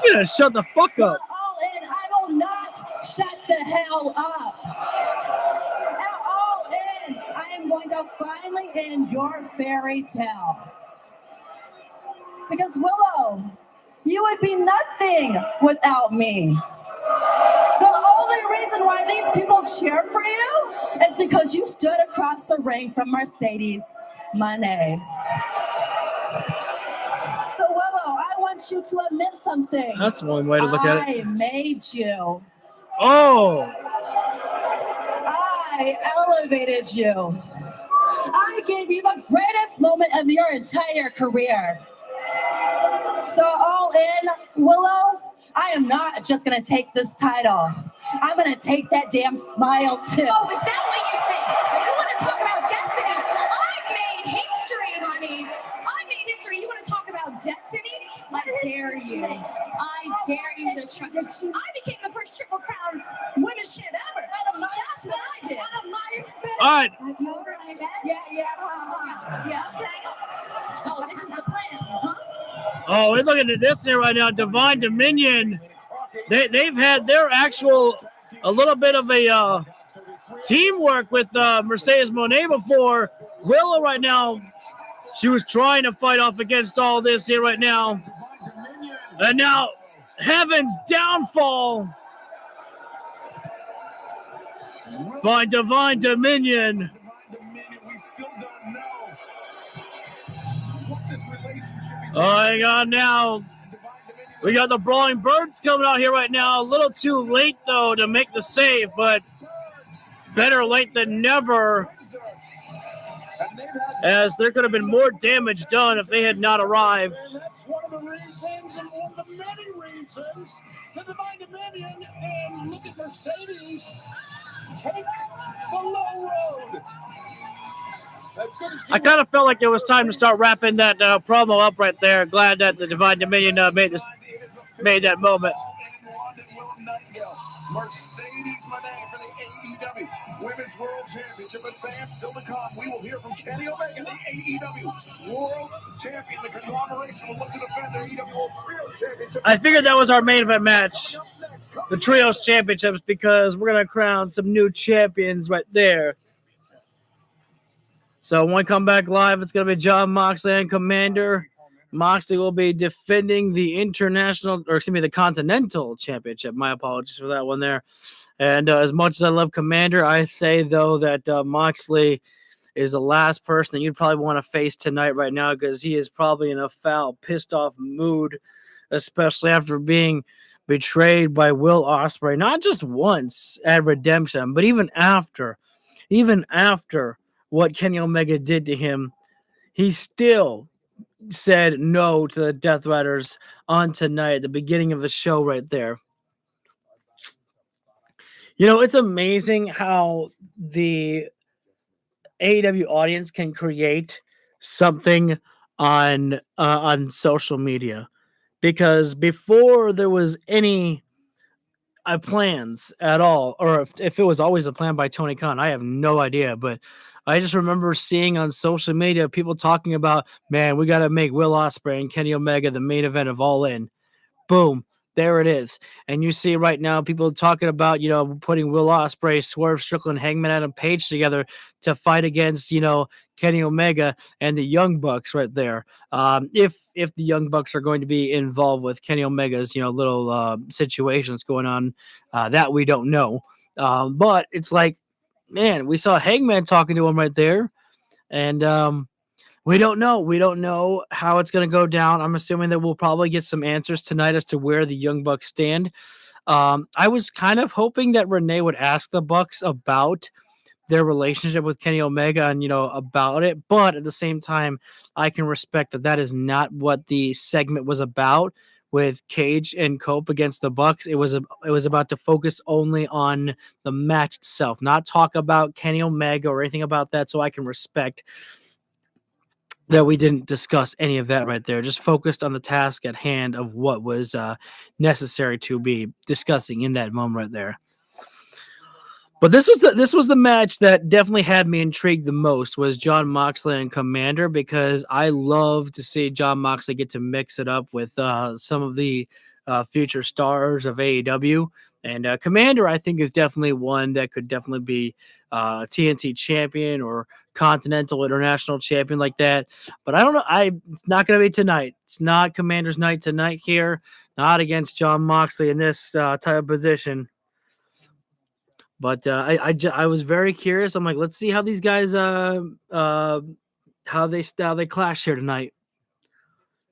Speaker 2: She gonna shut the fuck up.
Speaker 15: All In, I will not shut the hell up. At All In, I am going to finally end your fairy tale. Because Willow, you would be nothing without me. The only reason why these people cheer for you is because you stood across the ring from Mercedes Moné. So Willow, I want you to admit something.
Speaker 2: That's one way to look at it.
Speaker 15: I made you.
Speaker 2: Oh.
Speaker 15: I elevated you. I gave you the greatest moment of your entire career. So All In, Willow, I am not just going to take this title. I'm going to take that damn smile too.
Speaker 14: Oh, is that what you think? You want to talk about destiny? I've made history, honey. I made history. You want to talk about destiny? I dare you. I dare you to try. I became the first Triple Crown Women's Champ ever. That's what I did.
Speaker 15: Out of my experience.
Speaker 2: All right.
Speaker 14: Yeah, okay. Oh, this is the plan, huh?
Speaker 2: Oh, we're looking at this here right now. Divine Dominion. They've had their actual a little bit of a teamwork with Mercedes Moné before. Willow right now, she was trying to fight off against all this here right now. And now, Heaven's downfall by Divine Dominion.
Speaker 3: We still don't know what this relationship is.
Speaker 2: Oh, hang on now. We got the Brawling Birds coming out here right now. A little too late, though, to make the save, but better late than never, as there could have been more damage done if they had not arrived.
Speaker 12: And that's one of the reasons, and one of the many reasons, the Divine Dominion and look at Mercedes take the low road. That's good to see.
Speaker 2: I kind of felt like it was time to start wrapping that promo up right there. Glad that the Divine Dominion made that moment.
Speaker 3: Mercedes Moné for the AEW Women's World Championship. And fans still to come. We will hear from Kenny Omega, the AEW World Champion. The conglomeration will look to defend their AEW World Trio Championship.
Speaker 2: I figured that was our main event match, the Trios Championships, because we're going to crown some new champions right there. So when we come back live, it's going to be Jon Moxley and Commander. Moxley will be defending the the Continental Championship. My apologies for that one there. And as much as I love Commander, I say, though, that Moxley is the last person that you'd probably want to face tonight right now, because he is probably in a foul, pissed-off mood, especially after being betrayed by Will Ospreay, not just once at Redemption, but even after what Kenny Omega did to him, he still said no to the Death Riders on tonight at the beginning of the show right there. You know, it's amazing how the AEW audience can create something on social media, because before there was any plans at all, or if it was always a plan by Tony Khan, I have no idea, but I just remember seeing on social media people talking about, man, we got to make Will Ospreay and Kenny Omega the main event of All In. Boom. There it is. And you see right now people talking about, putting Will Ospreay, Swerve Strickland, Hangman Adam Page together to fight against, Kenny Omega and the Young Bucks right there. If the Young Bucks are going to be involved with Kenny Omega's, little situations going on that we don't know. But it's like, man, we saw Hangman talking to him right there. And we don't know. We don't know how it's going to go down. I'm assuming that we'll probably get some answers tonight as to where the Young Bucks stand. I was kind of hoping that Renee would ask the Bucks about their relationship with Kenny Omega and, about it. But at the same time, I can respect that is not what the segment was about with Cage and Cope against the Bucks. It was about to focus only on the match itself, not talk about Kenny Omega or anything about that. So I can respect that we didn't discuss any of that right there. Just focused on the task at hand of what was necessary to be discussing in that moment right there. But this was the match that definitely had me intrigued the most, was Jon Moxley and Commander, because I love to see Jon Moxley get to mix it up with some of the future stars of AEW. And Commander, I think, is definitely one that could definitely be TNT champion or Continental International champion like that. But I don't know. It's not going to be tonight. It's not Commander's night tonight here. Not against Jon Moxley in this type of position. But I was very curious. I'm like, let's see how these guys how they clash here tonight.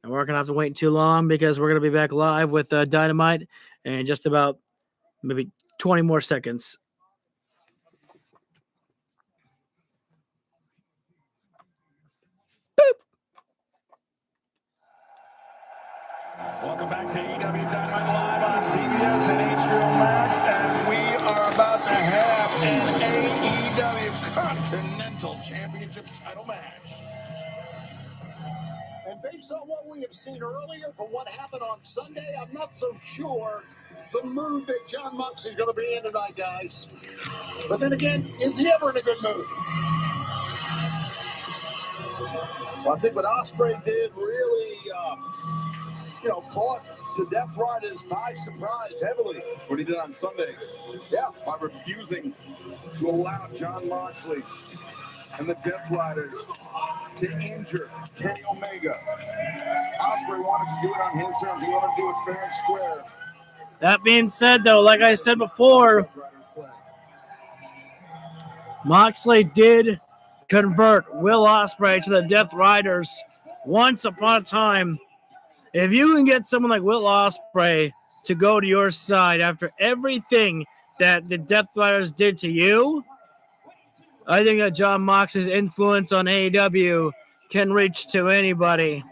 Speaker 2: And we're gonna have to wait too long, because we're gonna be back live with Dynamite in just about maybe 20 more seconds.
Speaker 3: Welcome back to AEW Dynamite Live on TBS and HBO Max, and we are about to have an AEW Continental Championship title match.
Speaker 12: And based on what we have seen earlier from what happened on Sunday, I'm not so sure the mood that Jon Moxley is going to be in tonight, guys. But then again, is he ever in a good mood?
Speaker 16: Well, I think what Ospreay did really, caught the Death Riders by surprise heavily.
Speaker 17: What he did on Sunday.
Speaker 16: Yeah.
Speaker 17: By refusing to allow Jon Moxley
Speaker 3: and the Death Riders to injure Kenny Omega. Ospreay wanted to do it on his terms. He wanted to do it fair and square.
Speaker 2: That being said, though, like I said before, Moxley did convert Will Ospreay to the Death Riders once upon a time. If you can get someone like Will Ospreay to go to your side after everything that the Death Riders did to you, I think that John Moxley's influence on AEW can reach to anybody.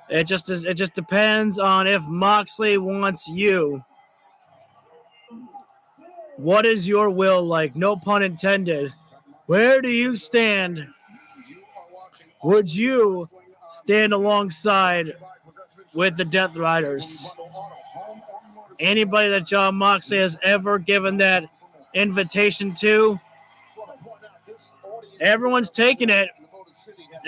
Speaker 2: It just depends on if Moxley wants you. What is your will like? No pun intended. Where do you stand? Would you stand alongside with the Death Riders? Anybody that John Moxley has ever given that invitation to, everyone's taking it,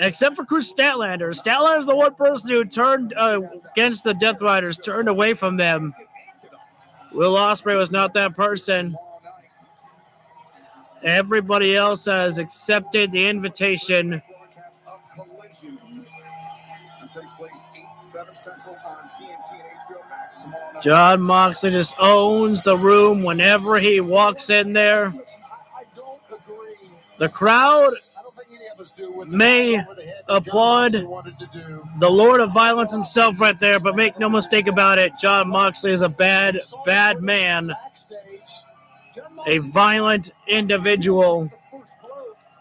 Speaker 2: except for Chris Statlander. Statlander's the one person who turned against the Death Riders, turned away from them. Will Ospreay was not that person. Everybody else has accepted the invitation. John Moxley just owns the room whenever he walks in there. The crowd may applaud the Lord of Violence himself right there, but make no mistake about it, John Moxley is a bad, bad man. A violent individual.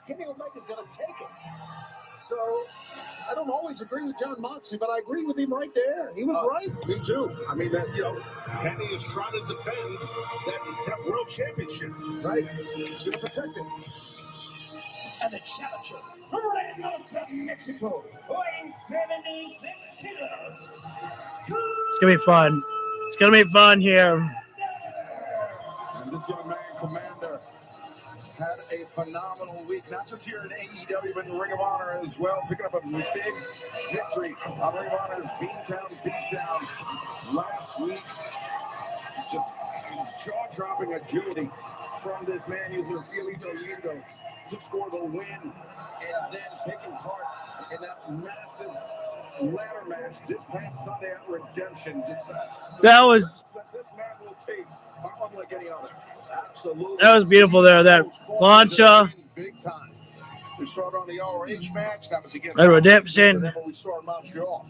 Speaker 7: Kenny Omega's going to take it. So I don't always agree with John Moxley, but I agree with him right there. He was right.
Speaker 3: Me too. I mean, that, Kenny is trying to defend that world championship, right? He's going to protect it.
Speaker 9: And the challenger from Reynosa, Mexico, weighing 76 kilos.
Speaker 2: It's going to be fun. It's going to be fun here.
Speaker 3: And this young man, Commander, had a phenomenal week, not just here in AEW, but in Ring of Honor as well, picking up a big victory on Ring of Honor's Beatdown last week. Just jaw-dropping agility from this man using the Cielito Lindo to score the win, and then taking part in that massive ladder match this past Sunday at Redemption.
Speaker 2: That was
Speaker 3: this man will take unlike any other. Absolutely.
Speaker 2: That was beautiful there. That plancha.
Speaker 3: Big time. We started on the ROH match. That was against
Speaker 2: Redemption.
Speaker 3: And then we saw in Montreal.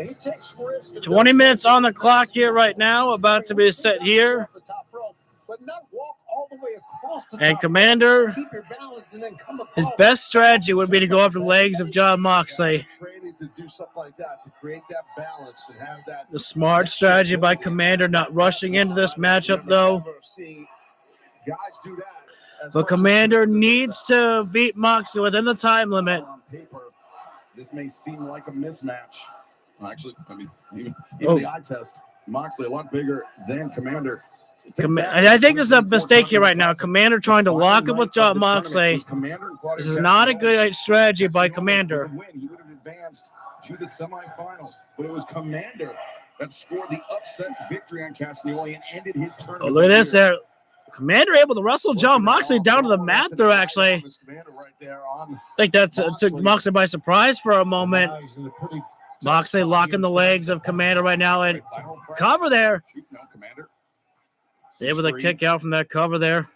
Speaker 3: He takes risks.
Speaker 2: 20 minutes on the clock here right now. About to be set here. And Commander, his best strategy would be to go after the legs of John Moxley.
Speaker 3: To do stuff like that, to create that balance and have that.
Speaker 2: The smart strategy by Commander, not rushing into this matchup though.
Speaker 3: Guys do that.
Speaker 2: But Commander needs to beat Moxley within the time limit.
Speaker 3: On paper, this may seem like a mismatch. Actually, I mean, even the eye test, Moxley a lot bigger than Commander.
Speaker 2: I think this is a mistake here right now. Commander trying to lock up with John Moxley. This is not a good strategy by Commander.
Speaker 3: He would have advanced to the semifinals, but it was Commander that scored the upset victory on Castagnoli and ended his tournament.
Speaker 2: Oh, look at this there. Commander able to wrestle John Moxley down to the mat there, actually. I think that took Moxley by surprise for a moment. Moxley locking the legs of Commander right now and cover there. Able to kick out from that cover there.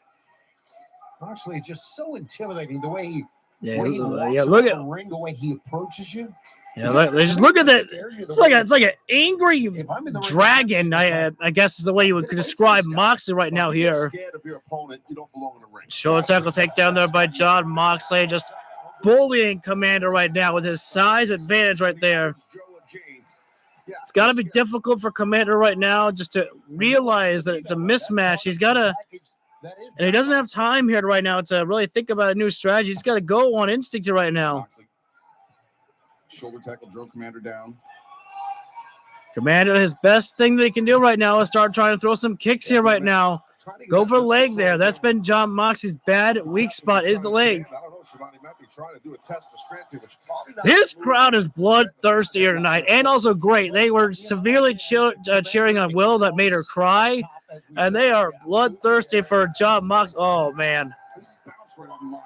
Speaker 7: Actually, just so intimidating the way he,
Speaker 2: look at
Speaker 7: the ring, the way he approaches you.
Speaker 2: Yeah, just look at that. It's like an angry dragon. I guess is the way you would describe Moxley right now here. Shoulder tackle takedown there by John Moxley, just bullying Commander right now with his size advantage right there. It's got to be difficult for Commander right now just to realize that it's a mismatch. He's got to, and he doesn't have time here right now to really think about a new strategy. He's got to go on instinct right now.
Speaker 3: Shoulder tackle drove Commander down.
Speaker 2: Commander, his best thing that he can do right now is start trying to throw some kicks here right now. Go for the leg there. That's been John Moxley's bad weak spot is the leg. This crowd is bloodthirsty here tonight and also great. They were severely cheering on Will that made her cry, and they are bloodthirsty for John Moxley. Oh, man.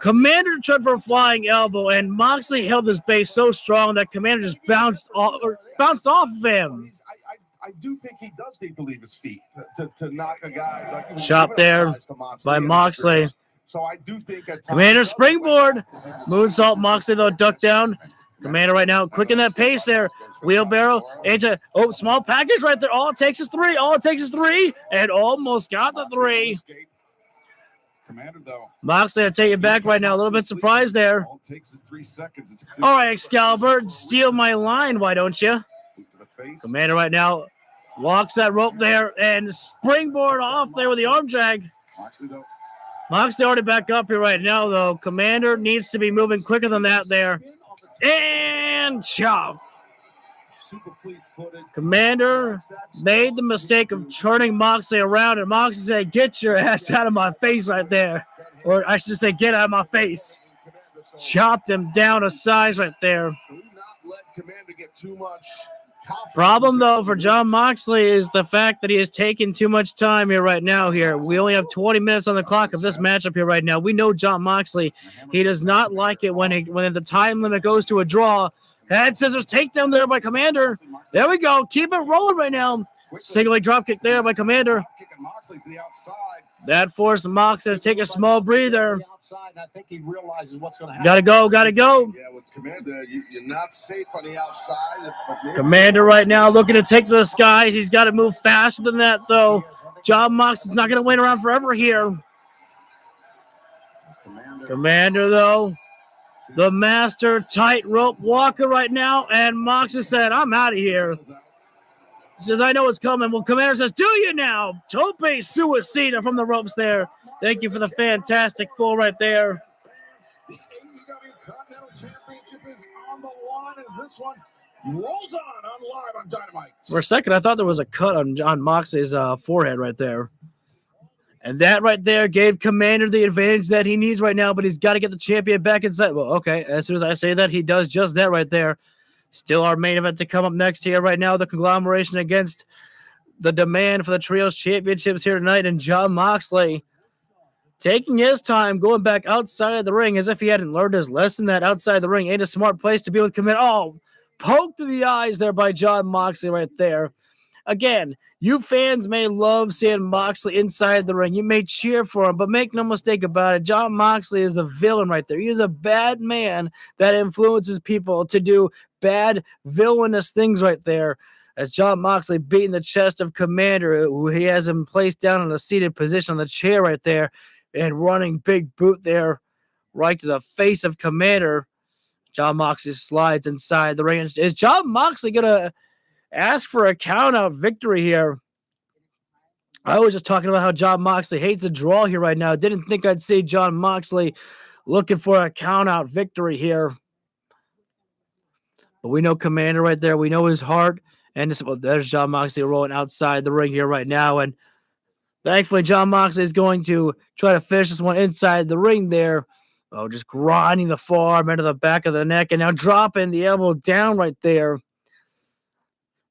Speaker 2: Commander tried for a flying elbow, and Moxley held his base so strong that Commander just bounced off of him.
Speaker 16: I do think he does need to leave his feet to knock a guy. Like
Speaker 2: Shot there by Moxley.
Speaker 16: So I do think
Speaker 2: Commander springboard. Moonsault. Moxley, though, ducked down. Commander right now, quick in that pace there. Wheelbarrow. Small package right there. All it takes is three. And almost got the 3.
Speaker 16: Commander, though.
Speaker 2: Moxley, I take it back right now. A little bit surprised there.
Speaker 16: All it takes is 3 seconds.
Speaker 2: All right, Excalibur, steal my line, why don't you? Commander right now walks that rope there and springboard off there with the arm drag. Moxley already back up here right now, though. Commander needs to be moving quicker than that there. And chop. Commander made the mistake of turning Moxley around, and Moxley said, "Get your ass out of my face right there." Or I should say, "Get out of my face." Chopped him down a size right there. Problem, though, for Jon Moxley is the fact that he has taken too much time here right now here. We only have 20 minutes on the clock of this matchup here right now. We know Jon Moxley. He does not like it when the time limit goes to a draw. Head scissors takedown there by Commander. There we go. Keep it rolling right now. Single leg dropkick there by Commander. That forced Moxley to take a small breather.
Speaker 16: I think he realizes what's going to happen.
Speaker 2: Gotta go.
Speaker 16: Yeah, with Commander, you're not safe on the outside.
Speaker 2: Commander right now looking to take to the sky. He's got to move faster than that, though. Jon Moxley's not going to wait around forever here. Commander, though, the master tightrope walker right now, and Moxley said, "I'm out of here." He says, "I know what's coming." Well, Commander says, "Do you now?" Tope suicida from the ropes there. Thank you for the fantastic fall right there.
Speaker 16: The AEW Continental Championship is on the line as this one rolls on live on Dynamite.
Speaker 2: For a second, I thought there was a cut on Moxley's forehead right there. And that right there gave Commander the advantage that he needs right now, but he's got to get the champion back inside. Well, okay, as soon as I say that, he does just that right there. Still our main event to come up next here right now, the conglomeration against the demand for the Trios Championships here tonight, and Jon Moxley taking his time, going back outside of the ring as if he hadn't learned his lesson that outside the ring ain't a smart place to be with Commander. Oh, poked to the eyes there by Jon Moxley right there. Again, you fans may love seeing Moxley inside the ring. You may cheer for him, but make no mistake about it, Jon Moxley is a villain right there. He is a bad man that influences people to do bad, villainous things right there. As Jon Moxley beating the chest of Commander, who he has him placed down in a seated position on the chair right there, and running big boot there right to the face of Commander. Jon Moxley slides inside the ring. Is Jon Moxley going to ask for a count-out victory here? I was just talking about how Jon Moxley hates a draw here right now. Didn't think I'd see Jon Moxley looking for a count-out victory here. But we know Commander right there. We know his heart. And there's Jon Moxley rolling outside the ring here right now. And thankfully, Jon Moxley is going to try to finish this one inside the ring there. Oh, just grinding the forearm into the back of the neck. And now dropping the elbow down right there.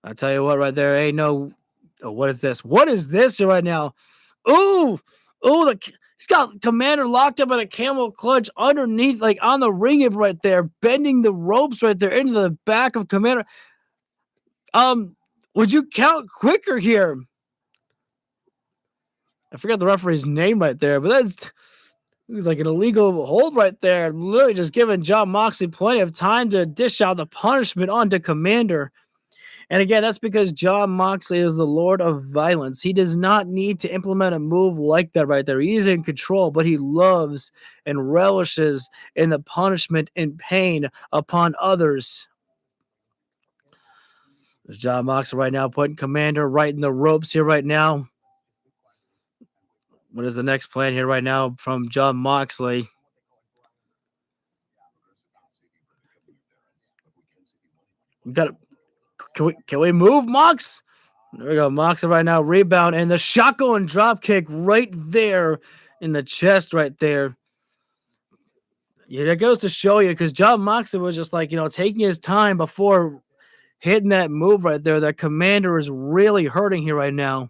Speaker 2: I'll tell you what, right there, ain't no. Oh, what is this? What is this right now? Ooh, he's got Commander locked up in a camel clutch underneath, like on the ring apron right there, bending the ropes right there into the back of Commander. Would you count quicker here? I forgot the referee's name right there, but it was like an illegal hold right there. Literally just giving Jon Moxley plenty of time to dish out the punishment onto Commander. And again, that's because Jon Moxley is the Lord of Violence. He does not need to implement a move like that right there. He is in control, but he loves and relishes in the punishment and pain upon others. There's Jon Moxley right now putting Commander right in the ropes here right now. What is the next plan here right now from Jon Moxley? We got to. Can we move, Mox? There we go. Moxley right now, rebound, and the shotgun drop kick right there in the chest right there. Yeah, that goes to show you, because Jon Moxley was just like, taking his time before hitting that move right there. That Commander is really hurting here right now.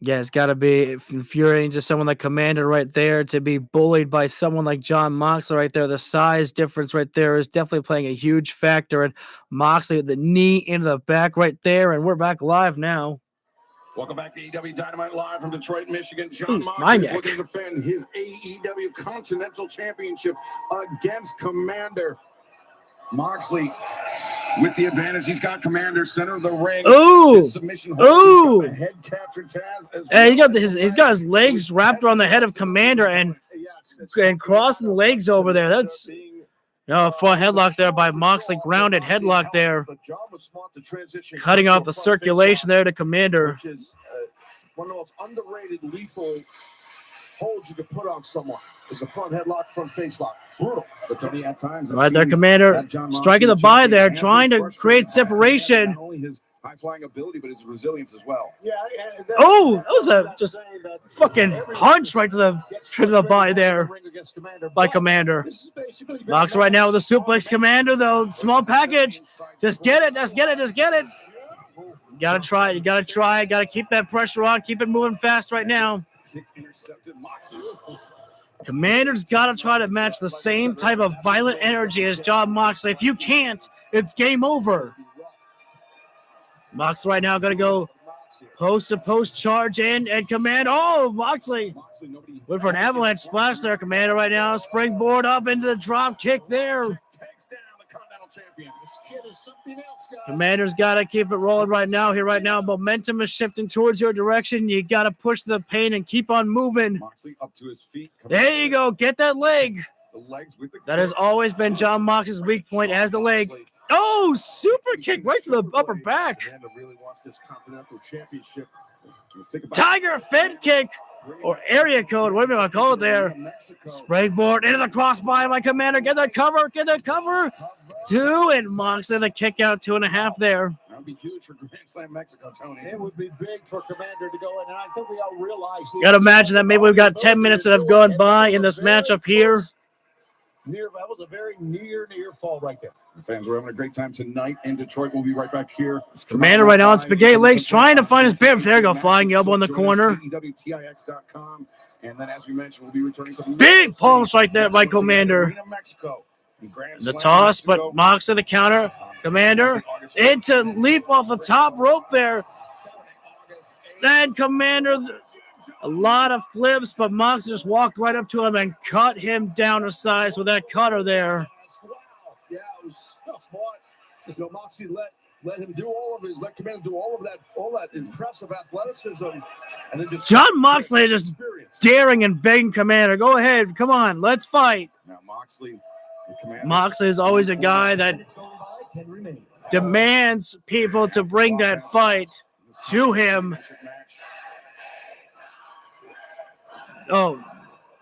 Speaker 2: Yeah, it's got to be infuriating to someone like Commander right there to be bullied by someone like Jon Moxley right there. The size difference right there is definitely playing a huge factor. And Moxley with the knee into the back right there. And we're back live now.
Speaker 16: Welcome back to AEW Dynamite live from Detroit, Michigan.
Speaker 2: Ooh,
Speaker 16: Jon
Speaker 2: my
Speaker 16: Moxley is
Speaker 2: neck.
Speaker 16: looking to defend his AEW Continental Championship against Commander. Moxley with the advantage. He's got Commander center of the ring.
Speaker 2: Ooh,
Speaker 16: His submission hold. He's got the head captured Taz as
Speaker 2: and
Speaker 16: well.
Speaker 2: he's got his legs wrapped around the head of Commander and crossing the legs over there. That's front headlock there by Moxley, grounded headlock there, cutting off the circulation there to Commander.
Speaker 16: Which is one of the most underrated lethal holds you could put on someone. Is a front headlock, front face lock. Brutal. But Tony, at times,
Speaker 2: Right there, Commander striking the buy there, trying to create separation.
Speaker 16: Not only his high-flying ability, but his resilience as well.
Speaker 12: Yeah.
Speaker 2: Oh, that was a just fucking punch right to the buy there by Commander. Moxley right now with a suplex. Commander, though, small package. Just get it. Just get it. Just get it. You gotta try. You gotta try. Gotta keep that pressure on. Keep it moving fast right now. Commander's got to try to match the same type of violent energy as Jon Moxley. If you can't, it's game over. Moxley right now going to go post-to-post charge in and Commander. Oh, Moxley went for an avalanche splash there. Commander right now springboard up into the drop kick there. Commander's got to keep it rolling right now. Here right now, momentum is shifting towards your direction. You got to push the pain and keep on moving.
Speaker 16: Moxley up to his feet.
Speaker 2: There you go. Get that leg.
Speaker 16: The legs with the
Speaker 2: that has always been Jon Moxley's weak point as the leg. Oh, super kick right to the upper back.
Speaker 16: Amanda really wants this Continental Championship.
Speaker 2: Tiger Fed kick or area code, whatever you want to call it there. Springboard into the crossbody by Commander. Get that cover. Get that cover. 2 and Moxley the kick out 2.5 there.
Speaker 16: That would be huge for Grand Slam Mexico, Tony.
Speaker 7: It would be big for Commander to go in, and I think we all realize.
Speaker 2: You got to imagine that maybe we've got 10 minutes that have gone by in this matchup here.
Speaker 7: That was a very near fall right there.
Speaker 16: The fans are having a great time tonight in Detroit. We'll be right back here.
Speaker 2: Commander right now on spaghetti legs trying to find his pivot. There you go, flying elbow in the corner.
Speaker 16: AEWTIX.com. And then, as we mentioned, we'll be returning to
Speaker 2: big pulse right there by Commander.
Speaker 16: Mexico.
Speaker 2: The toss, but Moxley the counter. Commander into leap off the top rope there. Then Commander, a lot of flips, but Moxley just walked right up to him and cut him down to size with that cutter there.
Speaker 16: Yeah, it was smart. So Moxley let him do let Commander do all that impressive athleticism, and then just
Speaker 2: Jon Moxley is just daring and begging Commander, go ahead, come on, let's fight.
Speaker 16: Now
Speaker 2: Moxley is always a guy that demands people to bring that fight to him. Oh,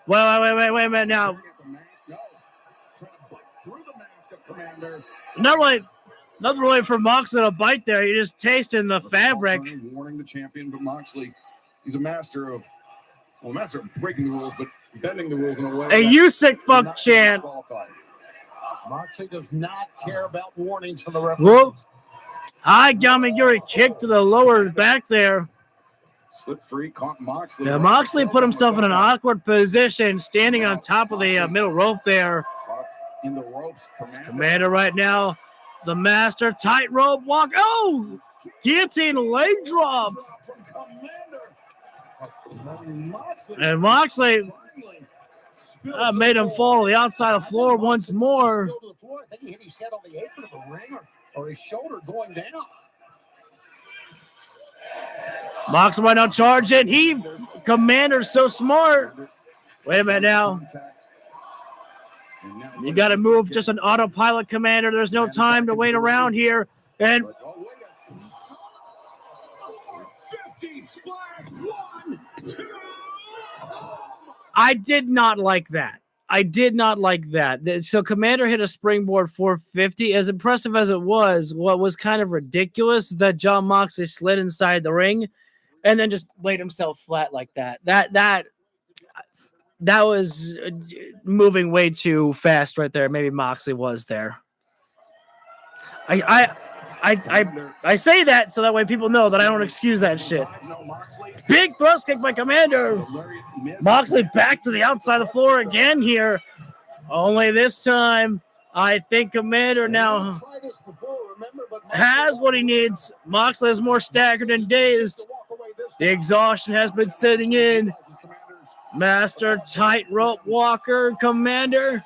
Speaker 2: wait a minute now. Not really for Moxley to bite there. You're just tasting the fabric.
Speaker 16: Warning the champion, but Moxley, he's a master of breaking the rules, but bending the rules in a way.
Speaker 2: A you sick fuck chant.
Speaker 7: Moxley does not care about warnings from the referees.
Speaker 2: Whoop. High Gamagiri kick to the lower back there.
Speaker 16: Slip free, caught Moxley.
Speaker 2: Yeah, Moxley put himself in an awkward position, standing on top of the middle rope there.
Speaker 16: In the ropes,
Speaker 2: Commander right now, the master tightrope walk. Oh, guillotine leg drop. And Moxley made him fall to the outside of the floor once more.
Speaker 7: I think he hit his head on the apron of the ring or his shoulder going down.
Speaker 2: Moxley right now charging. Commander's so smart. Wait a minute now. You got to move just an autopilot, Commander. There's no time to wait around here. And
Speaker 16: 50 splash, 1, 2.
Speaker 2: I did not like that. So Commander hit a springboard 450. As impressive as it was, what was kind of ridiculous is that Jon Moxley slid inside the ring and then just laid himself flat like that. That was moving way too fast right there. Maybe Moxley was there. I say that so that way people know that I don't excuse that shit. Big thrust kick by Commander. Moxley back to the outside of the floor again here. Only this time, I think Commander now has what he needs. Moxley is more staggered and dazed. The exhaustion has been setting in. Master tightrope walker, Commander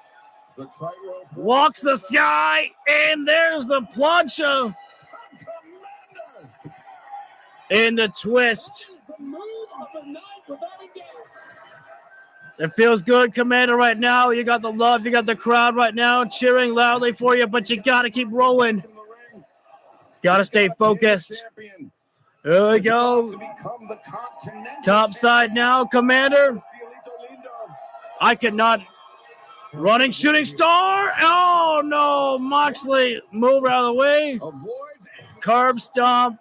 Speaker 2: walks the sky, and there's the plancha in the twist. It feels good, Commander, right now. You got the love, you got the crowd right now cheering loudly for you, but you got to keep rolling. Got to stay focused. Here we go. Top side now, Commander. I cannot. Running shooting star. Oh, no. Moxley, move out of the way. Curb stomp.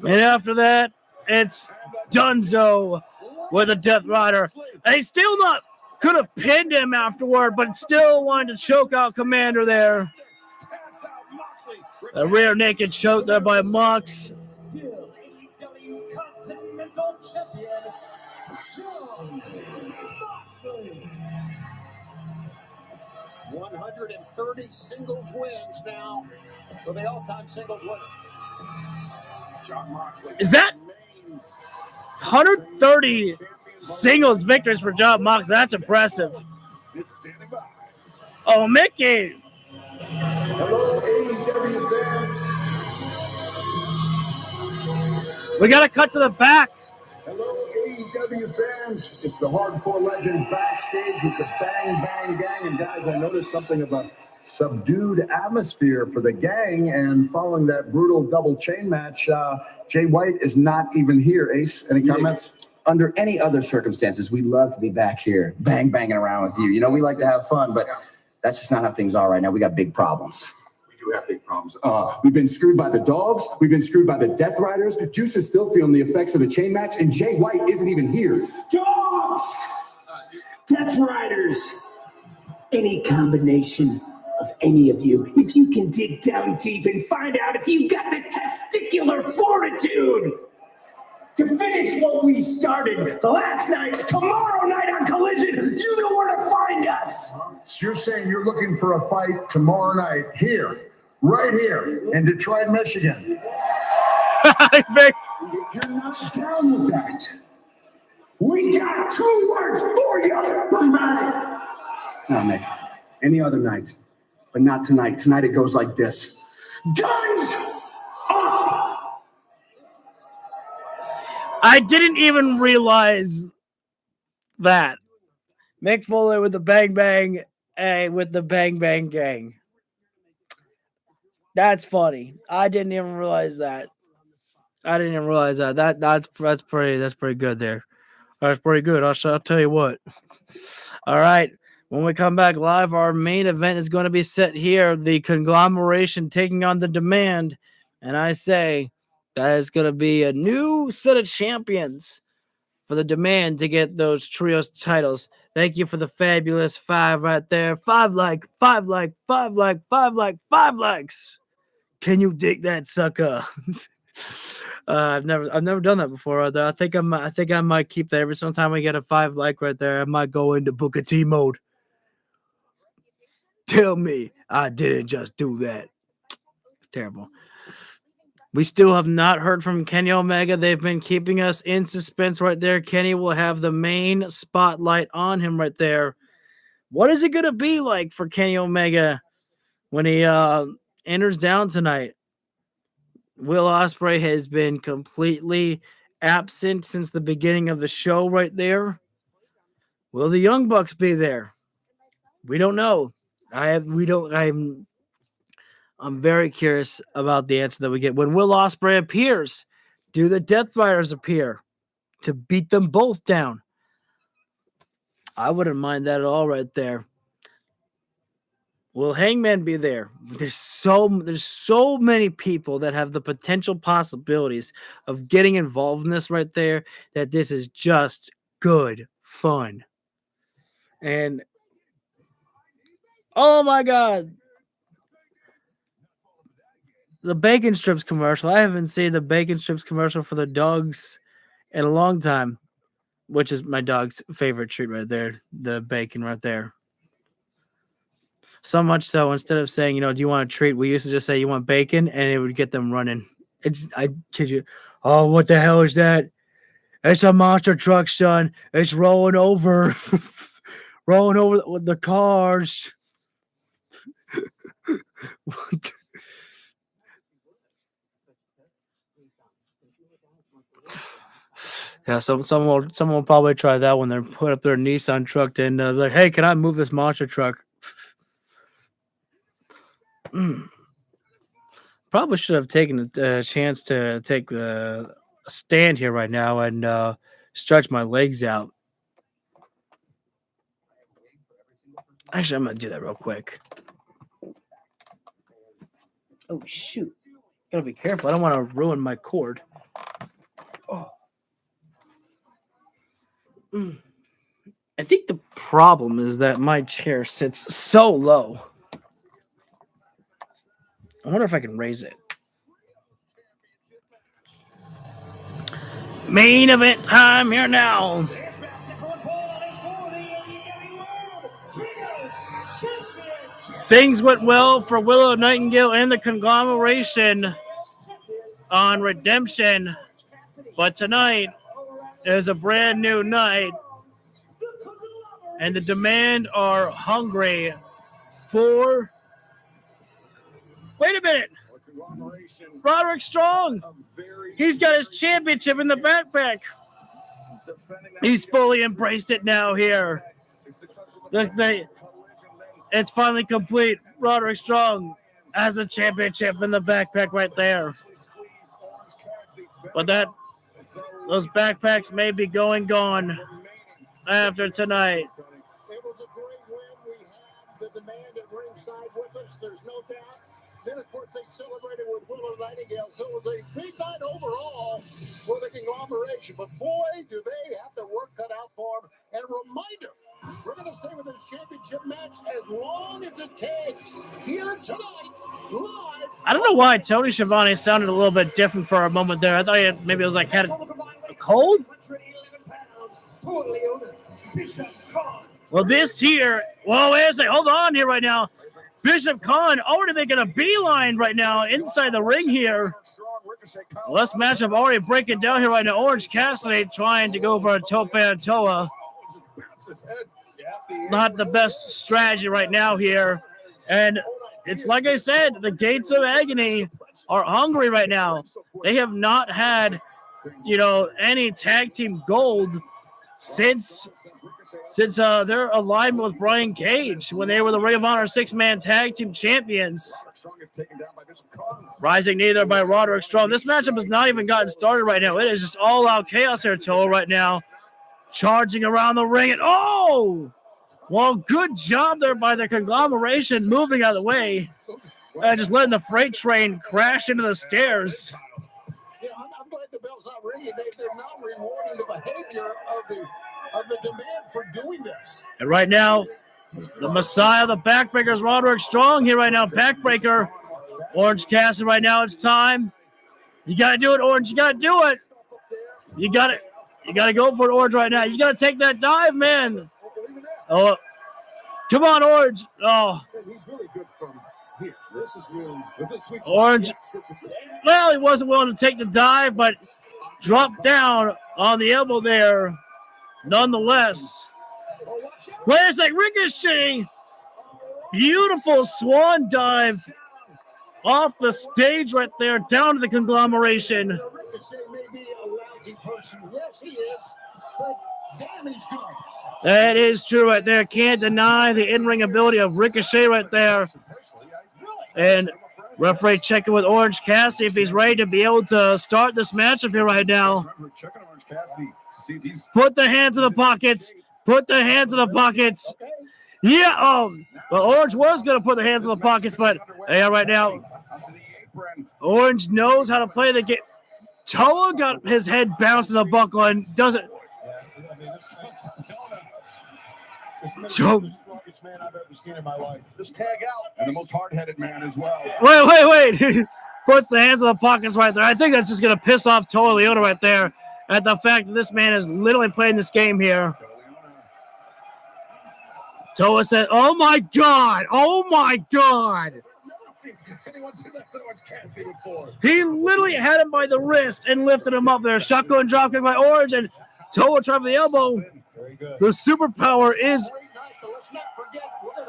Speaker 2: And after that, it's Dunzo with a Death Rider. And he's still not, could have pinned him afterward, but still wanted to choke out Commander there. A rear naked choke there by Mox.
Speaker 12: Still AEW Continental Champion, Jon Moxley.
Speaker 7: 130 singles wins now for the all-time singles winner. Jon Moxley.
Speaker 2: Is that 130 singles victories for Jon Moxley? That's impressive. Oh, Mickey.
Speaker 3: Hello, AEW fans.
Speaker 2: We got to cut to the back.
Speaker 3: Hello, AEW fans. It's the Hardcore Legend backstage with the Bang Bang Gang. And guys, I noticed something of a subdued atmosphere for the gang. And following that brutal double chain match, Jay White is not even here. Ace, any comments?
Speaker 17: Under any other circumstances, we'd love to be back here, banging around with you. You know, we like to have fun, but that's just not how things are right now. We got big problems.
Speaker 16: We do have big problems. We've been screwed by the dogs. We've been screwed by the Death Riders. Juice is still feeling the effects of the chain match, and Jay White isn't even here.
Speaker 8: Dogs! Death Riders! Any combination of any of you, if you can dig down deep and find out if you've got the testicular fortitude to finish what we started last night, tomorrow night on Collision, you know where to find us.
Speaker 3: So you're saying you're looking for a fight tomorrow night here, right here in Detroit, Michigan.
Speaker 8: If you're not down with that, we got 2 words for you.
Speaker 17: No, Nick. Any other night, but not tonight. Tonight it goes like this.
Speaker 8: Guns up!
Speaker 2: I didn't even realize that. Mick Foley with the Bang Bang, with the Bang Bang Gang. That's funny. I didn't even realize that. That's pretty good there. That's pretty good. I'll tell you what. All right. When we come back live, our main event is going to be set here. The conglomeration taking on the Demand. And I say that is going to be a new set of champions for the Demand to get those trios titles. Thank you for the fabulous 5 right there. 5 likes. Can you dig that, sucker? I've never done that before. I think I might keep that every single time we get a 5 like right there. I might go into Booker T mode. Tell me I didn't just do that. It's terrible. We still have not heard from Kenny Omega. They've been keeping us in suspense right there. Kenny will have the main spotlight on him right there. What is it going to be like for Kenny Omega when he enters down tonight? Will Ospreay has been completely absent since the beginning of the show right there. Will the Young Bucks be there? We don't know. I'm very curious about the answer that we get. When Will Ospreay appears, do the Death Riders appear to beat them both down? I wouldn't mind that at all right there. Will Hangman be there? There's so many people that have the potential possibilities of getting involved in this right there that this is just good fun. And oh my God. the bacon strips commercial. I haven't seen the bacon strips commercial for the dogs in a long time, which is my dog's favorite treat right there, the bacon right there. So much so, instead of saying, do you want a treat, we used to just say, you want bacon, and it would get them running. I kid you. Oh, what the hell is that? It's a monster truck, son. It's rolling over. Rolling over the cars. Yeah, someone will probably try that when they're put up their Nissan truck and be like, hey, can I move this monster truck? Probably should have taken a chance to take a stand here right now and stretch my legs out. Actually, I'm going to do that real quick. Oh, shoot. Gotta be careful. I don't want to ruin my cord. Oh. I think the problem is that my chair sits so low. I wonder if I can raise it. Main event time here now. Things went well for Willow Nightingale and the conglomeration on Redemption, but tonight is a brand new night, and the demand are hungry for. Wait a minute, Roderick Strong. He's got his championship in the backpack. He's fully embraced it now here. It's finally complete. Roderick Strong has the championship in the backpack right there. But those backpacks may be gone after tonight.
Speaker 7: It was a great win. We had the demand at ringside with us. There's no doubt. Then, of course, they celebrated with Willow Nightingale. So it was a big night overall for the conglomeration. But, boy, do they have their work cut out for them. And a reminder, we're going to stay with this championship match as long as it takes. Here tonight, live.
Speaker 2: I don't know why Tony Schiavone sounded a little bit different for a moment there. I thought maybe it was like had a cold. Well, this here. Whoa, wait a second. Hold on here right now. Bishop Khan already making a beeline right now inside the ring here. Well, this matchup already breaking down here right now. Orange Cassidy trying to go for a tope and toa. Not the best strategy right now here. And it's like I said, the Gates of Agony are hungry right now. They have not had, any tag team gold since their alignment with Brian Cage when they were the Ring of Honor 6-man tag team champions. Rising neither by Roderick Strong. This matchup has not even gotten started right now. It is just all out chaos here, Toa, right now. Charging around the ring. And well, good job there by the conglomeration moving out of the way. And just letting the freight train crash into the stairs.
Speaker 7: I'm glad the bell's not ringing. They're not rewarding the behavior of the demand for doing this.
Speaker 2: And right now, the Messiah, the backbreaker, is Roderick Strong here right now. Backbreaker, Orange Cassidy right now. It's time. You got to do it, Orange. You got to do it. You got to go for it, Orange, right now. You got to take that dive, man. Oh, come on, Orange. Oh.
Speaker 7: He's really good from here. This is sweet.
Speaker 2: Orange. Well, he wasn't willing to take the dive, but dropped down on the elbow there. Nonetheless. Wait a second. Ricochet. Beautiful swan dive off the stage right there, down to the conglomeration.
Speaker 7: Ricochet may be a lousy person. Yes, he is. But damn, he's good.
Speaker 2: That is true right there. Can't deny the in-ring ability of Ricochet right there. And referee checking with Orange Cassidy if he's ready to be able to start this matchup here right now. Put the hands in the pockets. Put the hands in the pockets. Yeah. Well, Orange was going to put the hands in the pockets, but right now, Orange knows how to play the game. Toa got his head bounced in the buckle and doesn't.
Speaker 7: The strongest man I've ever seen in my life. Just tag out. And the most hard-headed man as well.
Speaker 2: Wait. puts the hands in the pockets right there. I think that's just going to piss off Toa Leona right there at the fact that this man is literally playing this game here. Toa said, oh my God. Oh my God. He literally had him by the wrist and lifted him up there. Shotgun drop kick by Orange, and Toa tried for the elbow. The superpower is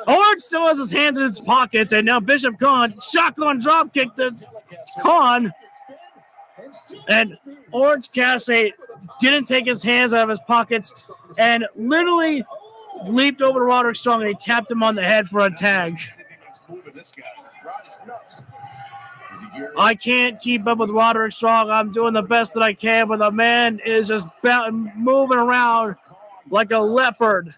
Speaker 2: Orange still has his hands in his pockets, and now Bishop Khan shotgun drop kick to Khan. And Orange Cassidy didn't take his hands out of his pockets and literally leaped over to Roderick Strong, and he tapped him on the head for a tag. I can't keep up with Roderick Strong. I'm doing the best that I can, but the man is just moving around like a leopard.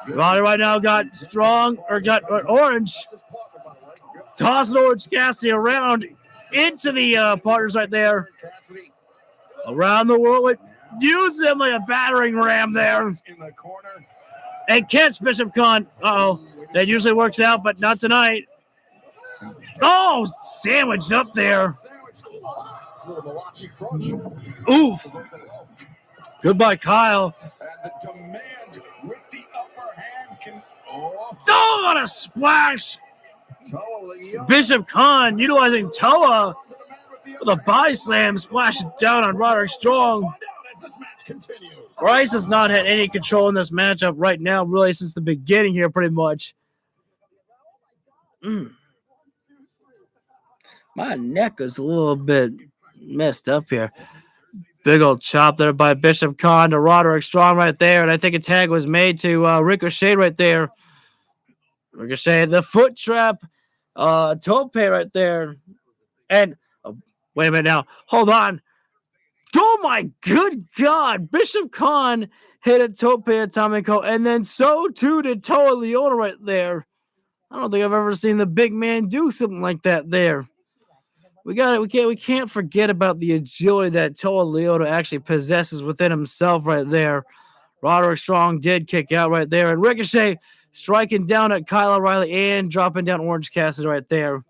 Speaker 2: Roddy right now got Orange. Tossing Orange Cassidy around into the partners right there. Around the world. Use him like a battering ram there. And catch Bishop Khan. Uh-oh. That usually works out, but not tonight. Oh, sandwiched up there. Oof. Goodbye, Kyle. Oh, what a splash. Bishop Khan utilizing Toa with a body slam, splashing down on Roderick Strong. Bryce has not had any control in this matchup right now, really, since the beginning here, pretty much. My neck is a little bit messed up here. Big old chop there by Bishop Khan to Roderick Strong right there, and I think a tag was made to Ricochet right there. Ricochet, the foot trap, tope right there. And, wait a minute now. Hold on. Oh, my good God. Bishop Khan hit a tope atomico, and then so too did Toa Leona right there. I don't think I've ever seen the big man do something like that there. We can't forget about the agility that Toa Leona actually possesses within himself right there. Roderick Strong did kick out right there, and Ricochet striking down at Kyle O'Reilly and dropping down Orange Cassidy right there.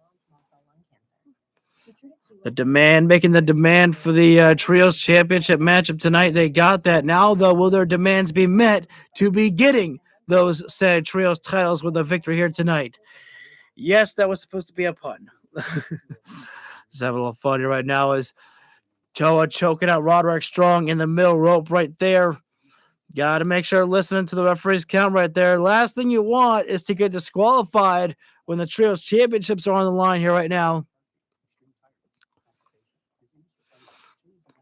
Speaker 2: Making the demand for the Trios Championship matchup tonight. They got that. Now, though, will their demands be met to be getting those said Trios titles with a victory here tonight? Yes, that was supposed to be a pun. Just having a little fun here right now as Toa choking out Roderick Strong in the middle rope right there. Got to make sure listening to the referee's count right there. Last thing you want is to get disqualified when the Trios Championships are on the line here right now.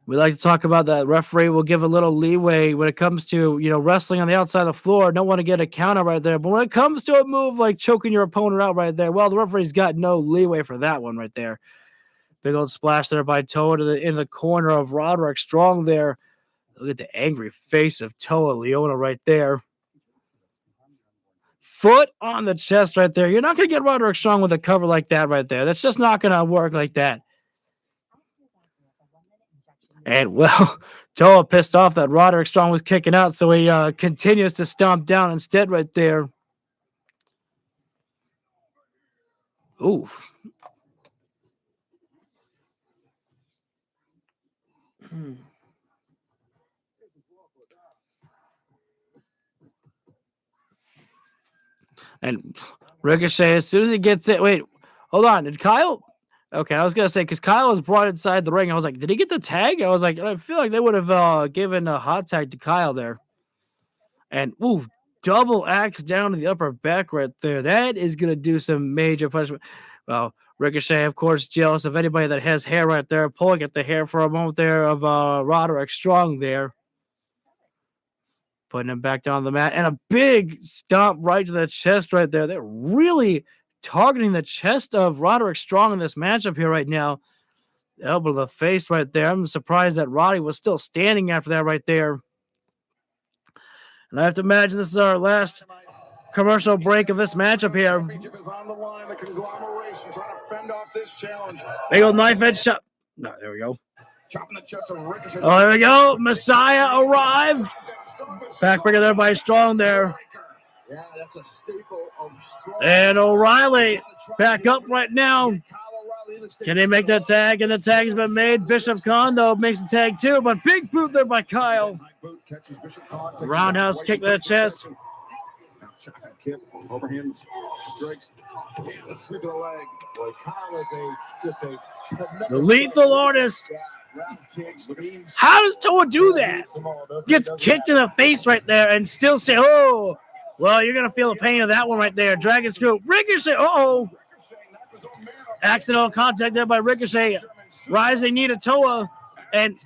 Speaker 2: We like to talk about that. Referee will give a little leeway when it comes to, wrestling on the outside of the floor. Don't want to get a counter right there. But when it comes to a move like choking your opponent out right there, well, the referee's got no leeway for that one right there. Big old splash there by Toa in the corner of Roderick Strong there. Look at the angry face of Toa Leona right there. Foot on the chest right there. You're not going to get Roderick Strong with a cover like that right there. That's just not going to work like that. And, well, Toa pissed off that Roderick Strong was kicking out, so he continues to stomp down instead right there. Oof. And Ricochet, as soon as he gets it, wait, hold on. Did Kyle? Okay, I was going to say, because Kyle was brought inside the ring. I was like, did he get the tag? I was like, I feel like they would have given a hot tag to Kyle there. And, ooh, double axe down to the upper back right there. That is going to do some major punishment. Well, Ricochet, of course, jealous of anybody that has hair right there, pulling at the hair for a moment there of Roderick Strong there. Putting him back down the mat. And a big stomp right to the chest right there. They're really targeting the chest of Roderick Strong in this matchup here right now. Elbow to the face right there. I'm surprised that Roddy was still standing after that right there. And I have to imagine this is our last commercial break of this matchup here. Big old knife edge shot. No, there we go. Oh, there we go. Messiah arrived. Backbreaker there by Strong there.
Speaker 16: Yeah, that's a staple of strong.
Speaker 2: And O'Reilly back up right now. Can they make that tag? And the tag has been made. Bishop Khan, though, makes the tag too. But big boot there by Kyle. Roundhouse kick to the chest.
Speaker 16: Kick, overhand strikes, and sweep of the leg. Boy, Kyle is just a
Speaker 2: The lethal artist. How does Toa do that? Gets kicked in the face right there and still say, oh, well, you're going to feel the pain of that one right there. Dragon screw. Ricochet. Uh-oh. Accidental contact there by Ricochet. Rising knee to Toa. And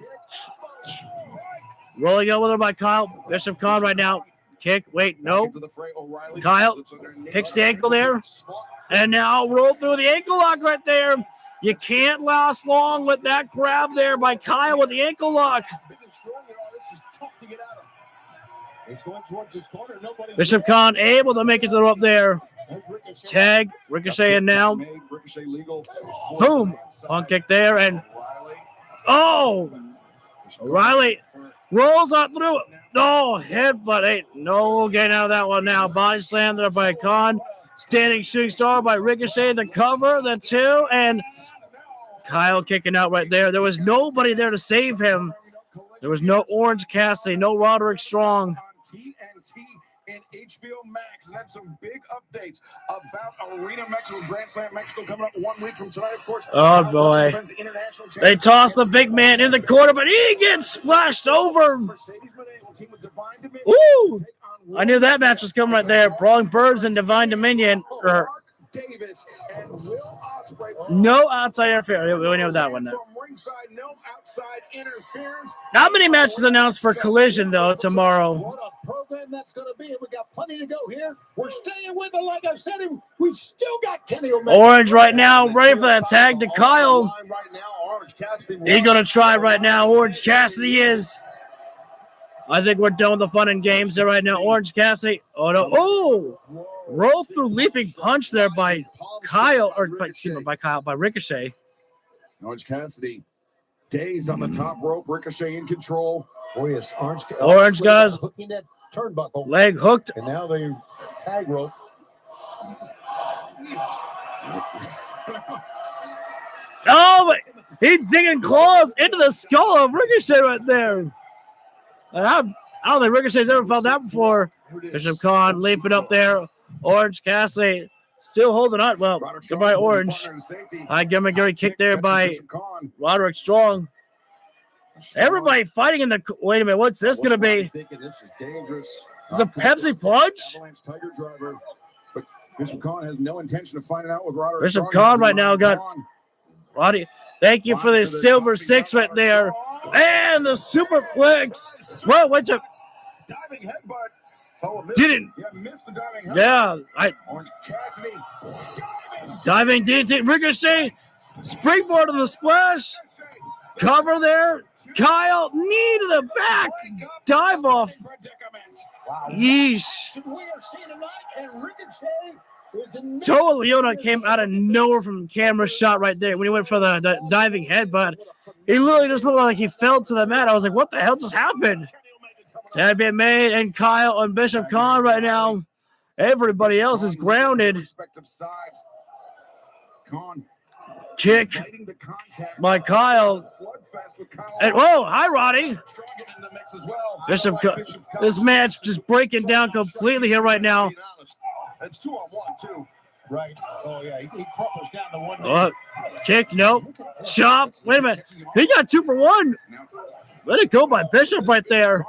Speaker 2: rolling over by Kyle. Bishop Khan right now. Kick. Wait, no. Kyle kicks the ankle there. And now roll through the ankle lock right there. You can't last long with that grab there by Kyle with the ankle lock. Bishop Khan able to make it to the rope there. Tag, Ricochet in now. Boom. On kick there. And oh, O'Reilly rolls on through. No, headbutt. Ain't no getting out of that one now. Body slam there by Khan. Standing shooting star by Ricochet. The cover, the two, and Kyle kicking out right there. There was nobody there to save him. There was no Orange Cassidy, no Roderick Strong.
Speaker 16: And HBO Max, and that's some big updates about Arena Mexico, Grand Slam Mexico coming up 1 week from tonight, of course.
Speaker 2: Oh, boy. They toss the big man in the corner, but he gets splashed over. Ooh! I knew that match was coming right there. Brawling Birds and Divine Dominion.
Speaker 16: Davis and Will Ospreay.
Speaker 2: No outside interference. We know that one now.
Speaker 16: No outside interference.
Speaker 2: Not many matches announced for Collision, though, tomorrow.
Speaker 7: What a program that's going to be. And we got plenty to go here. We're staying with it. Like I said, we still got Kenny Omega.
Speaker 2: Orange right now, ready for that tag to Kyle. He's going to try right now. Orange Cassidy is. I think we're done with the fun and games there right now. Orange Cassidy. Oh, no. Oh! Roll through leaping punch there by Kyle, or by Ricochet.
Speaker 16: Orange Cassidy dazed on the top rope. Ricochet in control.
Speaker 7: Oh, yes.
Speaker 2: Orange guys.
Speaker 7: Hooking that turnbuckle.
Speaker 2: Leg hooked.
Speaker 7: And now the tag rope.
Speaker 2: Oh, but he's digging claws into the skull of Ricochet right there. And I don't think Ricochet's ever felt that before. Bishop Khan leaping up there. Orange Cassidy still holding on. Well, goodbye, Orange. High Gimmick kick there by Roderick Strong. Everybody fighting in the. Wait a minute, what's this going to be?
Speaker 16: This is dangerous.
Speaker 2: It's a Pepsi plunge?
Speaker 16: Avalanche Tiger Driver. But Bishop Khan has no intention of finding out with Roderick
Speaker 2: Bishop
Speaker 16: Strong.
Speaker 2: Khan right now got. Roddy, thank you for the silver six right there. And the superplex. Well, went to.
Speaker 16: Diving headbutt.
Speaker 2: Didn't.
Speaker 16: Yeah, missed the diving headbutt.
Speaker 2: Yeah,
Speaker 16: Orange Cassidy.
Speaker 2: diving DT. Ricochet. Springboard on the splash. Cover there. Kyle, knee to the back. Dive off. Yeesh. Toa Leona came out of nowhere from the camera shot right there when he went for the diving head, but he literally just looked like he fell to the mat. I was like, what the hell just happened? Tag being made, and Kyle and Bishop Khan right now. Everybody else is grounded. Kick by Kyle. And whoa, hi Roddy. Bishop, this match just breaking down completely here right now.
Speaker 16: It's 2-on-1 too. Right. Oh yeah, he crumples down to one.
Speaker 2: Kick, nope. Chop. Wait a minute. He got 2 for 1. Let it go by Bishop right there.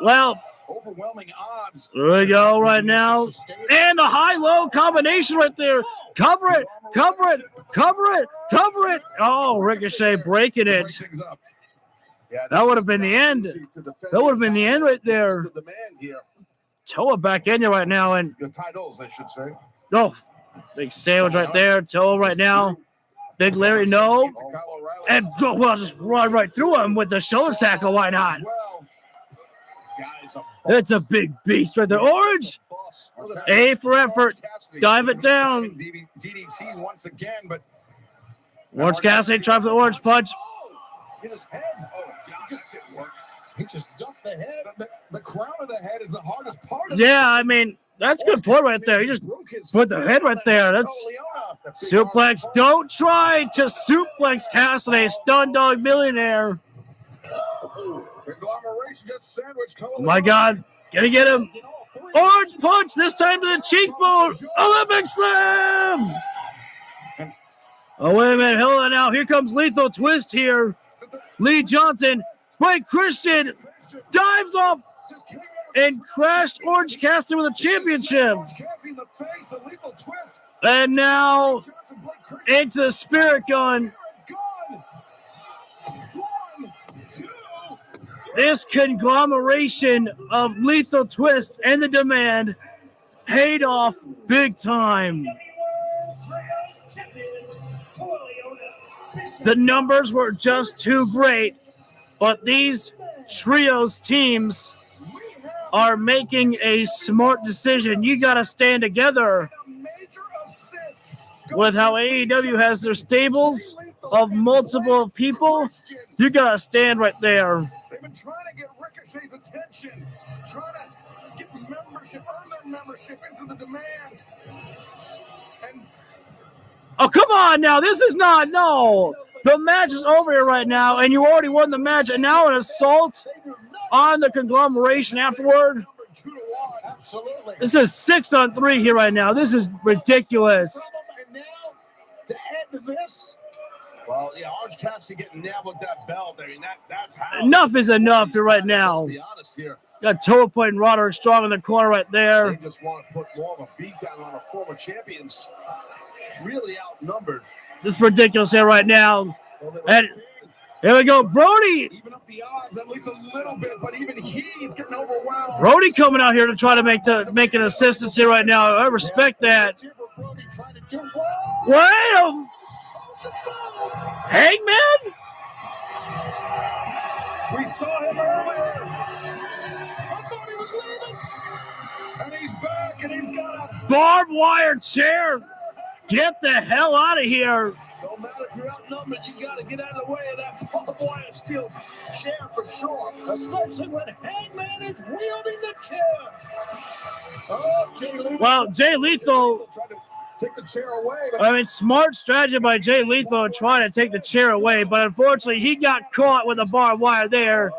Speaker 2: Well,
Speaker 16: overwhelming odds.
Speaker 2: There we go right now. And the high-low combination right there. Cover it, cover it, cover it, cover it. Oh, Ricochet breaking it. That would have been the end. That would have been the end right there. Toa back in here right now. And
Speaker 16: the titles, I should say.
Speaker 2: no, big sandwich right there. Toa right now. Big Larry, no. And well, just run right through him with the shoulder tackle. Why not? It's a big beast right there. Orange. A for effort. Dive it down.
Speaker 16: DDT once again, but
Speaker 2: Orange Cassidy trying for the orange punch.
Speaker 16: in his head. Oh, God, it didn't work. He just ducked the head. The crown of the head is the hardest part.
Speaker 2: Yeah, I mean, that's a good point right there. He just put the head right there. That's suplex. Don't try to suplex Cassidy, Stun Dog Millionaire.
Speaker 16: Conglomeration just sandwiched.
Speaker 2: Oh my God. Gonna get him. Orange punch, this time to the cheekbone. Olympic Slam. Oh, wait a minute. Hold on now. Here comes Lethal Twist here. Lee Johnson. Wait, Christian dives off and crashed Orange Cassidy with a championship. And now into the Spirit Gun. This conglomeration of Lethal Twist and the Demand paid off big time. The numbers were just too great, but these trios teams are making a smart decision. You got to stand together. With how AEW has their stables of multiple people, you got to stand right there.
Speaker 16: They've been trying to get Ricochet's attention, trying to get membership, earn their membership into the Demand. And
Speaker 2: oh, come on now. This is not, no. The match is over here right now, and you already won the match, and now an assault on the conglomeration afterward.
Speaker 16: Absolutely.
Speaker 2: This is 6-on-3 here right now. This is ridiculous.
Speaker 16: And now, to add to this, well, yeah, Orange Cassidy getting nailed with that belt. I mean, that's how.
Speaker 2: Enough is enough here right now.
Speaker 16: Let's be honest here.
Speaker 2: Got Toe Point and Roderick Strong in the corner right there.
Speaker 16: They just want to put more of a beat down on our former champions. Really outnumbered.
Speaker 2: This is ridiculous here right now. And here we go. Brody.
Speaker 16: Even up the odds at least a little bit, but even he's getting overwhelmed.
Speaker 2: Brody coming out here to try to make an assistance here right now. I respect that. Wait. Hangman?
Speaker 16: We saw him earlier. I thought he was leaving. And he's back, and he's got a
Speaker 2: barbed wire chair. Get the hell out of here.
Speaker 16: No matter if you're outnumbered, you got to get out of the way of that barbed wire steel chair for sure. Especially when Hangman is wielding the chair. Oh, Jay Lethal.
Speaker 2: Well, Jay Lethal
Speaker 16: tried to take the chair away.
Speaker 2: I mean, smart strategy by Jay Lethal trying to take the chair away, but unfortunately, he got caught with a barbed wire there.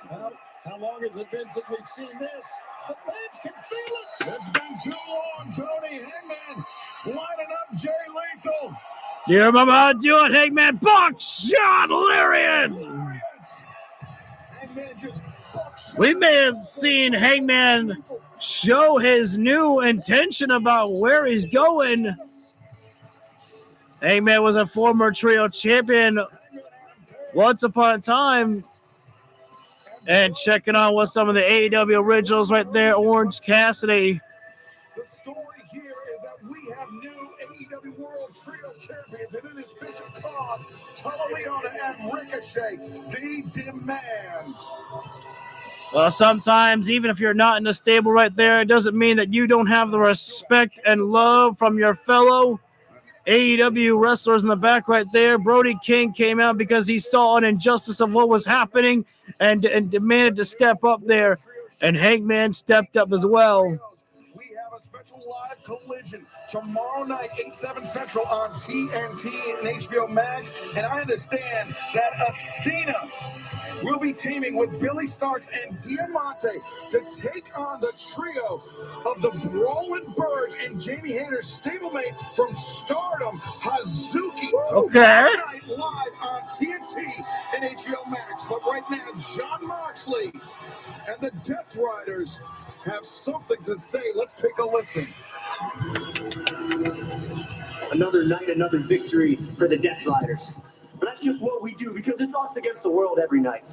Speaker 16: How long has it been since we've seen this? The fans can feel it. It's been too long, Tony. Hangman lining up Jay Lethal.
Speaker 2: You remember how to do it, Hangman? Box shot, Lariat. We may have seen Hangman show his new intention about where he's going. Hangman was a former trio champion once upon a time. And checking on with some of the AEW originals right there, Orange Cassidy.
Speaker 16: The story here is that we have new AEW World Trio Champions, and it is Bishop Cobb, Tolo Leona, and Ricochet, the Demand.
Speaker 2: Well, sometimes, even if you're not in the stable right there, it doesn't mean that you don't have the respect and love from your fellow AEW wrestlers in the back right there. Brody King came out because he saw an injustice of what was happening and demanded to step up there. And Hangman stepped up as well.
Speaker 16: We have a special live collision tomorrow night, 8/7 Central on TNT and HBO Max. And I understand that Athena will be teaming with Billy Starks and Diamante to take on the trio of the Brawling Birds and Jamie Hayter's stablemate from Stardom, Hazuki.
Speaker 2: Okay.
Speaker 16: Night live on TNT and HBO Max. But right now, Jon Moxley and the Death Riders have something to say. Let's take a listen.
Speaker 8: Another night, another victory for the Death Riders. But that's just what we do, because it's us against the world every night.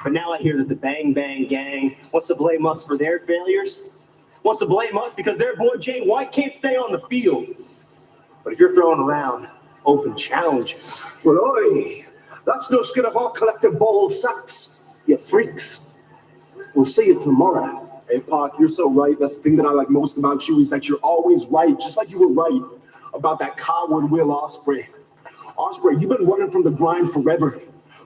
Speaker 8: But now I hear that the Bang Bang Gang wants to blame us for their failures. Wants to blame us because their boy Jay White can't stay on the field. But if you're throwing around open challenges,
Speaker 18: well, oi, that's no skin of our collective ball of sacks, you freaks. We'll see you tomorrow.
Speaker 19: Hey, Pac, you're so right. That's the thing that I like most about you is that you're always right, just like you were right about that coward Will Ospreay. Ospreay, you've been running from the grind forever.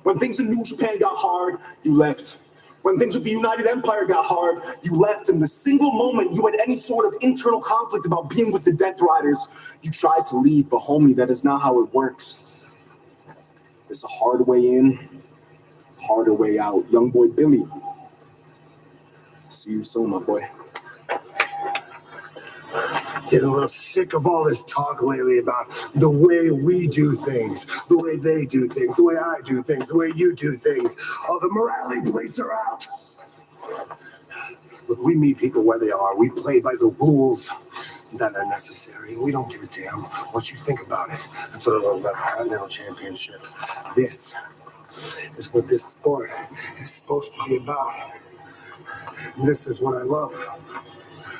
Speaker 19: When things in New Japan got hard, you left. When things with the United Empire got hard, you left. And the single moment you had any sort of internal conflict about being with the Death Riders, you tried to leave. But homie, that is not how it works. It's a hard way in, harder way out. Young boy Billy. See you soon, my boy.
Speaker 3: Getting a little sick of all this talk lately about the way we do things, the way they do things, the way I do things, the way you do things. Oh, the morality police are out. Look, we meet people where they are. We play by the rules that are necessary. We don't give a damn what you think about it. That's what I love about the Continental Championship. This is what this sport is supposed to be about. This is what I love.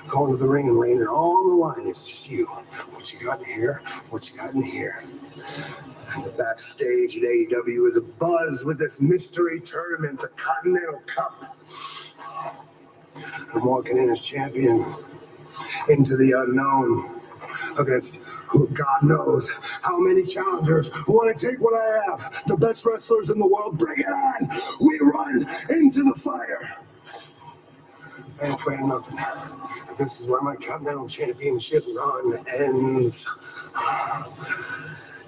Speaker 3: Going to the ring and laying it all on the line. It's just you. What you got in here, what you got in here. And the backstage at AEW is abuzz with this mystery tournament, the Continental Cup. I'm walking in as champion into the unknown against who God knows how many challengers who want to take what I have. The best wrestlers in the world. Bring it on. We run into the fire. I ain't afraid of nothing. This is where my Continental Championship run ends.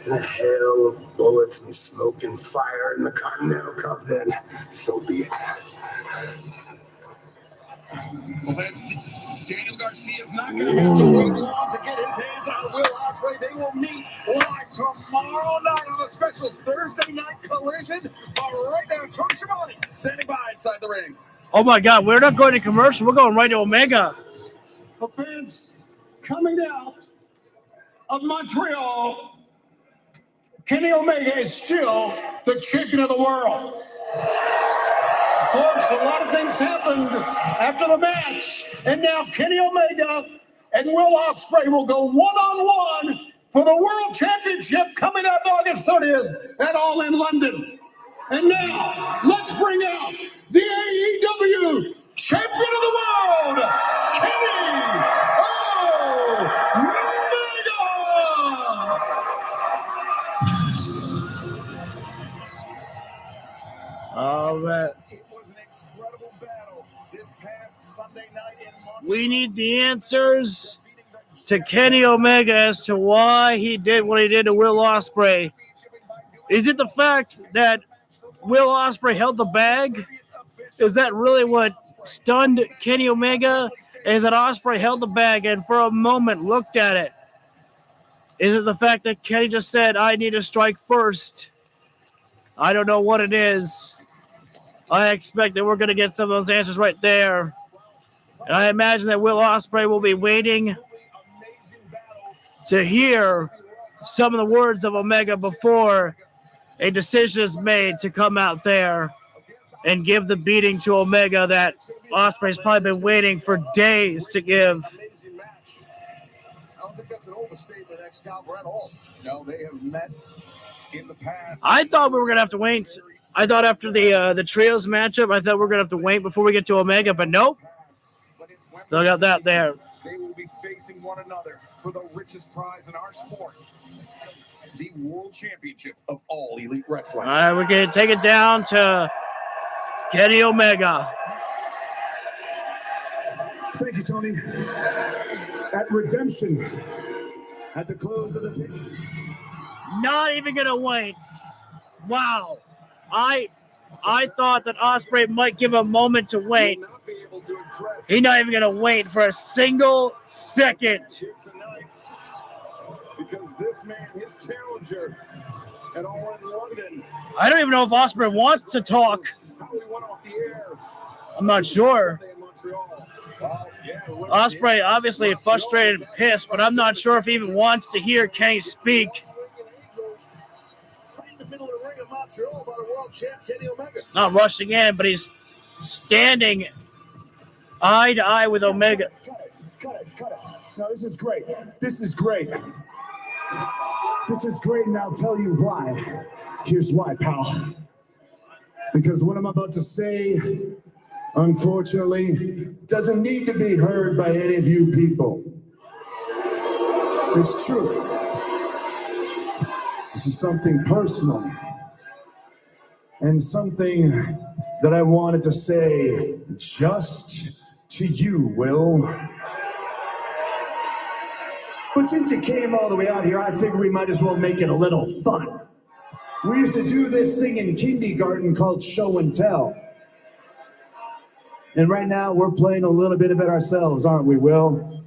Speaker 3: In a hail of bullets and smoke and fire in the Continental Cup, then so be it.
Speaker 16: Well, then, Daniel Garcia's not going to have to wait long to get his hands on Will Ospreay. They will meet live tomorrow night on a special Thursday night collision. But right now, Tony Schiavone standing by inside the ring.
Speaker 2: Oh my God, we're not going to commercial. We're going right to Omega.
Speaker 7: The fans coming out of Montreal, Kenny Omega is still the champion of the world. Of course, a lot of things happened after the match, and now Kenny Omega and Will Ospreay will go one-on-one for the World Championship coming up August 30th at All in London. And now, let's bring out the AEW Champion of the World, Kenny Omega!
Speaker 2: All right. We need the answers to Kenny Omega as to why he did what he did to Will Ospreay. Is it the fact that Will Ospreay held the bag? Is that really what stunned Kenny Omega? Is that Ospreay held the bag and for a moment looked at it? Is it the fact that Kenny just said, I need to strike first? I don't know what it is. I expect that we're going to get some of those answers right there. And I imagine that Will Ospreay will be waiting to hear some of the words of Omega before a decision is made to come out there and give the beating to Omega that Ospreay's probably been waiting for days to give.
Speaker 16: I don't think that's an overstatement, Excalibur, at all. No, they have met in the past.
Speaker 2: I thought we were going to have to wait. I thought after the trios matchup, I thought we were going to have to wait before we get to Omega, but nope. Still got that there.
Speaker 16: They will be facing one another for the richest prize in our sport, the World Championship of All Elite Wrestling.
Speaker 2: All right, we're going to take it down to Kenny Omega.
Speaker 19: Thank you, Tony. At Redemption, at the close of the pit.
Speaker 2: Not even going to wait. Wow. I thought that Ospreay might give a moment to wait. He's not even going to wait for a single second.
Speaker 16: Because this man, his challenger at All in London.
Speaker 2: I don't even know if Ospreay wants to talk. I'm not sure. Ospreay obviously frustrated and pissed, but I'm not sure if he even wants to hear Kenny speak. Not rushing in, but he's standing eye to eye with Omega.
Speaker 19: Cut it. No, this is great. This is great, and I'll tell you why. Here's why, pal. Because what I'm about to say, unfortunately, doesn't need to be heard by any of you people. It's true. This is something personal.
Speaker 3: and something that I wanted to say just to you, Will. But since you came all the way out here, I figured we might as well make it a little fun. We used to do this thing in kindergarten called show and tell. And right now we're playing a little bit of it ourselves, aren't we, Will?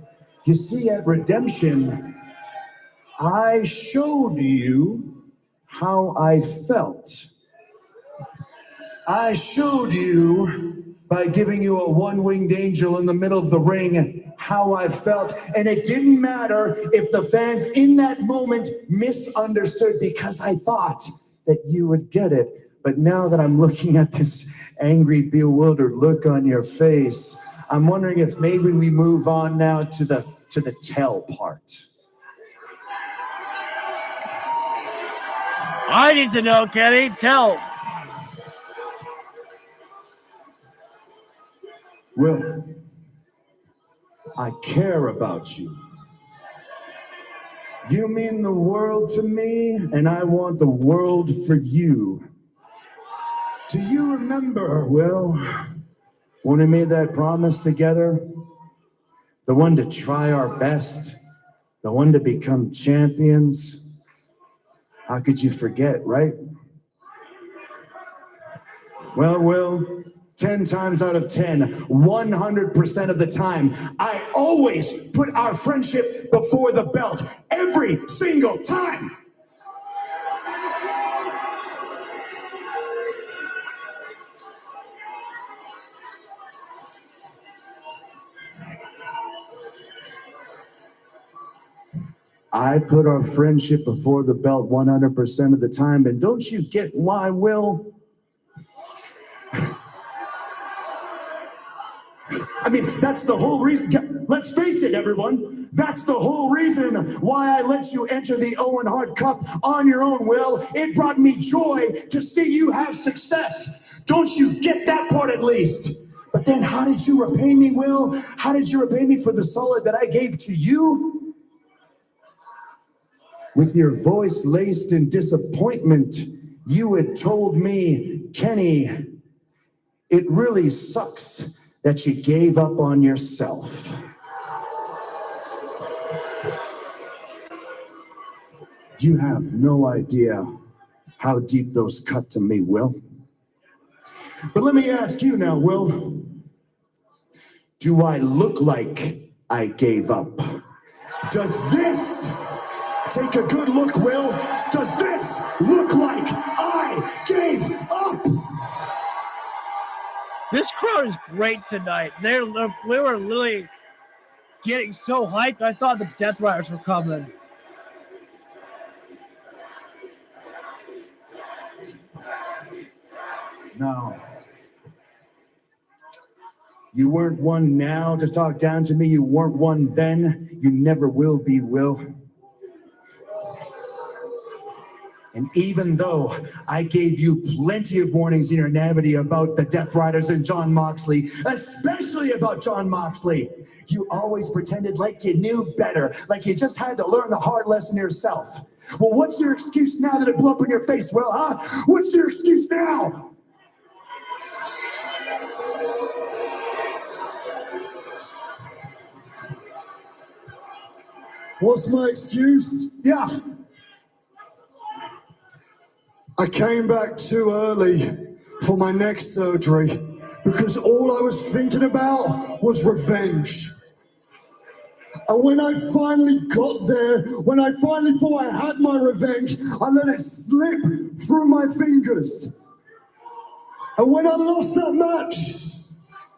Speaker 3: You see, at Redemption, I showed you how I felt. I showed you by giving you a one-winged angel in the middle of the ring how I felt. And it didn't matter if the fans in that moment misunderstood, because I thought that you would get it. But now that I'm looking at this angry, bewildered look on your face, I'm wondering if maybe we move on now to the tell part.
Speaker 2: I need to know, Kenny. Tell.
Speaker 3: Will, I care about you. You mean the world to me, and I want the world for you. Do you remember, Will, when we made that promise together? The one to try our best, the one to become champions. How could you forget, right? Well, Will, 10 times out of 10, 100% of the time, I always put our friendship before the belt. Every single time. I put our friendship before the belt 100% of the time. And don't you get why, Will? I mean, that's the whole reason. Let's face it, everyone. That's the whole reason why I let you enter the Owen Hart Cup on your own, Will. It brought me joy to see you have success. Don't you get that part at least? But then how did you repay me, Will? How did you repay me for the solid that I gave to you? With your voice laced in disappointment, you had told me, Kenny, it really sucks that you gave up on yourself. You have no idea how deep those cut to me, Will. But let me ask you now, Will. Do I look like I gave up? Does this, take a good look, Will, does this look like I gave up?
Speaker 2: This crowd is great tonight. We were literally getting so hyped. I thought the Death Riders were coming.
Speaker 3: No. You weren't one now to talk down to me. You weren't one then. You never will be, Will. And even though I gave you plenty of warnings in your naivety about the Death Riders and Jon Moxley, especially about Jon Moxley, you always pretended like you knew better, like you just had to learn the hard lesson yourself. Well, what's your excuse now that it blew up in your face, Will, huh? What's your excuse now? What's my excuse? Yeah. I came back too early for my neck surgery because all I was thinking about was revenge. And when I finally got there, when I finally thought I had my revenge, I let it slip through my fingers. And when I lost that match,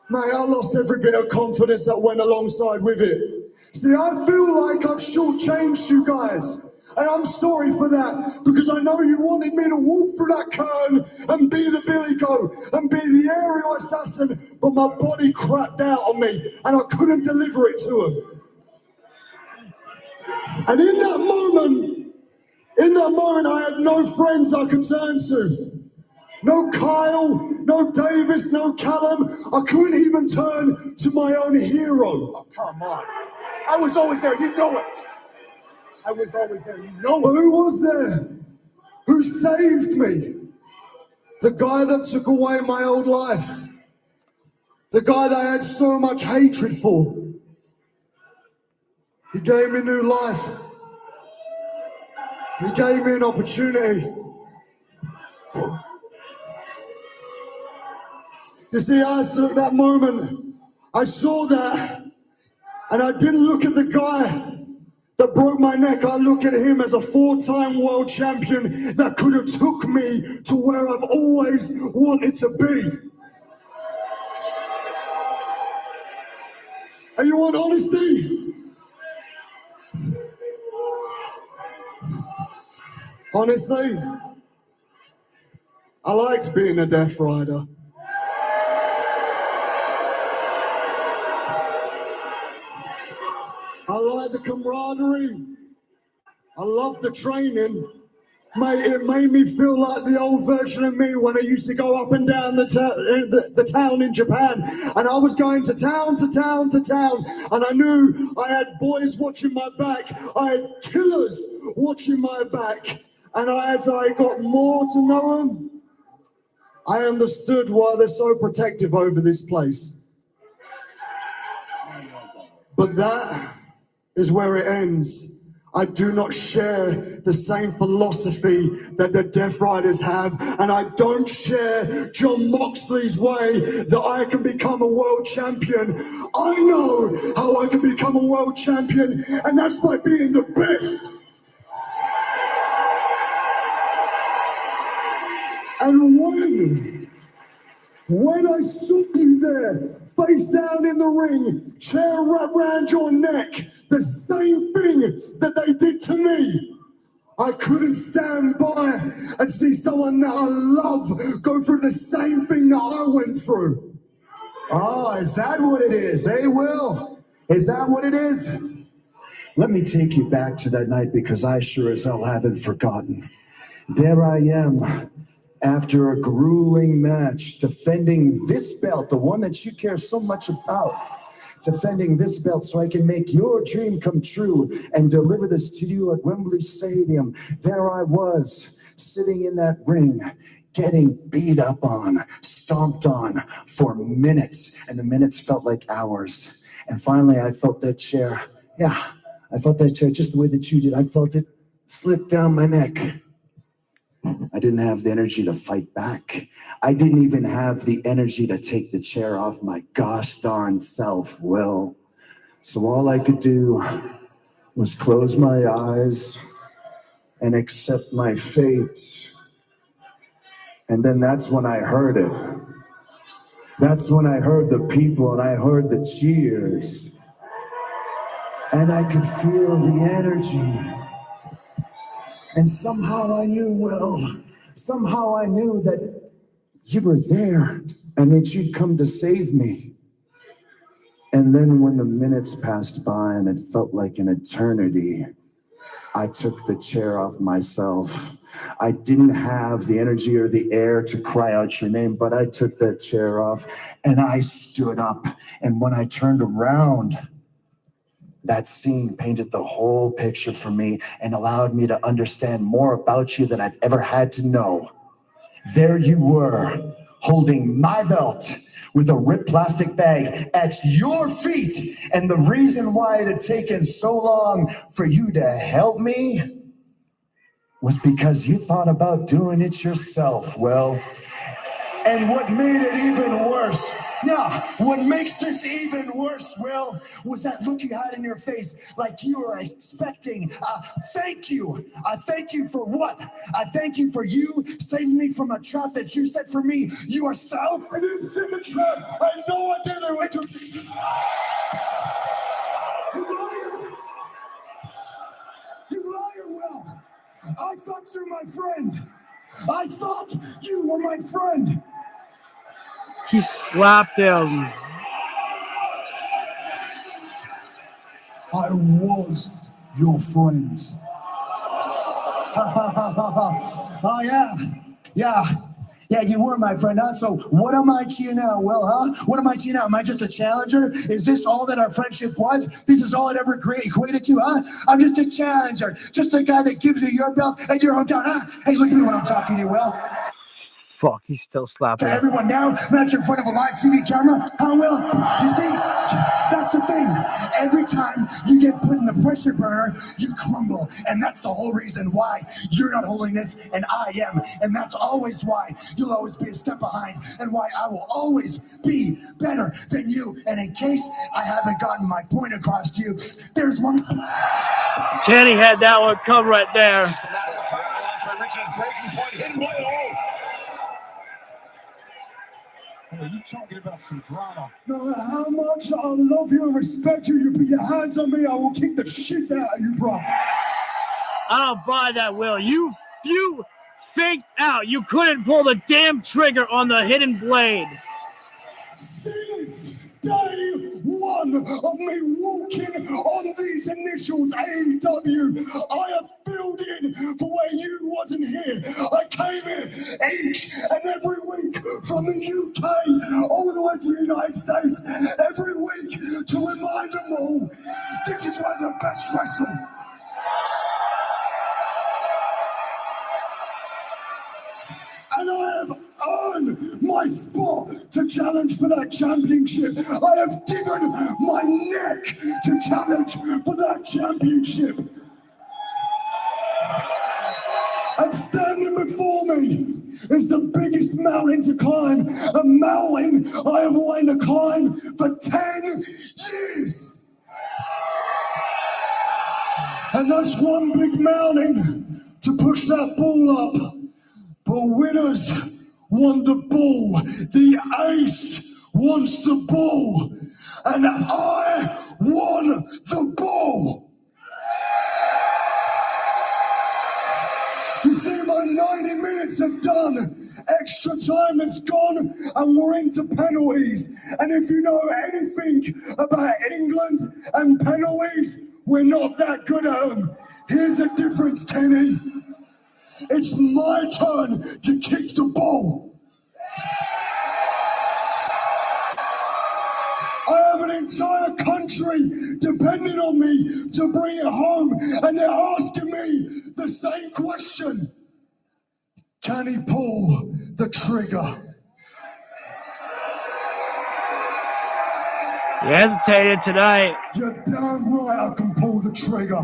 Speaker 3: mate, I lost every bit of confidence that went alongside with it. See, I feel like I've shortchanged you guys. And I'm sorry for that, because I know you wanted me to walk through that curtain and be the Billy Goat and be the aerial assassin, but my body crapped out on me and I couldn't deliver it to him. And in that moment, I had no friends I could turn to. No Kyle, no Davis, no Callum. I couldn't even turn to my own hero.
Speaker 18: Oh, come on. I was always there, you know it. I was always there, you know it.
Speaker 3: Who was there? Who saved me? The guy that took away my old life. The guy that I had so much hatred for. He gave me new life. He gave me an opportunity. You see, I saw that moment, I saw that, and I didn't look at the guy that broke my neck. I look at him as a 4-time world champion that could have took me to where I've always wanted to be. And you want honesty? Honestly, I liked being a Death Rider. I like the camaraderie. I love the training. Mate, it made me feel like the old version of me when I used to go up and down the town in Japan. And I was going to town to town to town. And I knew I had boys watching my back. I had killers watching my back. And as I got more to know them, I understood why they're so protective over this place. But that is where it ends. I do not share the same philosophy that the Death Riders have, and I don't share John Moxley's way that I can become a world champion. I know how I can become a world champion, and that's by being the best. And when I saw you there, face down in the ring, chair wrapped around your neck, the same thing that they did to me, I couldn't stand by and see someone that I love go through the same thing that I went through.
Speaker 19: Oh, is that what it is, eh, Will? Is that what it is? Let me take you back to that night, because I sure as hell haven't forgotten. There I am, after a grueling match, defending this belt, the one that you care so much about. Defending this belt so I can make your dream come true and deliver this to you at Wembley Stadium. There I was, sitting in that ring, getting beat up on, stomped on for minutes, and the minutes felt like hours. And finally I felt that chair. Yeah, I felt that chair just the way that you did. I felt it slip down my neck. I didn't have the energy to fight back. I didn't even have the energy to take the chair off my gosh darn self, Will. So all I could do was close my eyes and accept my fate. And then that's when I heard it. That's when I heard the people and I heard the cheers. And I could feel the energy. And somehow I knew, Will, somehow I knew that you were there and that you'd come to save me. And then when the minutes passed by and it felt like an eternity, I took the chair off myself. I didn't have the energy or the air to cry out your name, but I took that chair off and I stood up. And when I turned around, that scene painted the whole picture for me and allowed me to understand more about you than I've ever had to know. There you were, holding my belt with a ripped plastic bag at your feet. And the reason why it had taken so long for you to help me was because you thought about doing it yourself, Will. And what made it even worse, what makes this even worse, Will, was that look you had in your face, like you were expecting thank you. I thank you for what? I thank you for you saving me from a trap that you set for me yourself.
Speaker 3: I didn't set the trap. I had no idea they were to me.
Speaker 19: You liar, Will. I thought you were my friend. I thought you were my friend.
Speaker 2: He slapped him.
Speaker 3: I was your friend.
Speaker 19: Oh, yeah, you were my friend, huh? So what am I to you now, Will, huh? What am I to you now? Am I just a challenger? Is this all that our friendship was? This is all it ever equated to, huh? I'm just a challenger, just a guy that gives you your belt and your hometown, huh? Hey, look at me when I'm talking to you, Will.
Speaker 2: fuck, he's still slapping.
Speaker 3: To everyone now, match in front of a live TV camera. How will? You see, that's the thing. Every time you get put in the pressure burner, you crumble. And that's the whole reason why you're not holding this and I am. And that's always why you'll always be a step behind and why I will always be better than you. And in case I haven't gotten my point across to you, there's one.
Speaker 2: Kenny had that one covered right there.
Speaker 12: Are you talking about some drama?
Speaker 3: No matter how much I love you and respect you, you put your hands on me, I will kick the shit out of you, bro.
Speaker 2: I don't buy that, Will. You faked out. You couldn't pull the damn trigger on the hidden blade.
Speaker 3: Since day one of me walking on these initials, AEW, I have filled in for where you wasn't here. I came here each and every week from the UK all the way to the United States, every week to remind them all this is where the best wrestle. And I have earned my spot to challenge for that championship. I have given my neck to challenge for that championship. And standing before me is the biggest mountain to climb, a mountain I have wanted to climb for 10 years. And that's one big mountain to push that ball up. But winners want the ball. The ace wants the ball. And I won the ball. You see, my 90 minutes are done. Extra time is gone, and we're into penalties. And if you know anything about England and penalties, we're not that good at them. Here's the difference, Kenny. It's my turn to kick the ball. I have an entire country depending on me to bring it home, and they're asking me the same question. Can he pull the trigger?
Speaker 2: You hesitated tonight.
Speaker 3: You're damn right I can pull the trigger.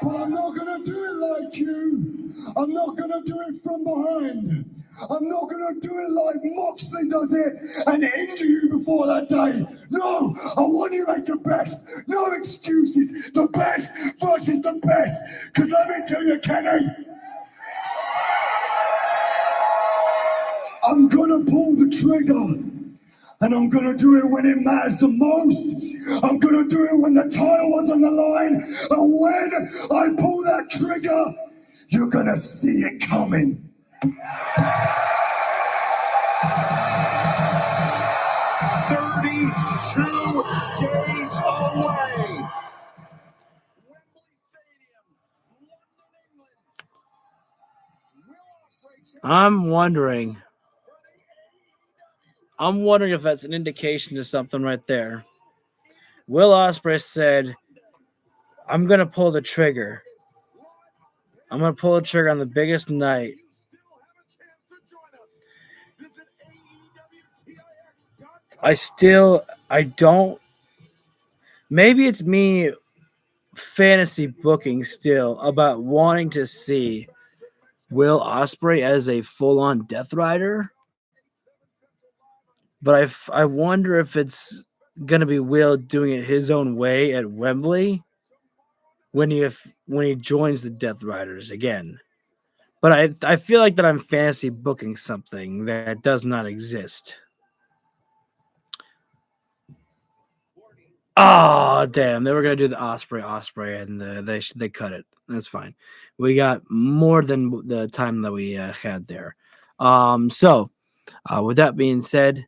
Speaker 3: But I'm not gonna do it like you. I'm not gonna do it from behind. I'm not gonna do it like Moxley does it and injure you before that day. No, I want you at your best. No excuses. The best versus the best. Because let me tell you, Kenny, I'm gonna pull the trigger. And I'm gonna do it when it matters the most. I'm gonna do it when the title was on the line. And when I pull that trigger, you're gonna see it coming.
Speaker 16: 32 days away.
Speaker 2: I'm wondering if that's an indication to something right there. Will Ospreay said, I'm going to pull the trigger. I'm going to pull the trigger on the biggest night. I don't. Maybe it's me fantasy booking still about wanting to see Will Ospreay as a full-on Death Rider. But I wonder if it's going to be Will doing it his own way at Wembley when he joins the Death Riders again. But I feel like that I'm fantasy booking something that does not exist. Oh, damn. They were going to do the Ospreay, and they cut it. That's fine. We got more than the time that we had there. So, with that being said,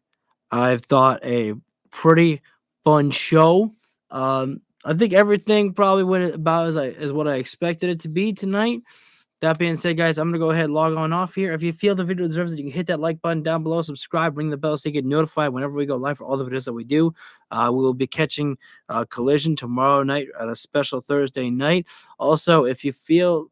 Speaker 2: I've thought a pretty fun show. I think everything probably went about as what I expected it to be tonight. That being said, guys, I'm going to go ahead and log on off here. If you feel the video deserves it, you can hit that like button down below, subscribe, ring the bell so you get notified whenever we go live for all the videos that we do. We will be catching Collision tomorrow night at a special Thursday night. Also, if you feel,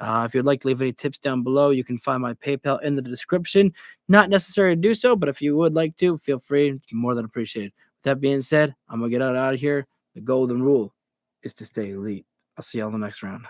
Speaker 2: If you'd like to leave any tips down below, you can find my PayPal in the description. Not necessary to do so, but if you would like to, feel free. More than appreciated. With that being said, I'm going to get out of here. The golden rule is to stay elite. I'll see y'all in the next round.